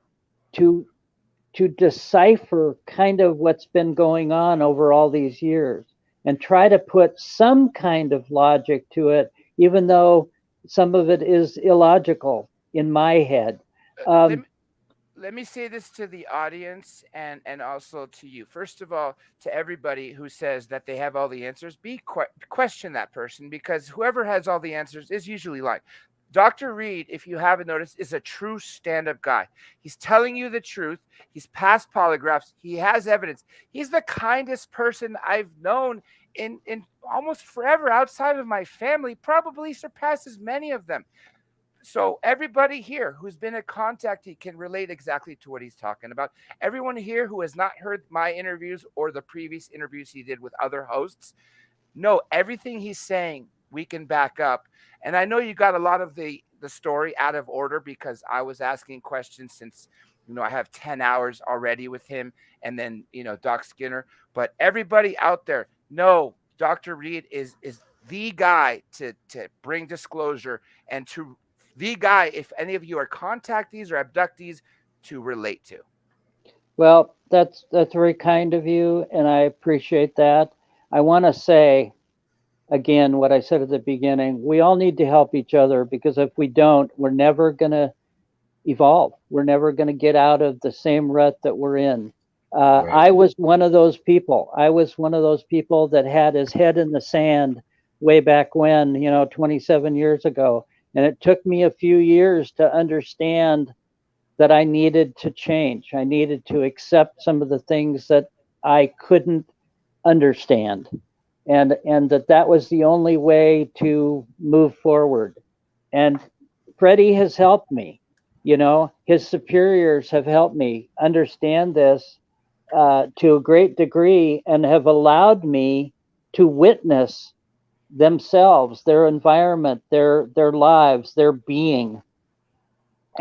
decipher kind of what's been going on over all these years and try to put some kind of logic to it, even though some of it is illogical in my head. Let me say this to the audience and also to you. First of all, to everybody who says that they have all the answers, question that person, because whoever has all the answers is usually lying. Dr. Reed, if you haven't noticed, is a true stand-up guy. He's telling you the truth. He's passed polygraphs. He has evidence. He's the kindest person I've known in almost forever outside of my family, probably surpasses many of them. So everybody here who's been a contactee can relate exactly to what he's talking about. Everyone here who has not heard my interviews or the previous interviews he did with other hosts, know everything he's saying we can back up. And I know you got a lot of the story out of order because I was asking questions since, I have 10 hours already with him and then, Doc Skinner. But everybody out there, know Dr. Reed is the guy to bring disclosure and to the guy, if any of you are contactees or abductees, to relate to. Well, that's very kind of you, and I appreciate that. I want to say, again, what I said at the beginning, we all need to help each other, because if we don't, we're never going to evolve. We're never going to get out of the same rut that we're in. Right. I was one of those people. I was one of those people that had his head in the sand way back when, 27 years ago. And it took me a few years to understand that I needed to change. I needed to accept some of the things that I couldn't understand, and that was the only way to move forward. And Freddie has helped me. His superiors have helped me understand this to a great degree, and have allowed me to witness themselves, their environment, their lives, their being.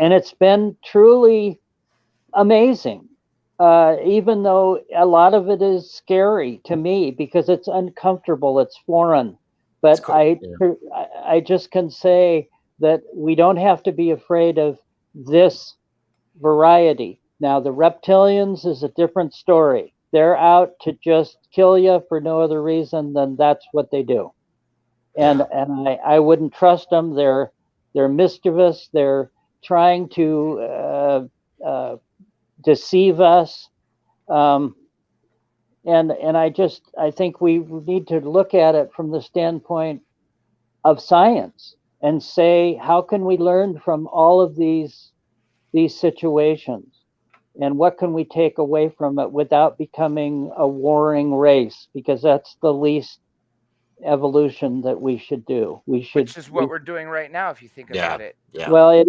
And it's been truly amazing, even though a lot of it is scary to me because it's uncomfortable, it's foreign. But I just can say that we don't have to be afraid of this variety. Now, the reptilians is a different story. They're out to just kill you for no other reason than that's what they do. And I wouldn't trust them. They're mischievous. They're trying to deceive us. And I think we need to look at it from the standpoint of science and say, how can we learn from all of these situations, and what can we take away from it without becoming a warring race? Because that's the least evolution that we should do. Which is what we're doing right now, if you think about it. Yeah. Well, it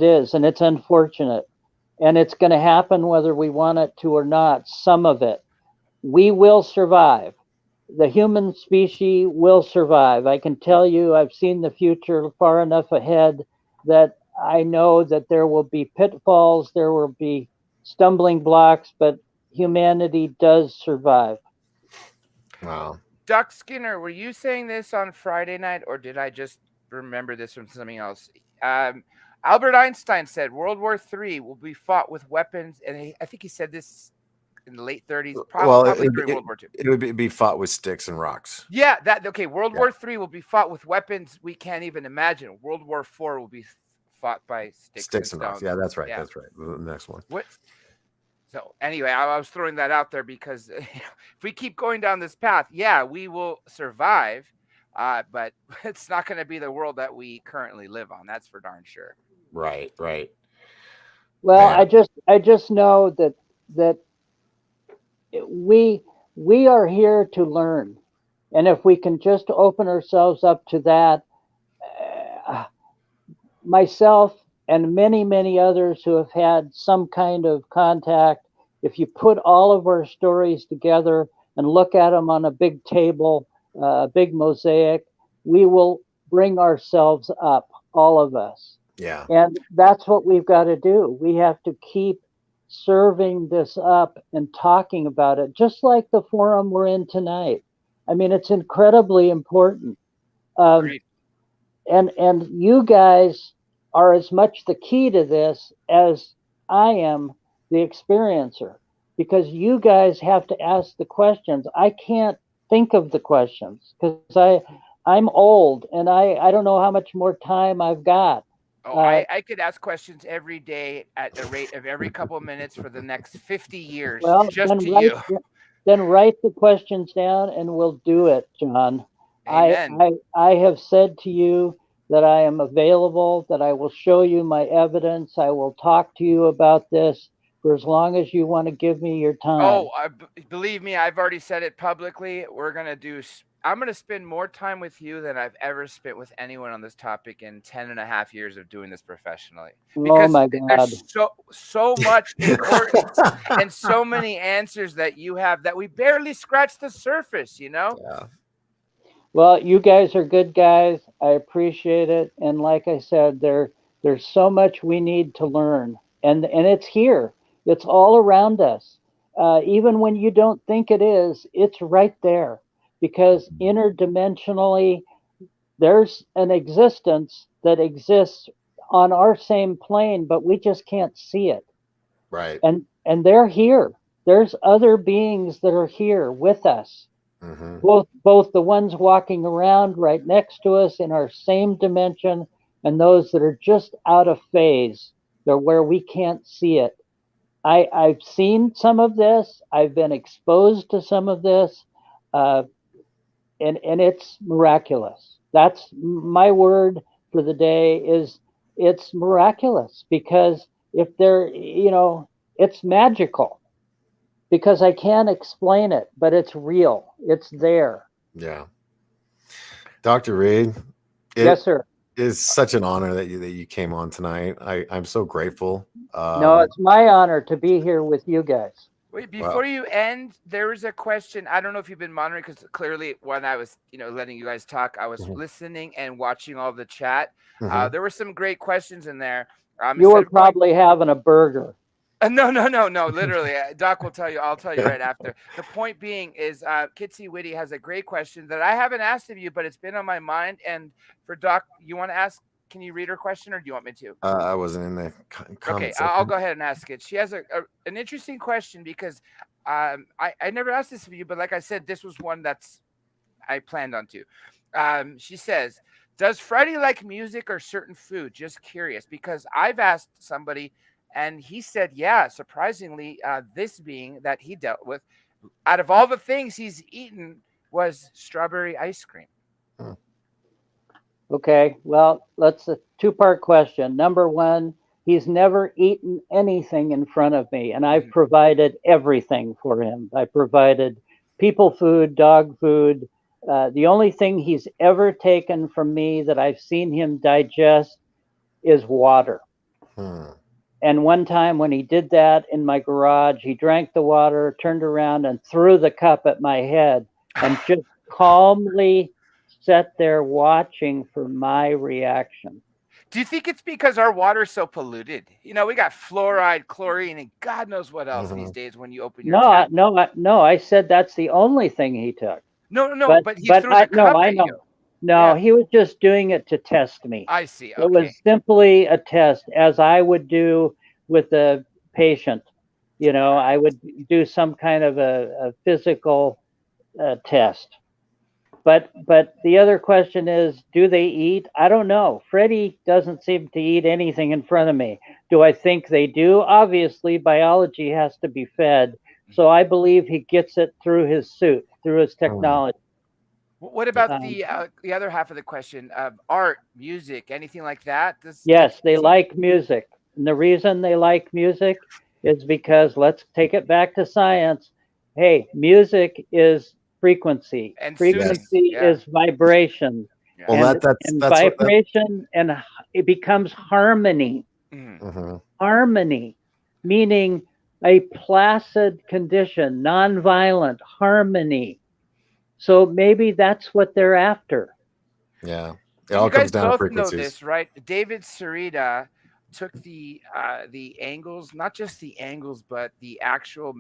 is, and it's unfortunate, and it's going to happen whether we want it to or not. Some of it, we will survive. The human species will survive. I can tell you, I've seen the future far enough ahead that I know that there will be pitfalls, there will be stumbling blocks, but humanity does survive. Wow. Doc Skinner, were you saying this on Friday night, or did I just remember this from something else? Albert Einstein said World War III will be fought with weapons, and I think he said this in the late 30s, probably during World War II. It would be fought with sticks and rocks. Yeah, World War III will be fought with weapons we can't even imagine. World War IV will be fought by sticks and rocks. Yeah, that's right. Yeah. That's right. The next one. What? So anyway, I was throwing that out there because if we keep going down this path, we will survive, but it's not going to be the world that we currently live on. That's for darn sure. Right. Well, man. I just know that we are here to learn. And if we can just open ourselves up to that, myself and many, many others who have had some kind of contact, if you put all of our stories together and look at them on a big table, a big mosaic, we will bring ourselves up, all of us. Yeah. And that's what we've got to do. We have to keep serving this up and talking about it, just like the forum we're in tonight. I mean, it's incredibly important. Um, Great. and you guys are as much the key to this as I am the experiencer, because you guys have to ask the questions. I can't think of the questions because I'm old and I don't know how much more time I've got. Oh, Uh, I could ask questions every day at the rate of every couple of minutes for the next 50 years, well, just to you. then write the questions down and we'll do it, John. I, Amen. I, I have said to you that I am available, that I will show you my evidence. I will talk to you about this for as long as you want to give me your time. Oh, believe me, I've already said it publicly. I'm going to spend more time with you than I've ever spent with anyone on this topic in 10 and a half years of doing this professionally. Oh Because my God. there's so much importance and so many answers that you have that we barely scratch the surface, you know? Yeah. Well, you guys are good guys. I appreciate it. And like I said, there's so much we need to learn. And it's here. It's all around us. Even when you don't think it is, it's right there. Because interdimensionally, there's an existence that exists on our same plane, but we just can't see it. Right. And they're here. There's other beings that are here with us, Hmm. both the ones walking around right next to us in our same dimension and those that are just out of phase. They're where we can't see it. I've seen some of this. I've been exposed to some of this, uh, and it's miraculous. That's my word for the day. Is it's miraculous because if they're, it's magical because I can't explain it, but it's real. It's there. Yeah. Dr. Reed, Yes, it sir. is such an honor that you came on tonight. I'm so grateful. No, it's my honor to be here with you guys. Wait, Well, before you end, there was a question. I don't know if you've been monitoring because clearly when I was, letting you guys talk, I was mhm, listening and watching all the chat. mhm. There were some great questions in there. You Instead were of going, probably having a burger. no, literally, Doc will tell you. I'll tell you right after. The point being is, Kitsy Witty has a great question that I haven't asked of you, but it's been on my mind. And for Doc, you want to ask? Can you read her question, or do you want me to? I wasn't in the Okay, comment I'll section. go ahead and ask it. She has an interesting question because I never asked this of you, but like I said, this was one that's I planned on to. She says, "Does Freddie like music or certain food?" Just curious because I've asked somebody, and he said, "Yeah." Surprisingly, this being that he dealt with, out of all the things he's eaten, was strawberry ice cream. Hmm. Okay, well, let's a two-part question. Number one, he's never eaten anything in front of me, and I've Mhm. provided everything for him. I provided people food, dog food. The only thing he's ever taken from me that I've seen him digest is water. Hmm. And one time when he did that in my garage, he drank the water, turned around, and threw the cup at my head and just calmly sat there watching for my reaction. Do you think it's because our water's so polluted? We got fluoride, chlorine, and God knows what else these Mhm. days when you open your No, tap. no, I said that's the only thing he took. No, But but he but threw I the no, cup I at you. know. No, Yeah, he was just doing it to test me. I see. It Okay. was simply a test, as I would do with a patient. I would do some kind of a physical test. But the other question is, do they eat? I don't know. Freddie doesn't seem to eat anything in front of me. Do I think they do? Obviously, biology has to be fed. So I believe he gets it through his suit, through his Hmm. technology. What about Um, the other half of the question of art, music, anything like that? yes, they like music. And the reason they like music is because let's take it back to science. hey, music is frequency. And soothing. Frequency Yeah. is vibration. Yeah. Well, And that's what that. vibration and it becomes harmony. Mhm. Mhm. Harmony, meaning a placid condition, nonviolent harmony. So maybe that's what they're after. Yeah, it And all you guys comes down to both know frequencies. this, right? David Sarita took the angles, not just the angles, but the actual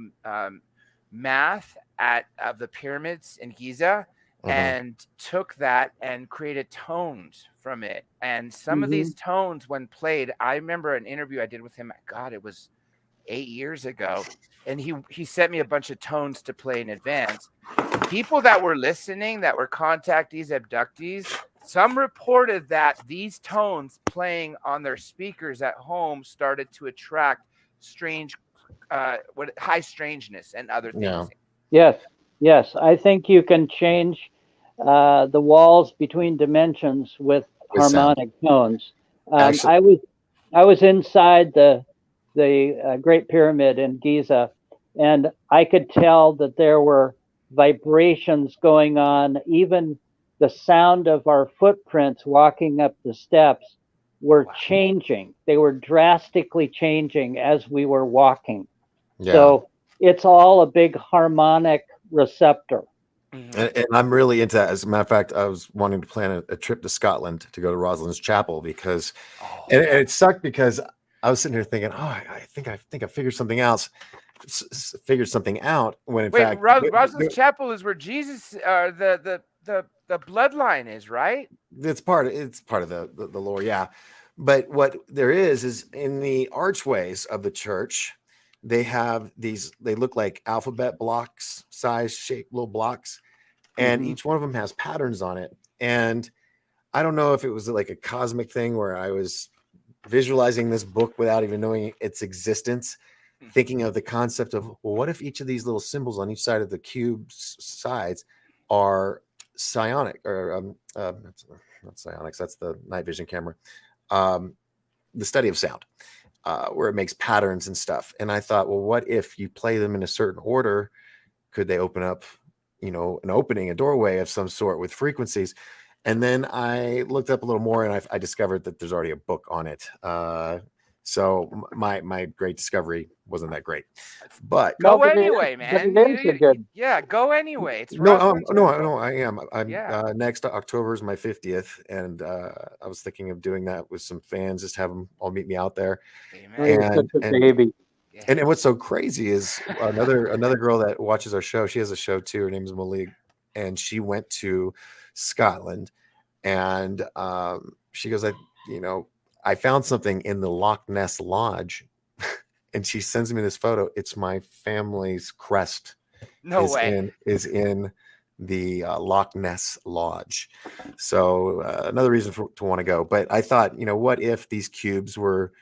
math of the pyramids in Giza, Mhm. and took that and created tones from it. And some of these tones, when played, I remember an interview I did with him. God, it was 8 years ago, and he sent me a bunch of tones to play in advance. People that were listening, that were contactees, abductees, some reported that these tones playing on their speakers at home started to attract strange, high strangeness and other Yeah, things. Yes, yes. I think you can change the walls between dimensions with with sound. harmonic tones. Actually, I was inside the Great Pyramid in Giza, and I could tell that there were vibrations going on. Even the sound of our footprints walking up the steps were changing. They were drastically changing as we were walking. yeah. So it's all a big harmonic receptor. And I'm really into that. As a matter of fact, I was wanting to plan a trip to Scotland to go to Rosalind's Chapel because, and it sucked because I was sitting here thinking, oh, I think I figured something out. Figured something out when in Wait, fact Rosalind's Chapel is where Jesus, the bloodline is, right? it's part of the lore, yeah. But what there is in the archways of the church, they have these. They look like alphabet blocks, size shaped little blocks, and each one of them has patterns on it. And I don't know if it was like a cosmic thing where I was visualizing this book without even knowing its existence, thinking of the concept of, well, what if each of these little symbols on each side of the cube's sides are psionic, or that's not psionics, that's the night vision camera, the study of sound, where it makes patterns and stuff. And I thought, well, what if you play them in a certain order? Could they open up, an opening, a doorway of some sort with frequencies? And then I looked up a little more, and I discovered that there's already a book on it. So my great discovery wasn't that great, but Go But anyway, but man. it is a good. Yeah, go anyway. It's no, Rosalind's Chapel. no, I am. I'm Yeah. next October is my 50th, and I was thinking of doing that with some fans, just have them all meet me out there. Oh, you're Amen. such a baby. And what's so crazy is another girl that watches our show. She has a show too. Her name is Malik, and she went to Scotland, and she goes, I found something in the Loch Ness Lodge, and she sends me this photo. It's my family's crest. No way. Is in the Loch Ness Lodge. So another reason to want to go. But I thought, what if these cubes were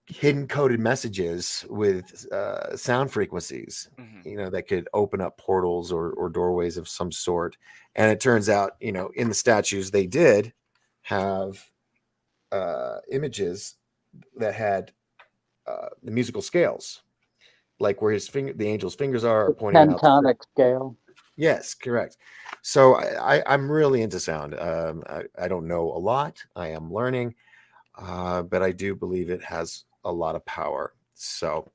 hidden coded messages with sound frequencies, that could open up portals or doorways of some sort. And it turns out, in the statues, they did have images that had the musical scales, like where the angel's fingers are pointing out. Pentonic scale. Yes, correct. So I'm really into sound. I don't know a lot. I am learning, but I do believe it has a lot of power. So,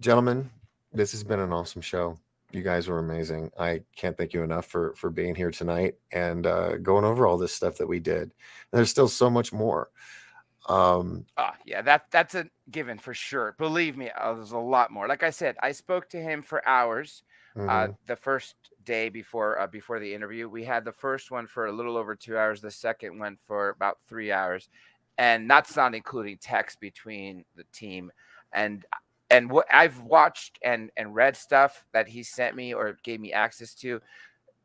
gentlemen, this has been an awesome show. You guys were amazing. I can't thank you enough for being here tonight and going over all this stuff that we did. And there's still so much more. Yeah, that's a given for sure. Believe me, there's a lot more. Like I said, I spoke to him for hours. The first day before the interview, we had the first one for a little over 2 hours. The second one for about 3 hours, and that's not including text between the team. And what I've watched and read stuff that he sent me or gave me access to,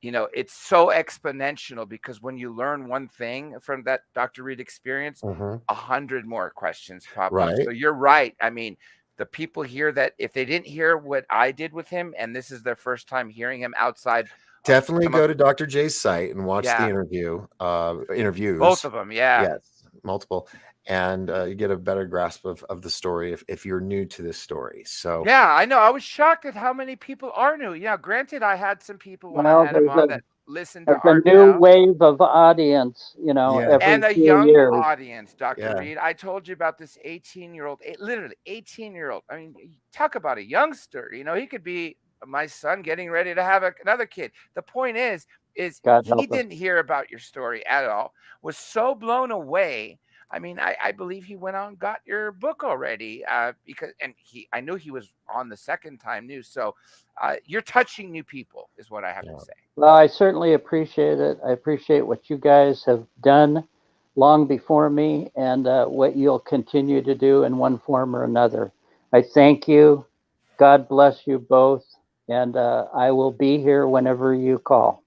it's so exponential, because when you learn one thing from that Dr. Reed experience, 100 more questions pop up. So you're right. I mean, the people here that if they didn't hear what I did with him, and this is their first time hearing him outside, definitely go to Dr. J's site and watch the interviews. Both of them. Yeah. Yes, multiple. and you get a better grasp of the story if you're new to this story. So Yeah, I know. I was shocked at how many people are new. Yeah, granted, I had some people when I Well, had him on that listened to there's a Art new Now. wave of audience, yeah, every And a few young years. audience, Dr. yeah, Reed. I told you about this 18-year-old, literally 18-year-old. I mean, talk about a youngster. He could be my son getting ready to have another kid. The point is God he help us. didn't hear about your story at all, was so blown away. I mean, I believe he went out and got your book already because, and I knew he was on the second time new. So you're touching new people is what I have yeah. to say. Well, I certainly appreciate it. I appreciate what you guys have done long before me and what you'll continue to do in one form or another. I thank you. God bless you both. And I will be here whenever you call.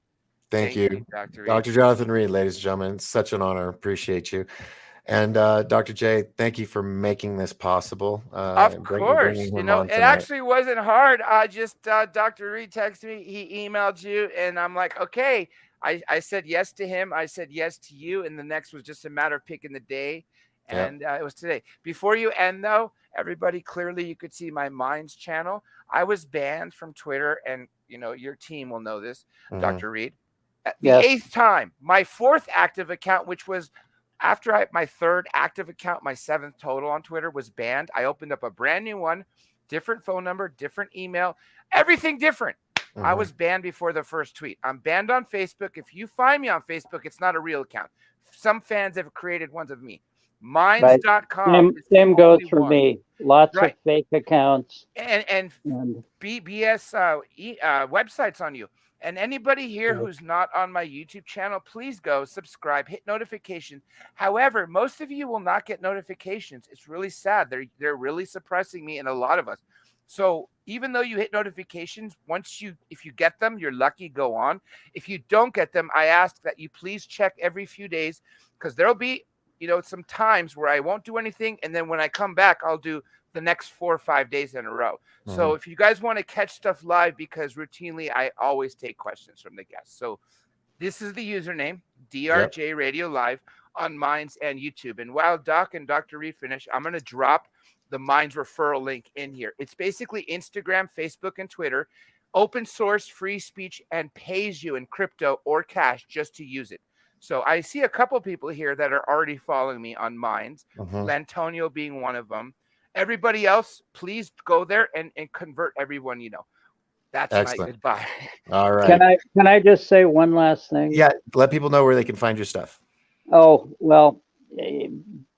Thank you, Dr. Reed. Dr. Jonathan Reed, ladies and gentlemen. It's such an honor. Appreciate you. And Dr. J, thank you for making this possible. Of Bringing course, him on it tonight. actually wasn't hard. I just Dr. Reed texted me, he emailed you, and I'm like, okay. I said yes to him. I said yes to you, and the next was just a matter of picking the day, Yep. and it was today. Before you end, though, everybody clearly you could see my Minds channel. I was banned from Twitter, and your team will know this, Mhm. Dr. Reed. The Yes. 8th time, my 4th active account, which was after my 3rd active account, my 7th total on Twitter was banned. I opened up a brand new one, different phone number, different email, everything different. I Mhm. was banned before the first tweet. I'm banned on Facebook. If you find me on Facebook, it's not a real account. Some fans have created ones of me. Right. Minds.com is the Same goes only for one. me. Lots of Right. fake accounts. And And BS websites on you. And anybody here who's not on my YouTube channel, please go subscribe, hit notifications. However, most of you will not get notifications. It's really sad. They're really suppressing me and a lot of us. So even though you hit notifications, if you get them, you're lucky, go on. If you don't get them, I ask that you please check every few days because there'll be, some times where I won't do anything. And then when I come back, I'll do the next 4 or 5 days in a row. So if you guys want to catch stuff live, because routinely I always take questions from the guests. So this is the username, DRJ Radio Live on Minds and YouTube. And while Doc and Dr. Reed finish, I'm going to drop the Minds referral link in here. It's basically Instagram, Facebook, and Twitter, open source, free speech, and pays you in crypto or cash just to use it. So I see a couple people here that are already following me on Minds, Lantonio being one of them. Everybody else, please go there and convert everyone you know. That's my goodbye. All right. can I just say one last thing? Yeah, let people know where they can find your stuff. Oh, well,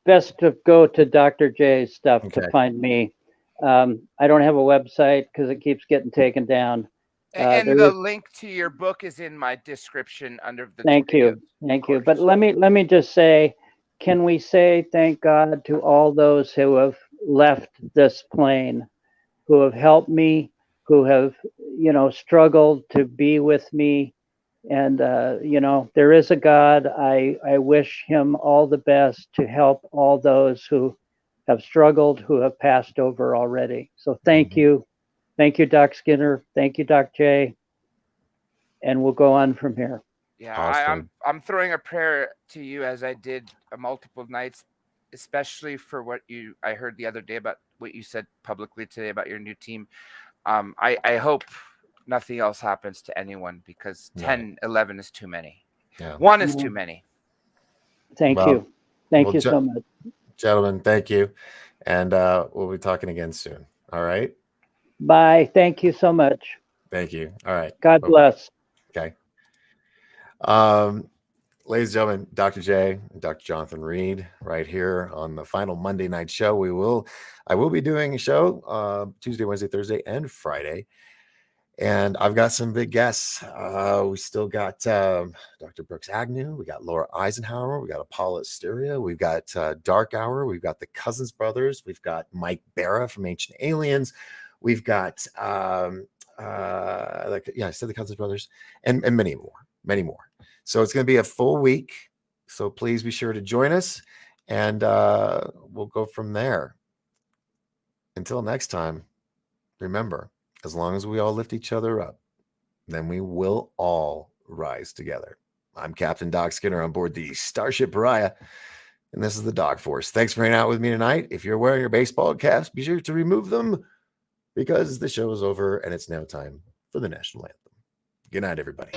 best to go to Dr. J's stuff to find me. I don't have a website because it keeps getting taken down. And the link to your book is in my description under the Thank videos. you. But let me just say, can we say thank God to all those who have left this plane, who have helped me, who have struggled to be with me, and there is a God. I wish him all the best to help all those who have struggled, who have passed over already. So thank you, Doc Skinner, thank you, Doc J, and we'll go on from here. Yeah, awesome. I'm throwing a prayer to you as I did multiple nights, especially for what I heard the other day about what you said publicly today about your new team. I hope nothing else happens to anyone because 10, 11 is too many. Yeah. 1 is too many. Thank you. Thank you so much. Gentlemen, thank you. And we'll be talking again soon. All right. Bye. Thank you so much. Thank you. All right. God bless. Okay. Ladies and gentlemen, Dr. J and Dr. Jonathan Reed right here on the final Monday night show. I will be doing a show Tuesday, Wednesday, Thursday, and Friday. And I've got some big guests. We still got Dr. Brooks Agnew. We got Laura Eisenhower. We got Apollo Asteria. We've got Dark Hour. We've got the Cousins Brothers. We've got Mike Barra from Ancient Aliens. We've got, I said the Cousins Brothers and many more. So it's going to be a full week. So please be sure to join us and we'll go from there. Until next time, remember, as long as we all lift each other up, then we will all rise together. I'm Captain Doc Skinner on board the Starship Pariah. And this is the Dog Force. Thanks for hanging out with me tonight. If you're wearing your baseball caps, be sure to remove them because the show is over and it's now time for the national anthem. Good night, everybody.